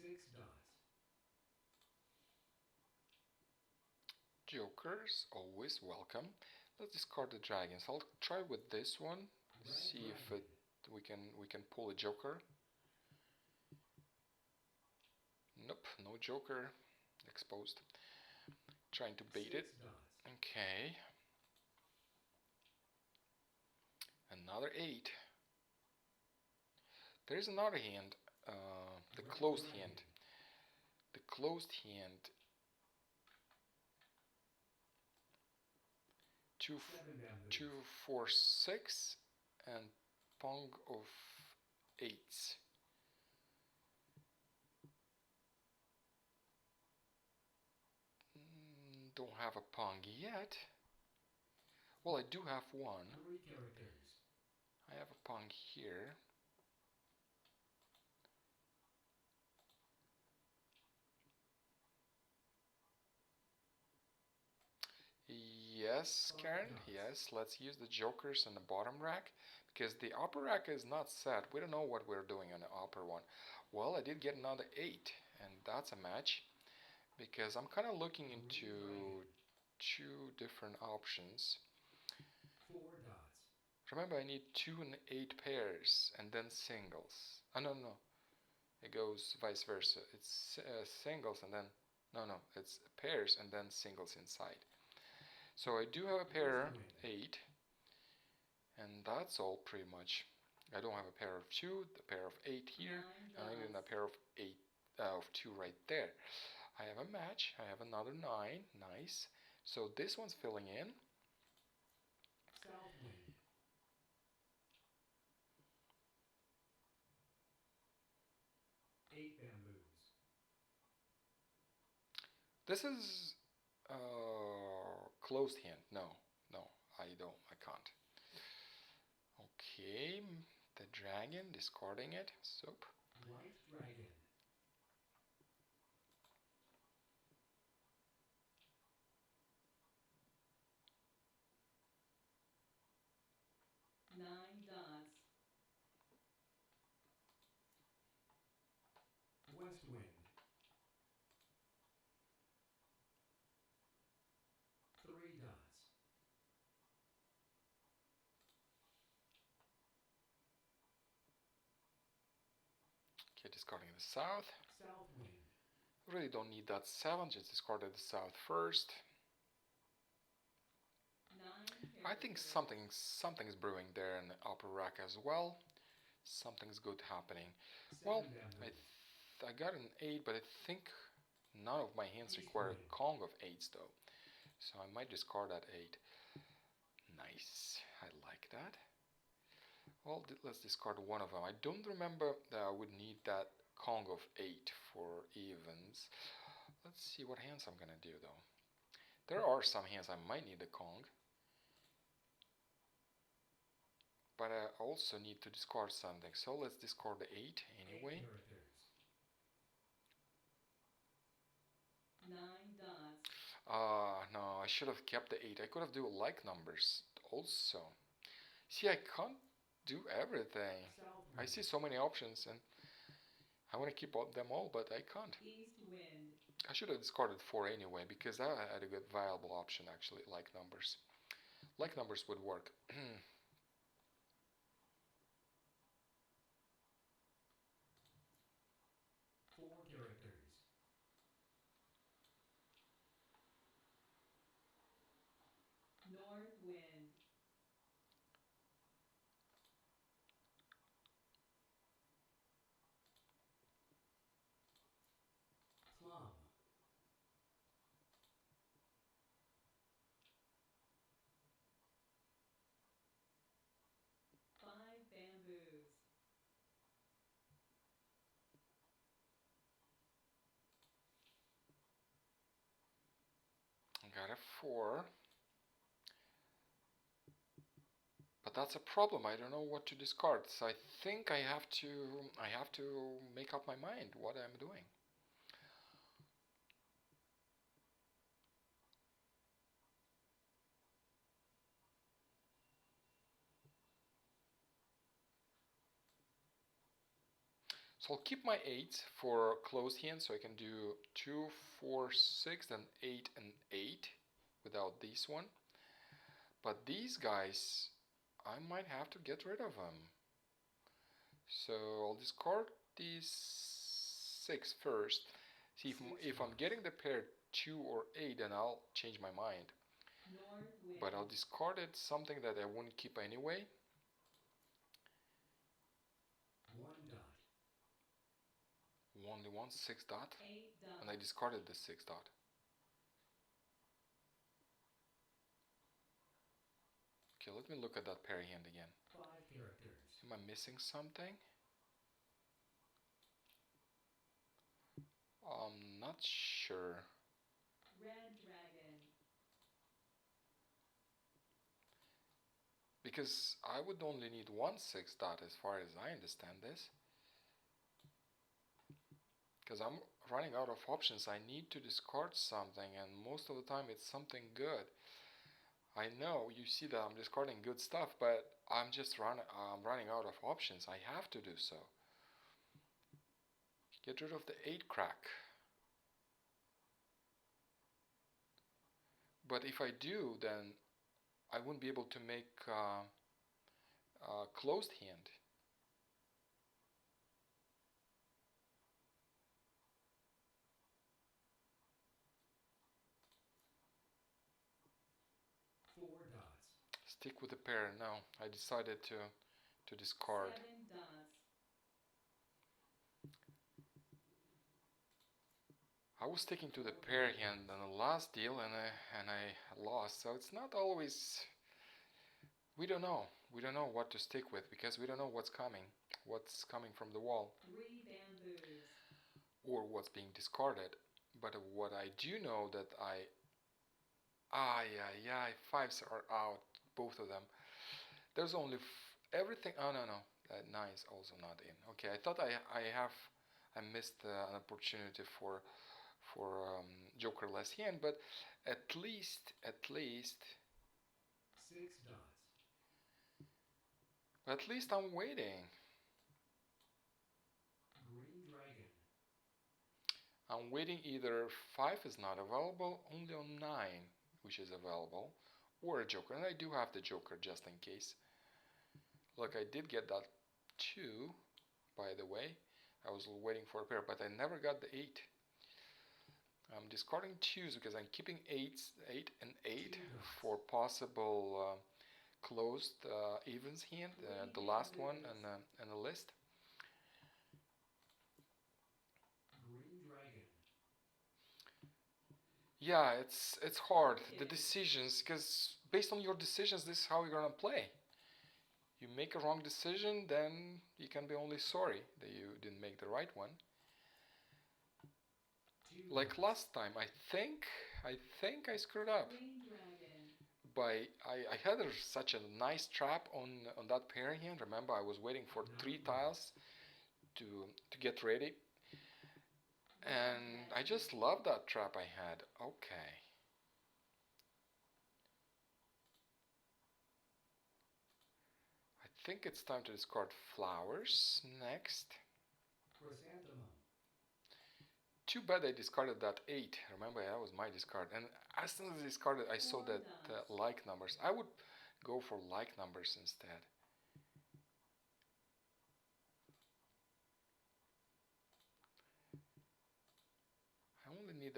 6 dots. Jokers, always welcome. Let's discard the dragons. I'll try with this one. See if we can pull a joker. Nope, no joker. Exposed. Trying to bait it. Okay. Another 8. There's another hand. The closed hand. The closed hand. 2, 4, 6 and pong of 8s. Don't have a pong yet. Well, I do have one. 3 characters. I have a pong here. Yes, Karen, yes, let's use the jokers in the bottom rack, because the upper rack is not set. We don't know what we're doing on the upper one. Well, I did get another 8, and that's a match, because I'm kind of looking into 2 different options. 4 dots. Remember, I need 2 and 8 pairs, and then singles. Oh, no, no, it goes vice versa. It's singles, and then, no, it's pairs, and then singles inside. So I do have a pair 8, and that's all pretty much. I don't have a pair of 2, the pair of 8 here, and I need a pair of 8 of 2 right there. I have a match. I have another 9. Nice. So this one's filling in. South wind. 8 bamboos. This is closed hand. No, I can't. Okay, the dragon, discarding it. Soap. White dragon. 9 dots. West wind. Okay, discarding the south. South wind. Really don't need that 7, just discarded the south first. 9 I think characters. something's brewing there in the upper rack as well. Something's good happening. 7 Well, bamboo. I got an 8, but I think none of my hands East require wind. a Kong of 8s though. So I might discard that 8. Nice, I like that. Well, let's discard one of them. I don't remember that I would need that Kong of 8 for evens. Let's see what hands I'm gonna do though. There are some hands I might need a Kong. But I also need to discard something, so let's discard the 8 anyway. 8 characters. 9 dots. No, I should have kept the 8. I could have do like numbers also. See, I can't do everything. South I wind. see so many options and I want to keep them all, but I can't. East wind. I should have discarded 4 anyway, because that had a good viable option actually, like numbers. Like numbers would work. 4 characters. North wind. Slava. 5 bamboos. I got a 4. But that's a problem. I don't know what to discard. So I think I have to make up my mind what I'm doing. So I'll keep my 8 for closed hands, so I can do 2, 4, 6, then 8 and 8 without this one. But these guys, I might have to get rid of them. So I'll discard these 6 first. See, if I'm getting the pair 2 or 8, then I'll change my mind. North wind. But I'll discard it, something that I wouldn't keep anyway. 1 dot. Only one 6 dot, 8 dots. and I discarded the 6 dot. Okay, let me look at that pair hand again. 5 characters. Am I missing something? I'm not sure. Red dragon. Because I would only need one 6 dot as far as I understand this. Because I'm running out of options. I need to discard something, and most of the time it's something good. I know you see that I'm discarding good stuff, but I'm running out of options. I have to do so. Get rid of the 8 crack. But if I do, then I wouldn't be able to make closed hand. Stick with the pair. No, I decided to discard. 7 dots. I was sticking to the pair hand on the last deal, and I lost. So it's not always. We don't know. We don't know what to stick with because we don't know what's coming from the wall, 3 bamboos. or what's being discarded. But what I do know that yeah, 5s are out, both of them. There's only everything. Oh no, 9 is also not in. Okay, I thought I missed an opportunity for jokerless hand, but at least 6 dots. at least I'm waiting. Green dragon. I'm waiting. Either 5 is not available, only on 9, which is available, or a joker, and I do have the joker just in case. Look, I did get that 2, by the way. I was waiting for a pair, but I never got the 8. I'm discarding 2s because I'm keeping 8s, 8 and 8 for possible closed evens hand, the last one in the list. Green dragon. Yeah, it's hard, the decisions, because based on your decisions, this is how you're gonna play. You make a wrong decision, then you can be only sorry that you didn't make the right one. Like last time, I think I screwed up. Green dragon. I had such a nice trap on that pair hand. Remember, I was waiting for 3 tiles to get ready, and I just loved that trap I had. Okay. I think it's time to discard flowers next. Chrysanthemum. Too bad I discarded that 8. Remember, that was my discard. And as soon as I discarded, I saw that like numbers. I would go for like numbers instead. I only need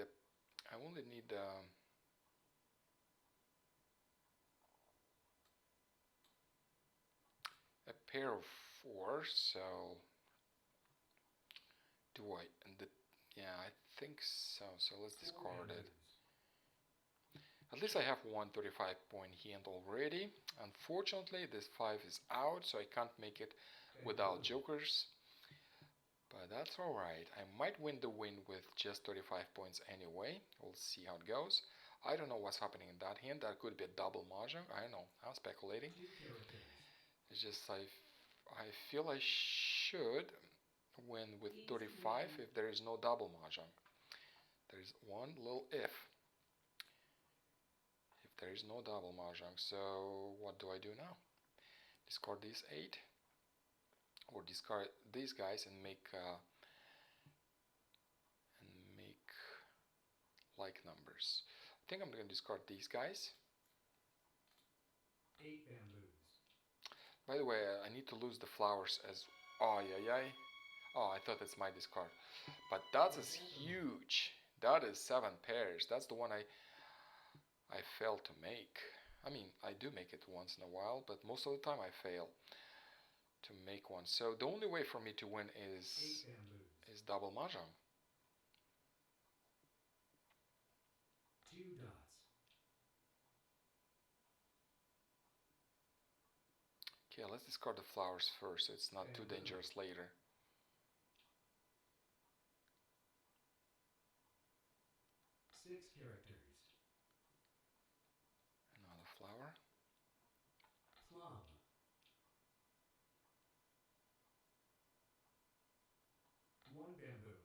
a pair of 4. So do I? Yeah, I think so. So let's discard it. At least I have one 35-point hand already. Unfortunately, this 5 is out, so I can't make it without jokers. But that's alright. I might win the win with just 35 points anyway. We'll see how it goes. I don't know what's happening in that hand. That could be a double mahjong. I don't know. I'm speculating. It's just I feel I should win with 35 if there is no double mahjong. There's one little if. If there is no double mahjong. So what do I do now? Discard these 8. Or discard these guys and make like numbers. I think I'm gonna discard these guys. 8 bamboos. By the way, I need to lose the flowers as. Oh yeah. Oh, I thought it's my discard, but that is huge. That is 7 pairs. That's the one I failed to make. I mean, I do make it once in a while, but most of the time I fail to make one. So the only way for me to win is double mahjong. 2 dots. Okay, let's discard the flowers first, so it's not too dangerous later. Six characters. Another flower. Plum. One bamboo.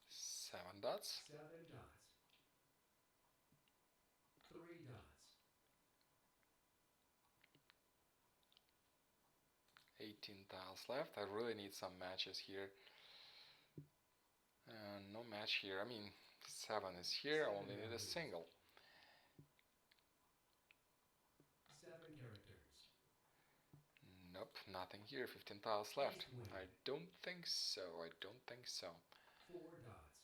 7 dots. 7 dots. 3 dots. 18 tiles left. I really need some matches here. No match here. I mean, 7 is here. I only need a single. 7 characters. Nope, nothing here. 15 tiles left. I don't think so. 4 dots.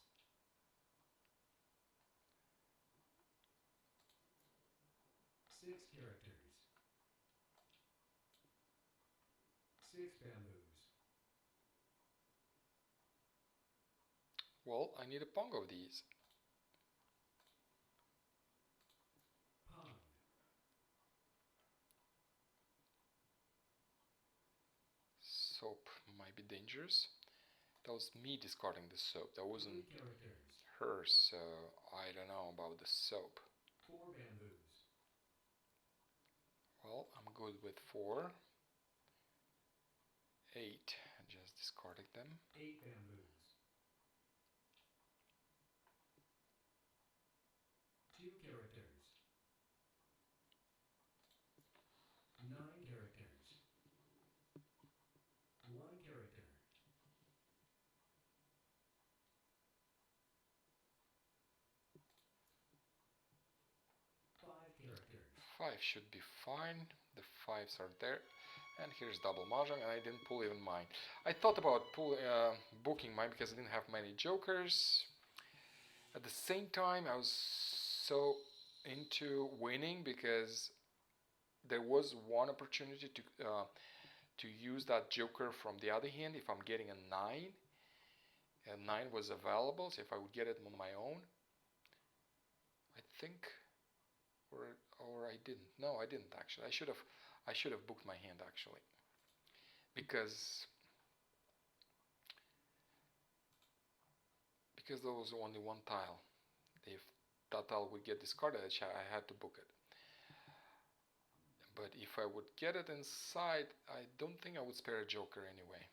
6 characters. 6 bamboos. Well, I need a pong of these. Pong. Soap might be dangerous. That was me discarding the soap. That wasn't her, so I don't know about the soap. 4 bamboos. Well, I'm good with 4. 8. I just discarded them. 8 bamboos. 2 characters. 9 characters. 1 character. 5 characters. 5 should be fine. The 5s are there. And here's double mahjong, and I didn't pull even mine. I thought about booking mine because I didn't have many jokers. At the same time, I was so into winning because there was one opportunity to use that joker from the other hand if I'm getting a 9. And 9 was available, so if I would get it on my own, I think, or I didn't. No, I didn't actually. I should have booked my hand actually, because there was only one tile. If that tile would get discarded, I had to book it. But if I would get it inside, I don't think I would spare a joker anyway.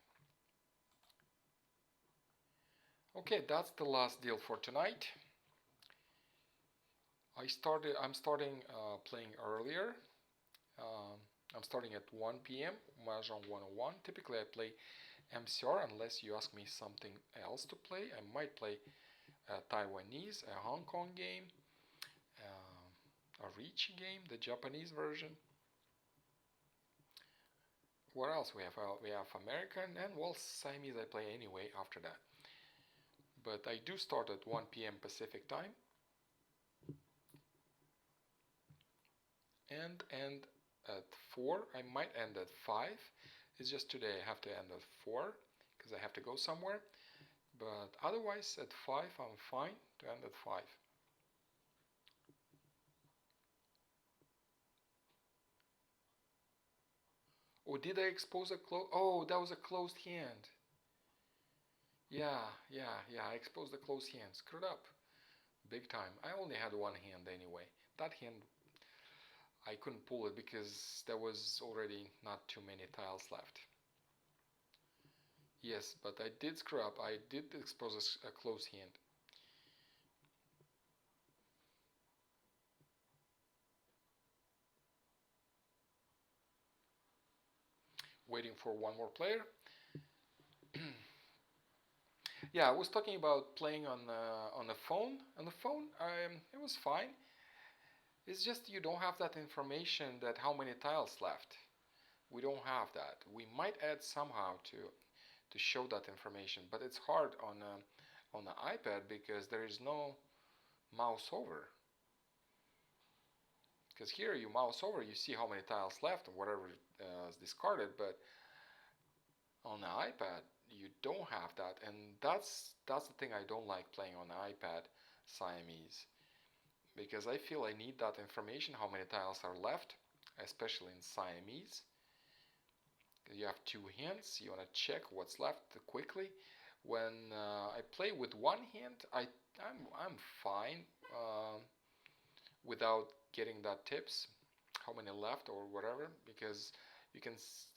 Okay, that's the last deal for tonight. I'm starting playing earlier. I'm starting at 1 p.m. Mahjong 101. Typically, I play MCR unless you ask me something else to play. I might play Taiwanese, a Hong Kong game, a Riichi game, the Japanese version. What else we have? We have American, and well, Siamese I play anyway after that. But I do start at 1 p.m. Pacific time and end at 4. I might end at 5. It's just today I have to end at 4 because I have to go somewhere. But otherwise at 5 I'm fine to end at 5. Oh, did I expose a close? Oh, that was a closed hand. Yeah, I exposed the closed hand. Screwed up. Big time. I only had one hand anyway. That hand, I couldn't pull it because there was already not too many tiles left. Yes, but I did screw up. I did expose a closed hand. Waiting for one more player. Yeah, I was talking about playing on the phone. On the phone, it was fine. It's just you don't have that information that how many tiles left. We don't have that. We might add somehow to show that information, but it's hard on the iPad because there is no mouse over. Because here you mouse over, you see how many tiles left and whatever is discarded, but on the iPad you don't have that, and that's the thing I don't like playing on the iPad Siamese, because I feel I need that information, how many tiles are left, especially in Siamese. You have two hands, you want to check what's left quickly. When I play with one hand, I'm fine without getting that tips, how many left or whatever, because you can.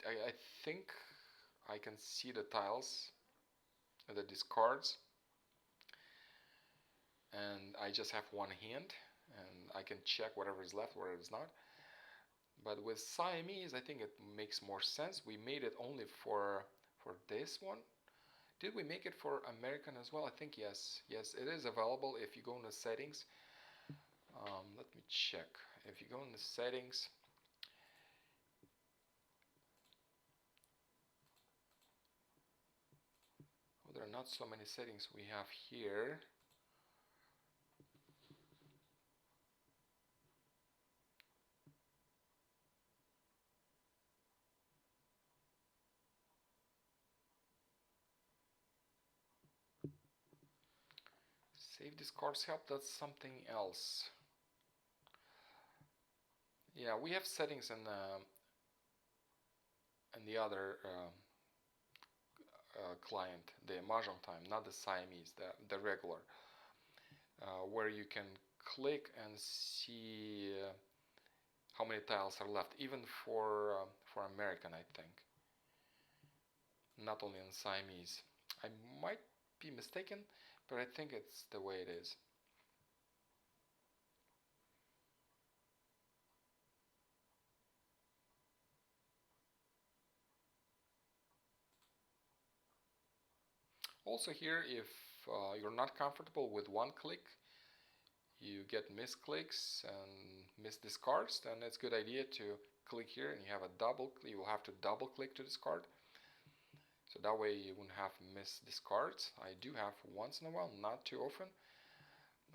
I think I can see the tiles, the discards, and I just have one hand, and I can check whatever is left, whatever is not. But with Siamese, I think it makes more sense. We made it only for this one. Did we make it for American as well? I think yes. Yes, it is available if you go in the settings. Let me check. If you go in the settings, oh, there are not so many settings we have here. Save discards help, that's something else. Yeah, we have settings in the other client, the Mahjong time, not the Siamese, the regular, where you can click and see how many tiles are left, even for American, I think. Not only in Siamese. I might be mistaken, but I think it's the way it is. Also here, if you're not comfortable with one click, you get misclicks and misdiscards, then it's a good idea to click here and you have a double, you will have to double click to discard. So that way you won't have missed discards. I do have once in a while, not too often.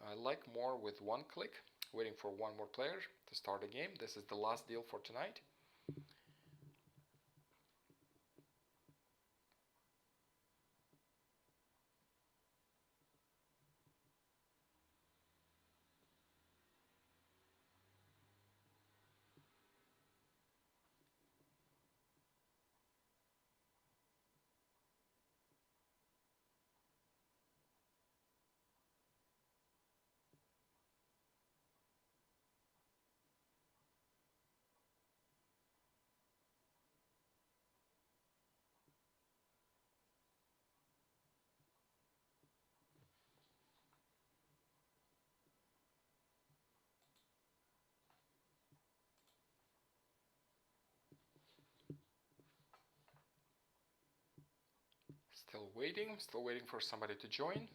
I like more with one click, waiting for one more player to start the game. This is the last deal for tonight. Still waiting for somebody to join.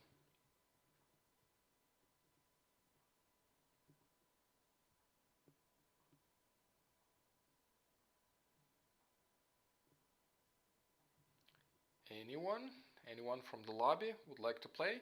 Anyone from the lobby would like to play?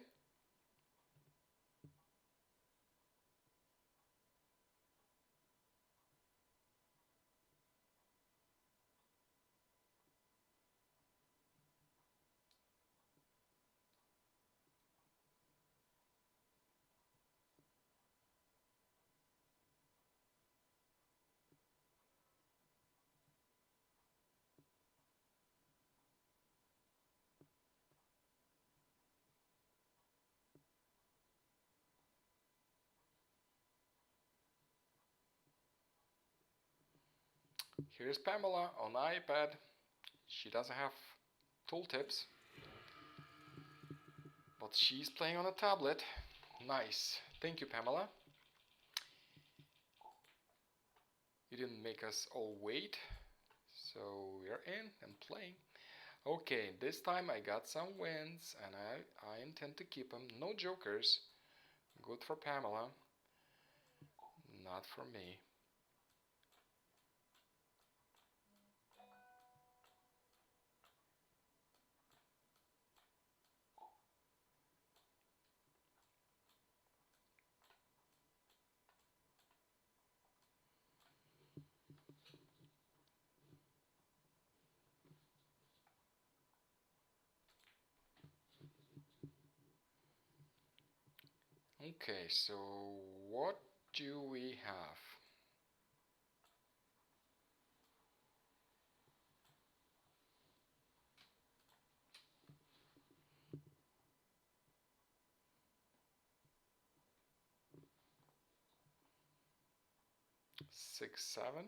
Here's Pamela on iPad. She doesn't have tooltips, but she's playing on a tablet. Nice. Thank you, Pamela. You didn't make us all wait. So we're in and playing. Okay, this time I got some wins and I intend to keep them. No jokers. Good for Pamela. Not for me. Okay, so what do we have? Six, seven.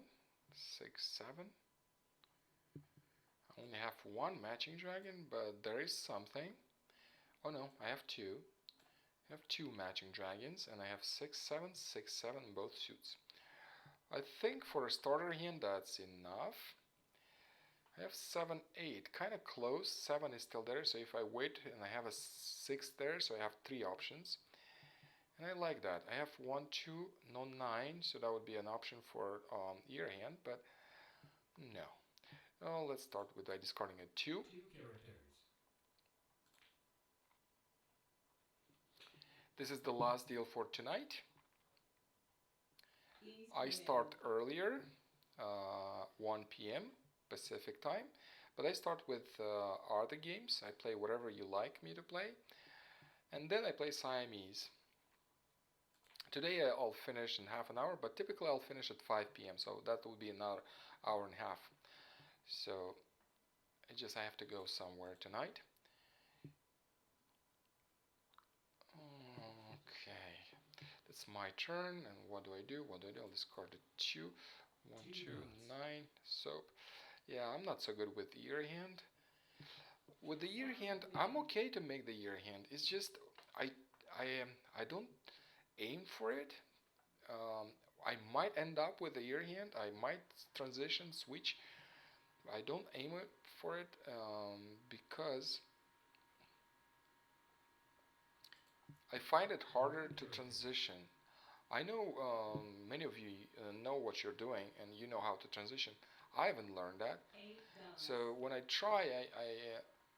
I only have one matching dragon, but there is something. Oh no, I have two. I have two matching dragons, and I have 6-7, 6-7 in both suits. I think for a starter hand that's enough. I have 7-8, kind of close. 7 is still there, so if I wait and I have a 6 there, so I have 3 options. And I like that. I have 1, 2, no 9, so that would be an option for ear hand, but no. Oh, let's start with discarding a 2. 2 characters. This is the last deal for tonight. East I wind. start earlier, 1 p.m. Pacific time, but I start with other games. I play whatever you like me to play, and then I play Siamese. Today I'll finish in half an hour, but typically I'll finish at 5 p.m. So that will be another hour and a half. So I have to go somewhere tonight. Okay, that's my turn. And what do I do? I'll discard a 2. 1, 2, 9. So yeah, I'm not so good with ear hand. With the ear hand, I'm okay to make the ear hand. It's just I don't aim for it. I might end up with the ear hand. I might transition switch. I don't aim for it because I find it harder to transition I know many of you know what you're doing and you know how to transition. I haven't learned that. 8 dots. So when I try,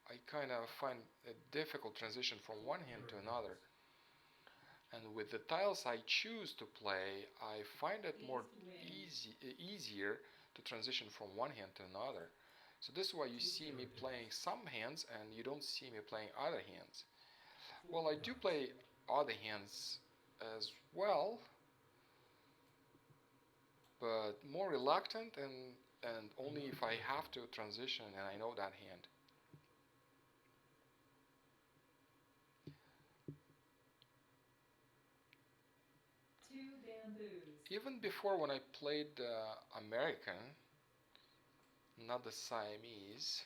I kind of find a difficult transition from one hand to another. And with the tiles I choose to play, I find it more easier to transition from one hand to another. So this is why you see me playing some hands and you don't see me playing other hands. Well, I do play other hands as well, but more reluctant and only if I have to transition and I know that hand. Two bamboos. Even before when I played American, not the Siamese,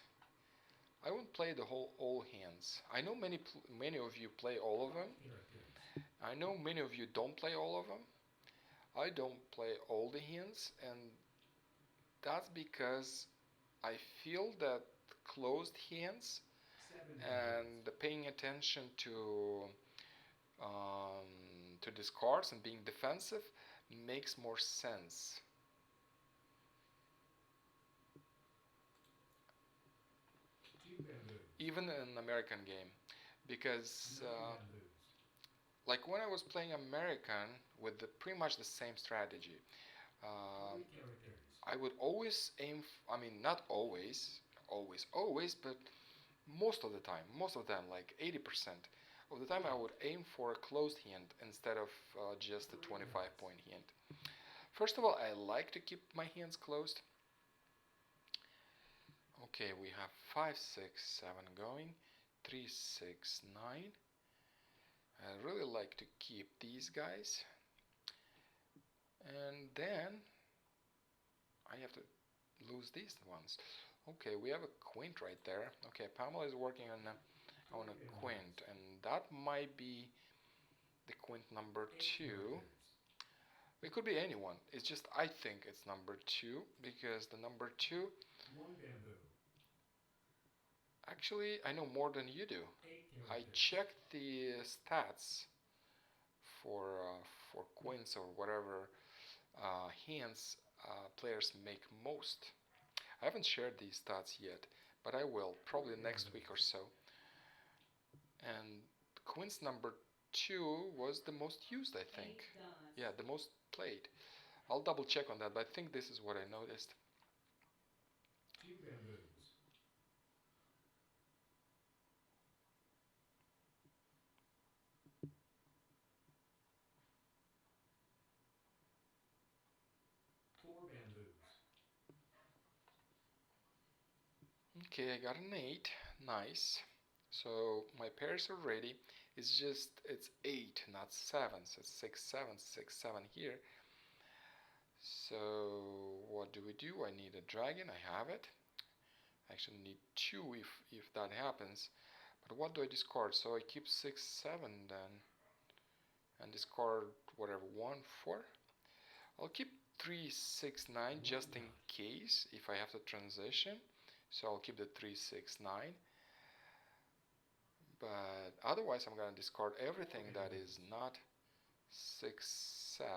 I wouldn't play the whole all hands. I know many of you play all of them. I know many of you don't play all of them. I don't play all the hands, and that's because I feel that closed hands and paying attention to discards and being defensive makes more sense. Even in an American game, because like when I was playing American with pretty much the same strategy, I would always aim. I mean, not always, but most of the time, like 80% of the time, I would aim for a closed hand instead of just a 25-point hand. First of all, I like to keep my hands closed. Okay, we have 5, 6, 7 going, 3, 6, 9. I really like to keep these guys. And then I have to lose these ones. Okay, we have a quint right there. Okay, Pamela is working on a quint, and that might be the quint number 2. It could be anyone. It's just I think it's number 2 because the number 2. Actually, I know more than you do. I checked the stats for quints or whatever hands players make most. I haven't shared these stats yet, but I will probably next week or so. And quints number 2 was the most used, I think. Yeah, the most played. I'll double check on that, but I think this is what I noticed. 2 bamboos. Okay, I got an 8. Nice. So my pairs are ready. It's 8, not 7. So it's 6, 7, 6, 7 here. So what do? I need a dragon. I have it. I actually need 2 if that happens. But what do I discard? So I keep 6, 7 then, and discard whatever 1, 4. I'll keep 3, 6, 9 just in case if I have to transition. So I'll keep the 3, 6, 9. But otherwise I'm going to discard everything that is not 6, 7.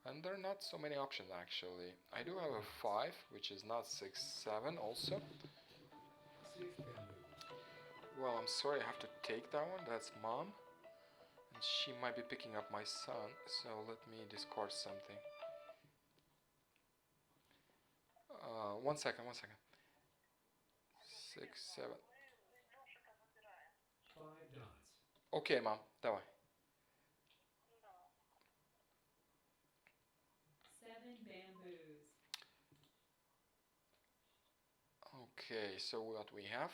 And there are not so many options actually. I do have a 5, which is not 6, 7 also. 6 bamboos. Well, I'm sorry I have to take that one. That's Mom. And she might be picking up my son. So let me discard something. 1 second. 6, 7. 5 dots. Okay, Mom. Давай. 7 bamboos. Okay, so what we have?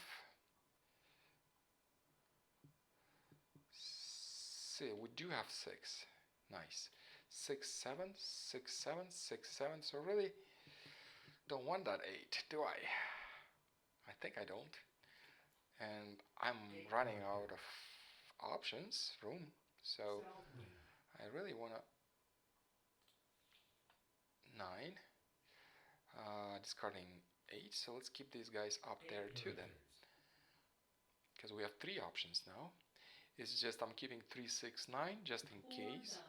See, we do have 6. Nice. 6, 7, 6, 7, 6, 7. So really don't want that 8, do I? I think I don't. And I'm running out of options, room. So I really want to 9. Discarding 8. So let's keep these guys up there too then. Because we have 3 options now. It's just I'm keeping 3, 6, 9 just in 4 case. dots.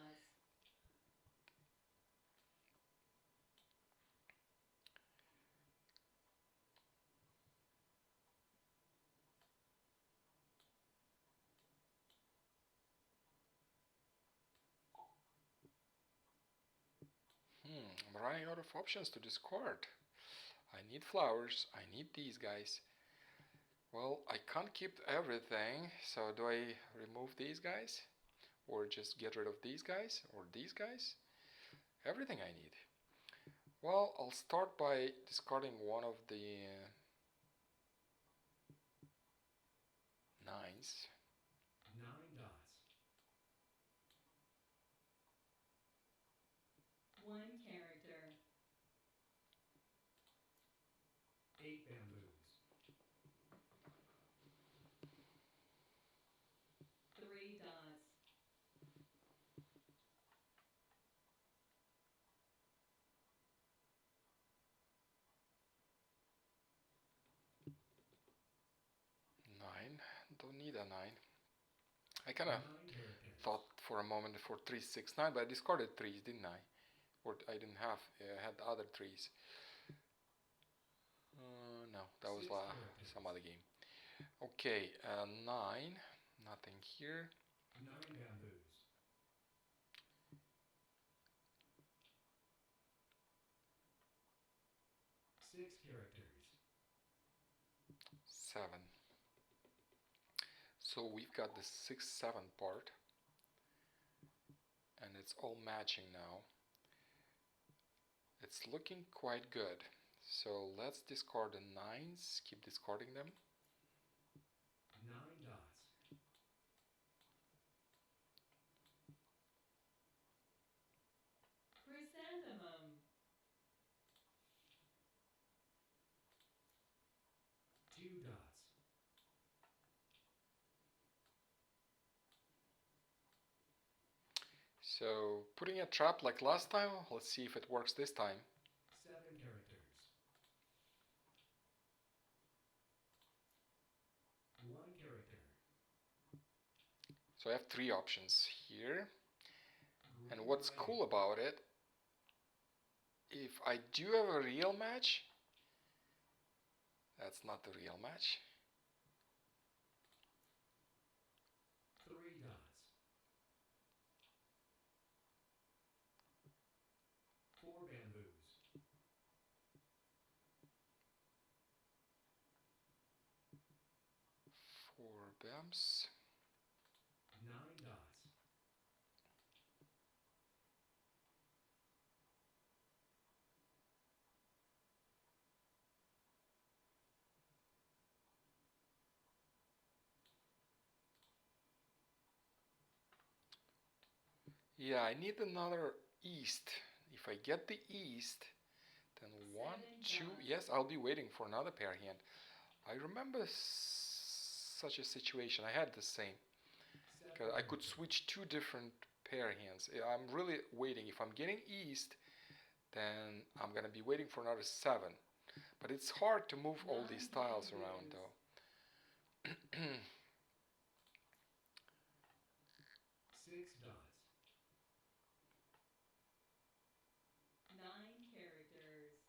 I'm running out of options to discard. I need flowers. I need these guys. Well, I can't keep everything, so do I remove these guys? Or just get rid of these guys? Or these guys? Everything I need. Well, I'll start by discarding one of the nines. 9 dots. 1 character. 8 bamboos. 3 dots. 9. Don't need a 9. I kind of 9 characters. thought for a moment for 3, 6, 9, but I discarded 3s, didn't I? Or I didn't have, I had other 3s. No, that was 6 characters. some other game. Okay, 9, nothing here. 9 bamboos. 6 characters. 7. So we've got the 6, 7 part, and it's all matching now. It's looking quite good. So let's discard the 9s, keep discarding them. 9 dots. 'Chrysanthemum. 2 dots. So putting a trap like last time, let's see if it works this time. 7 characters. 1 character. So I have 3 options here. And Green what's red. cool about it, if I do have a real match, that's not the real match. 3 dots. 4 bamboos. 4 bams. 9 dots. Yeah, I need another east. If I get the east, then 1, 2, dots. yes, I'll be waiting for another pair hand. I remember such a situation. I had the same. 7 I could characters. switch 2 different pair hands. I'm really waiting. If I'm getting east, then I'm gonna be waiting for another 7. But it's hard to move all these 9 tiles around bamboos. though. 6 dots. 9 characters.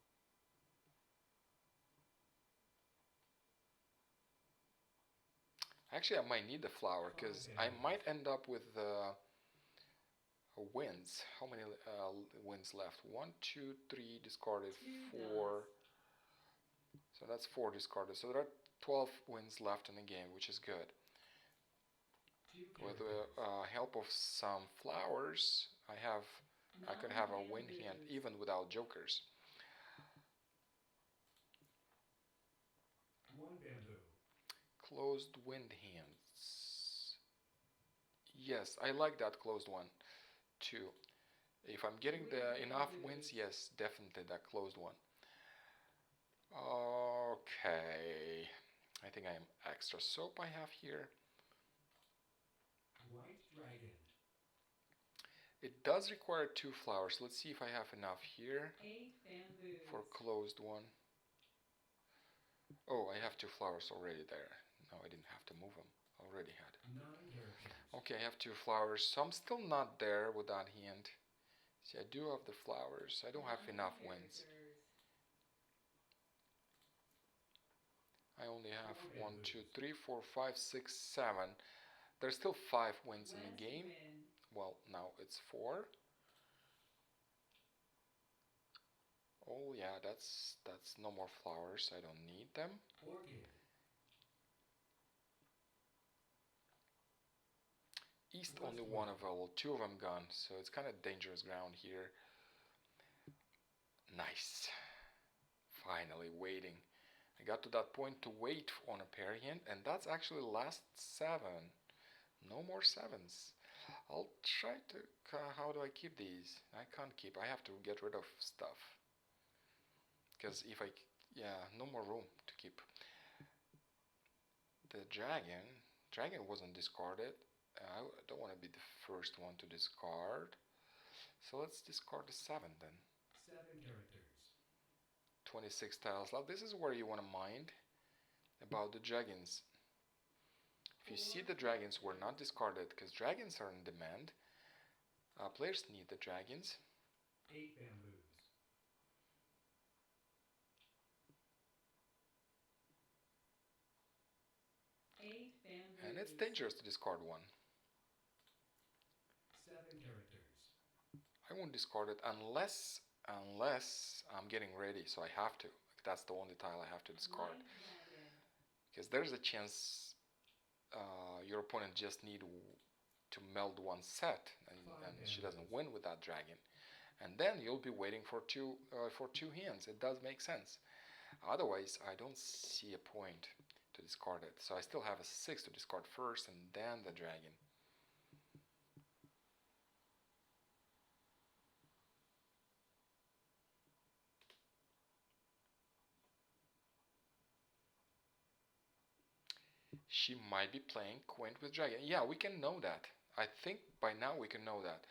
Actually, I might need the flower because I might end up with wins. How many wins left? 1, 2, 3 discarded, 2 4. dots. So that's 4 discarded. So there are 12 wins left in the game, which is good. 2 With characters. the help of some flowers, I could 9 have a win bamboos. hand even without jokers. 1 bamboo. Closed wind hands. Yes, I like that closed one too. If I'm getting the enough wins, yes, definitely that closed one. Okay, I think I am extra soap I have here. White dragon. It does require 2 flowers. Let's see if I have enough here 8 bamboos. for closed one. Oh, I have 2 flowers already there. No, I didn't have to move them. Already had. 9 characters. Okay, I have 2 flowers, so I'm still not there with that hand. See, I do have the flowers. I don't have 9 enough wins. characters. I only have 4 1, 2, bamboos. 3, 4, 5, 6, 7. There's still 5 wins in the West game. win. Well, now it's 4. Oh yeah, that's no more flowers. I don't need them. Orchid. East West only win. one available, 2 of them gone, so it's kind of dangerous ground here. Nice. Finally waiting. I got to that point to wait on a pair hint, and that's actually last 7. No more 7s. I'll try to. How do I keep these? I can't keep. I have to get rid of stuff. Because if I. Yeah, no more room to keep. The dragon. Dragon wasn't discarded. I don't want to be the first one to discard. So let's discard the 7 then. 7 characters. 26 tiles left. This is where you want to mind about the dragons. If you see the dragons were not discarded, because dragons are in demand. Players need the dragons. 8 bamboos. And it's dangerous to discard 1. 7 characters. I won't discard it unless I'm getting ready, so I have to. That's the only tile I have to discard. Because there's a chance your opponent just need to meld 1 set, and she doesn't win with that dragon. And then you'll be waiting for two hands. It does make sense. Otherwise, I don't see a point to discard it. So I still have a 6 to discard first, and then the dragon. She might be playing queen with dragon. Yeah, we can know that. I think by now we can know that.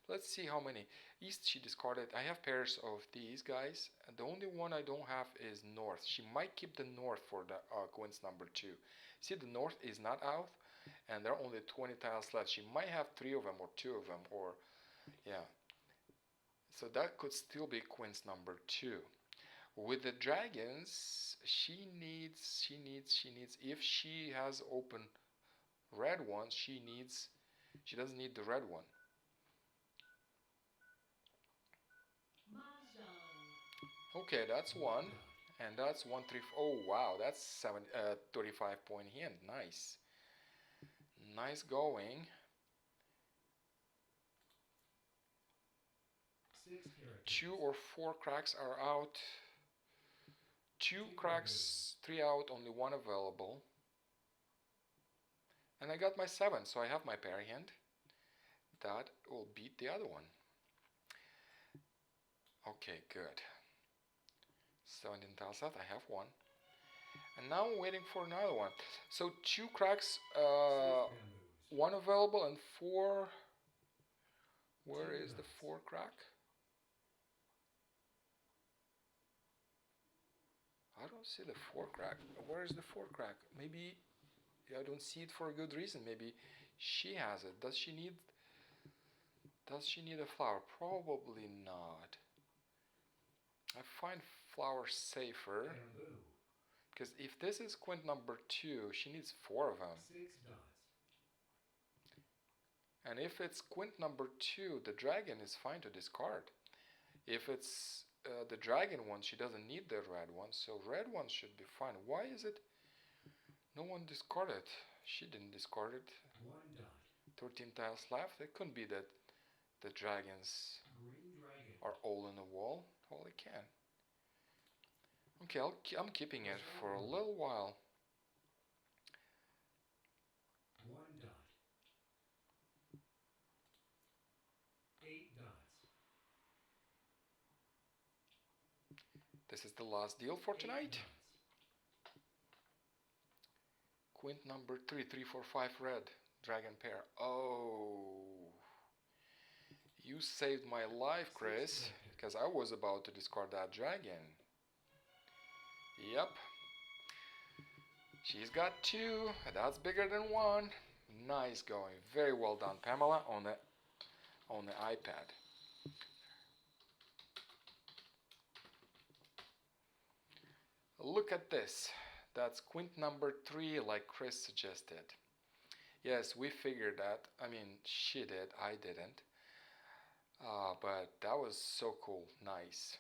Let's see how many. East she discarded. I have pairs of these guys. The only one I don't have is north. She might keep the north for the queen's number 2. See, the north is not out, and there are only 20 tiles left. She might have 3 of them or 2 of them, or yeah. So that could still be queen's number 2. With the dragons, she needs, if she has open red ones, she doesn't need the red one. Mahjong. Okay, that's 1, and that's 1, 3, oh wow, that's 35 point hand, nice. Nice going. 6 characters. 2 or 4 cracks are out. 2 cracks, 3 out, only 1 available. And I got my 7, so I have my pair hand. That will beat the other one. Okay, good. 17 tiles left, I have 1. And now I'm waiting for another one. So 2 cracks, 6 bamboos. 1 available and 4. Where is the 4 crack? I don't see the 4 crack. Where is the 4 crack? Maybe I don't see it for a good reason. Maybe she has it. Does she need a flower? Probably not. I find flowers safer. Bamboo. Because if this is quint number 2, she needs 4 of them. 6 dots. And if it's quint number 2, the dragon is fine to discard. If it's the dragon one, she doesn't need the red one, so red one should be fine. Why is it no one discarded? She didn't discard it. 1 dot. 13 tiles left. It couldn't be that the dragons Green dragon. are all in the wall. Well, it can. Okay, I'm keeping it for a little while. 1 dot. 8 dots. This is the last deal for 8 tonight. dots. Quint number 3, 3, 4, 5 red. Dragon pair. Oh. You saved my life, Chris. Because I was about to discard that dragon. Yep. She's got 2. That's bigger than 1. Nice going. Very well done, Pamela, on the iPad. Look at this. That's quint number 3, like Chris suggested. Yes, we figured that. I mean, she did. I didn't. But that was so cool. Nice.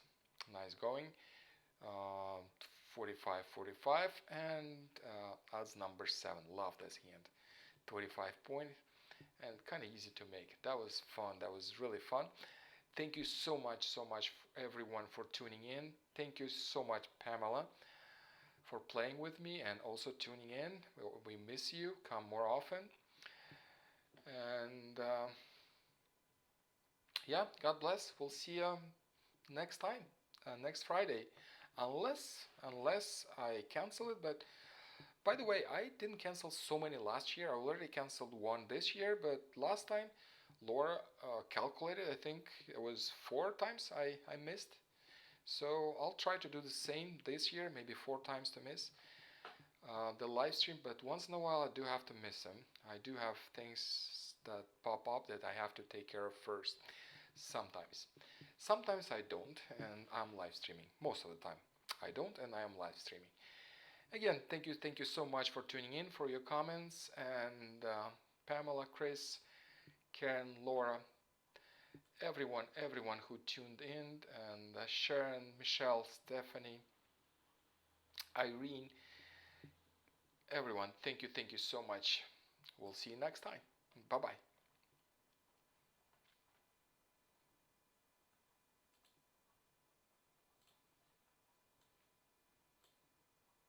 Nice going. 45, 45, and odds number 7. Love this hand. 25 point, and kind of easy to make. That was fun. That was really fun. Thank you so much, everyone, for tuning in. Thank you so much, Pamela, for playing with me and also tuning in. We miss you. Come more often. And yeah, God bless. We'll see you next time, next Friday, unless I cancel it. But by the way, I didn't cancel so many last year. I already canceled 1 this year, but last time Laura calculated, I think it was 4 times I missed. So I'll try to do the same this year, maybe 4 times to miss the live stream, but once in a while I do have to miss them. I do have things that pop up that I have to take care of first. Sometimes I don't, and I'm live streaming. Most of the time I don't, and I am live streaming. Again, thank you so much for tuning in, for your comments, and Pamela, Chris, Karen, Laura, everyone who tuned in, and Sharon, Michelle, Stephanie, Irene, everyone, thank you so much. We'll see you next time. Bye-bye.